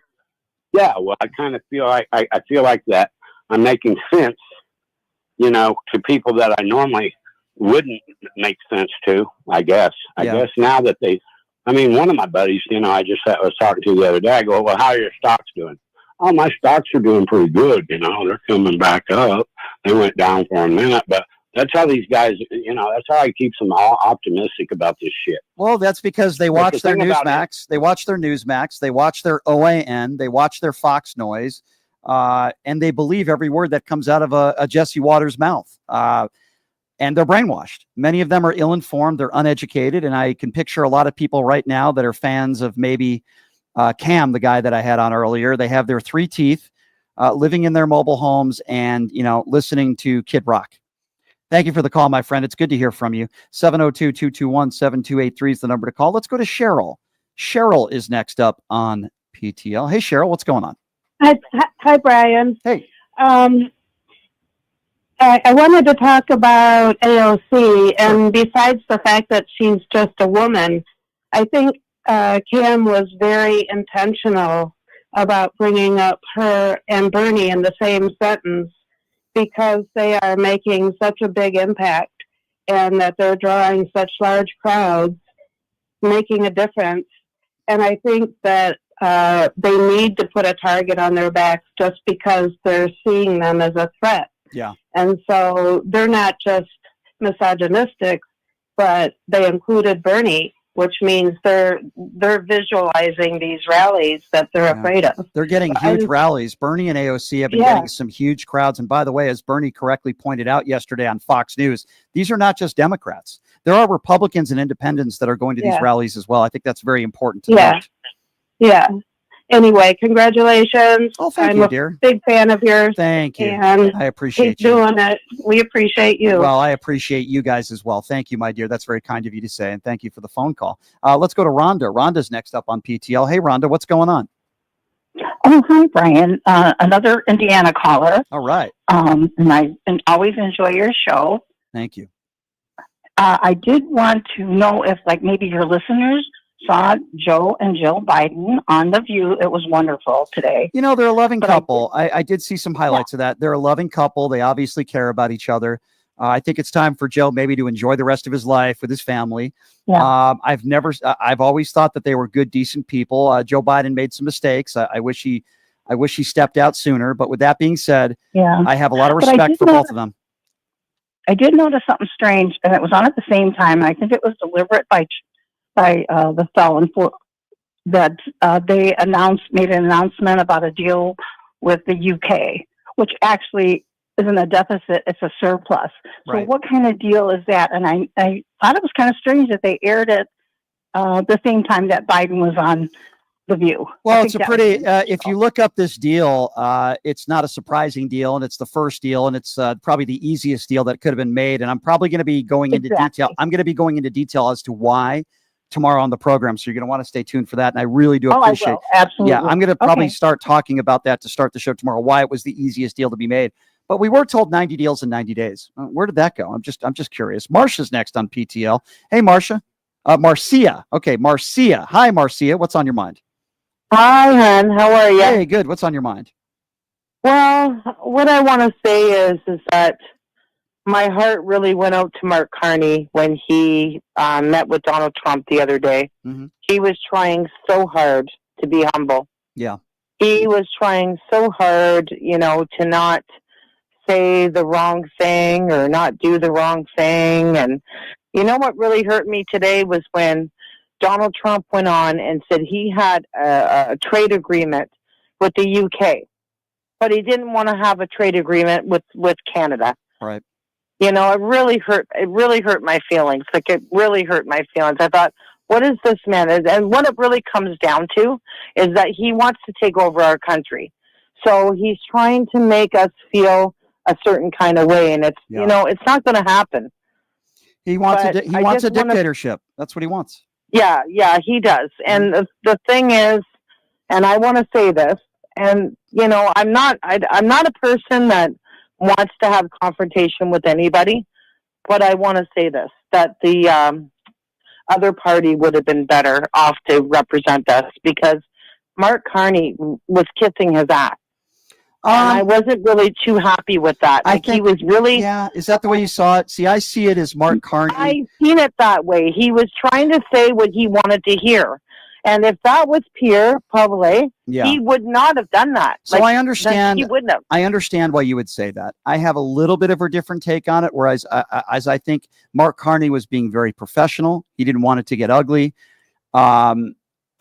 kind of feel like I feel like that I'm making sense, to people that I normally wouldn't make sense to. I guess now that one of my buddies, I was talking to the other day. I go, well, how are your stocks doing? Oh, my stocks are doing pretty good. They're coming back up. They went down for a minute, but that's how these guys, that's how I keep them all optimistic about this shit. Well, that's because they watch their Newsmax. They watch their Newsmax. They watch their OAN. They watch their Fox Noise. And they believe every word that comes out of a Jesse Waters' mouth. And they're brainwashed. Many of them are ill-informed. They're uneducated. And I can picture a lot of people right now that are fans of maybe Cam, the guy that I had on earlier. They have their 3 teeth, living in their mobile homes and, listening to Kid Rock. Thank you for the call, my friend. It's good to hear from you. 702-221-7283 is the number to call. Let's go to Cheryl. Cheryl is next up on PTL. Hey, Cheryl, what's going on? Hi, Brian. Hey. I wanted to talk about AOC, and besides the fact that she's just a woman, I think Kim was very intentional about bringing up her and Bernie in the same sentence because they are making such a big impact and that they're drawing such large crowds, making a difference. And I think that they need to put a target on their backs just because they're seeing them as a threat. Yeah. And so they're not just misogynistic, but they included Bernie, which means they're visualizing these rallies that they're afraid of. They're getting huge rallies. Bernie and AOC have been getting some huge crowds. And by the way, as Bernie correctly pointed out yesterday on Fox News, these are not just Democrats. There are Republicans and independents that are going to these rallies as well. I think that's very important to note. Yeah. Anyway, congratulations. Oh, thank I'm you, a dear. big fan of yours. Thank you. And I appreciate keep you. doing it. We appreciate you. Well, I appreciate you guys as well. Thank you, my dear. That's very kind of you to say. And thank you for the phone call. Let's go to Rhonda. Rhonda's next up on PTL. Hey, Rhonda, what's going on? Oh, hi, Brian. Another Indiana caller. All right. And I always enjoy your show. Thank you. I did want to know if, like, maybe your listeners saw Joe and Jill Biden on The View. It was wonderful today. You know, they're a loving couple. I did see some highlights of that. They're a loving couple. They obviously care about each other. I think it's time for Joe maybe to enjoy the rest of his life with his family. Yeah. I've always thought that they were good, decent people. Joe Biden made some mistakes. I wish he stepped out sooner. But with that being said, I have a lot of respect for both of them. I did notice something strange, and it was on at the same time. And I think it was deliberate by the felon for that they made an announcement about a deal with the UK, which actually isn't a deficit, it's a surplus. So what kind of deal is that? And I thought it was kind of strange that they aired it the same time that Biden was on The View. Well, it's a pretty, if you look up this deal, it's not a surprising deal, and it's the first deal, and it's probably the easiest deal that could have been made. And I'm probably going to be going into detail. I'm going to be going into detail as to why tomorrow on the program. So you're going to want to stay tuned for that. And I really do appreciate it. Absolutely. Yeah, I'm going to probably start talking about that to start the show tomorrow, why it was the easiest deal to be made. But we were told 90 deals in 90 days. Where did that go? I'm just curious. Marcia's next on PTL. Hey, Marcia. Marcia. Okay, Marcia. Hi, Marcia. What's on your mind? Hi, hon. How are you? Hey, good. What's on your mind? Well, what I want to say is that my heart really went out to Mark Carney when he met with Donald Trump the other day. Mm-hmm. He was trying so hard to be humble. Yeah. He was trying so hard, to not say the wrong thing or not do the wrong thing. And you know what really hurt me today was when Donald Trump went on and said he had a trade agreement with the UK, but he didn't want to have a trade agreement with Canada. Right. It really hurt. It really hurt my feelings. Like, it really hurt my feelings. I thought, what is this man? And what it really comes down to is that he wants to take over our country. So he's trying to make us feel a certain kind of way. And it's, it's not going to happen. He wants a dictatorship. That's what he wants. Yeah, he does. And the thing is, and I want to say this, and I'm not a person that wants to have confrontation with anybody, but I want to say this, that the other party would have been better off to represent us, because Mark Carney was kissing his ass. And I wasn't really too happy with that. He was really... Yeah, is that the way you saw it? See, I see it as Mark Carney. I've seen it that way. He was trying to say what he wanted to hear. And if that was Pierre Pavlet, he would not have done that. So I understand. He wouldn't have. I understand why you would say that. I have a little bit of a different take on it, whereas as I think Mark Carney was being very professional. He didn't want it to get ugly.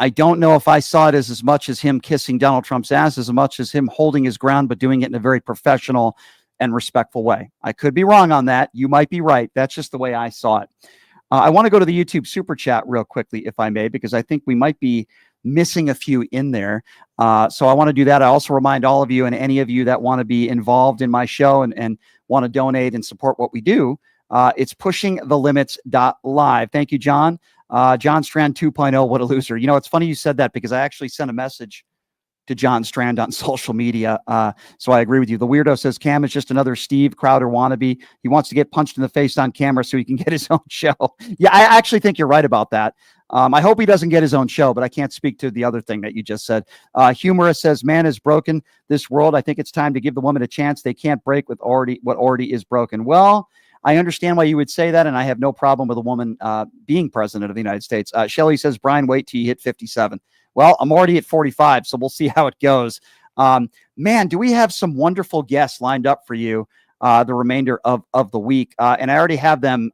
I don't know if I saw it as much as him kissing Donald Trump's ass, as much as him holding his ground, but doing it in a very professional and respectful way. I could be wrong on that. You might be right. That's just the way I saw it. I want to go to the YouTube super chat real quickly, if I may, because I think we might be missing a few in there. So I want to do that. I also remind all of you and any of you that want to be involved in my show and want to donate and support what we do. It's pushingthelimits.live. Thank you, John. John Strand 2.0, what a loser. It's funny you said that, because I actually sent a message to John Strand on social media. So I agree with you. The Weirdo says Cam is just another Steve Crowder wannabe. He wants to get punched in the face on camera so he can get his own show. Yeah, I actually think you're right about that. I hope he doesn't get his own show, but I can't speak to the other thing that you just said. Humorous says, man is broken this world. I think it's time to give the woman a chance. They can't break what already is broken. Well, I understand why you would say that, and I have no problem with a woman being president of the United States. Shelley says, Brian, wait till you hit 57. Well, I'm already at 45, so we'll see how it goes. Man, do we have some wonderful guests lined up for you the remainder of the week. And I already have them.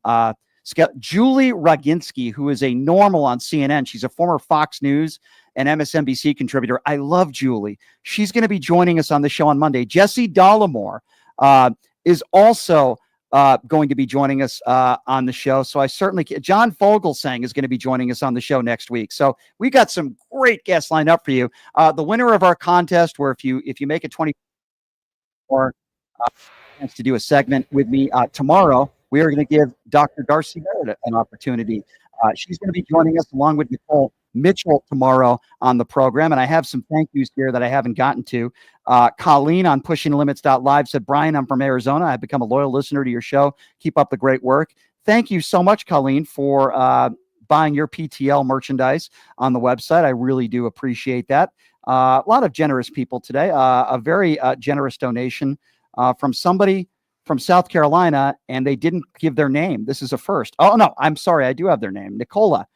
Julie Roginski, who is a normal on CNN. She's a former Fox News and MSNBC contributor. I love Julie. She's going to be joining us on the show on Monday. Jesse Dollemore is also going to be joining us on the show. So I certainly John Fogelsang is going to be joining us on the show next week. So we got some great guests lined up for you. The winner of our contest, where if you make it 20 or chance to do a segment with me tomorrow, we are going to give Dr. Darcy Meredith an opportunity. She's going to be joining us along with Nicole Mitchell tomorrow on the program. And I have some thank yous here that I haven't gotten to. Colleen on pushinglimits.live said, Brian, I'm from Arizona. I've become a loyal listener to your show. Keep up the great work. Thank you so much, Colleen, for buying your PTL merchandise on the website. I really do appreciate that. A lot of generous people today. A very generous donation from somebody from South Carolina, and they didn't give their name. This is a first. Oh, no, I'm sorry. I do have their name. Nicola,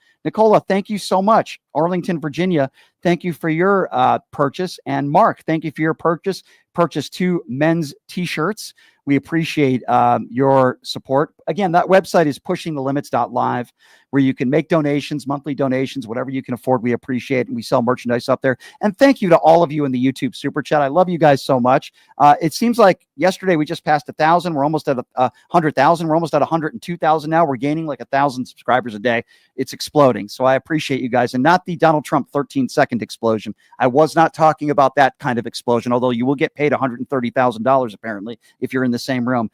thank you so much. Arlington, Virginia, thank you for your purchase. And Mark, thank you for your purchase. Purchase 2 men's T-shirts. We appreciate your support. Again, that website is pushingthelimits.live, where you can make donations, monthly donations, whatever you can afford. We appreciate, and we sell merchandise up there. And thank you to all of you in the YouTube Super Chat. I love you guys so much. It seems like yesterday we just passed 1,000. We're almost at 100,000. We're almost at 102,000 now. We're gaining like 1,000 subscribers a day. It's exploding. So I appreciate you guys, and not the Donald Trump 13-second explosion. I was not talking about that kind of explosion, although you will get paid $130,000 apparently if you're in the same room.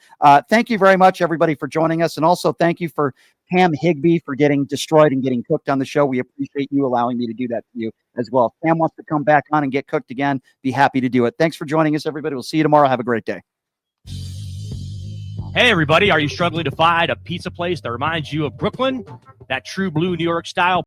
Thank you very much, everybody, for joining us. And also thank you for Pam Higby for getting destroyed and getting cooked on the show. We appreciate you allowing me to do that for you as well. If Pam wants to come back on and get cooked again, be happy to do it. Thanks for joining us, everybody. We'll see you tomorrow. Have a great day. Hey, everybody. Are you struggling to find a pizza place that reminds you of Brooklyn? That true blue New York style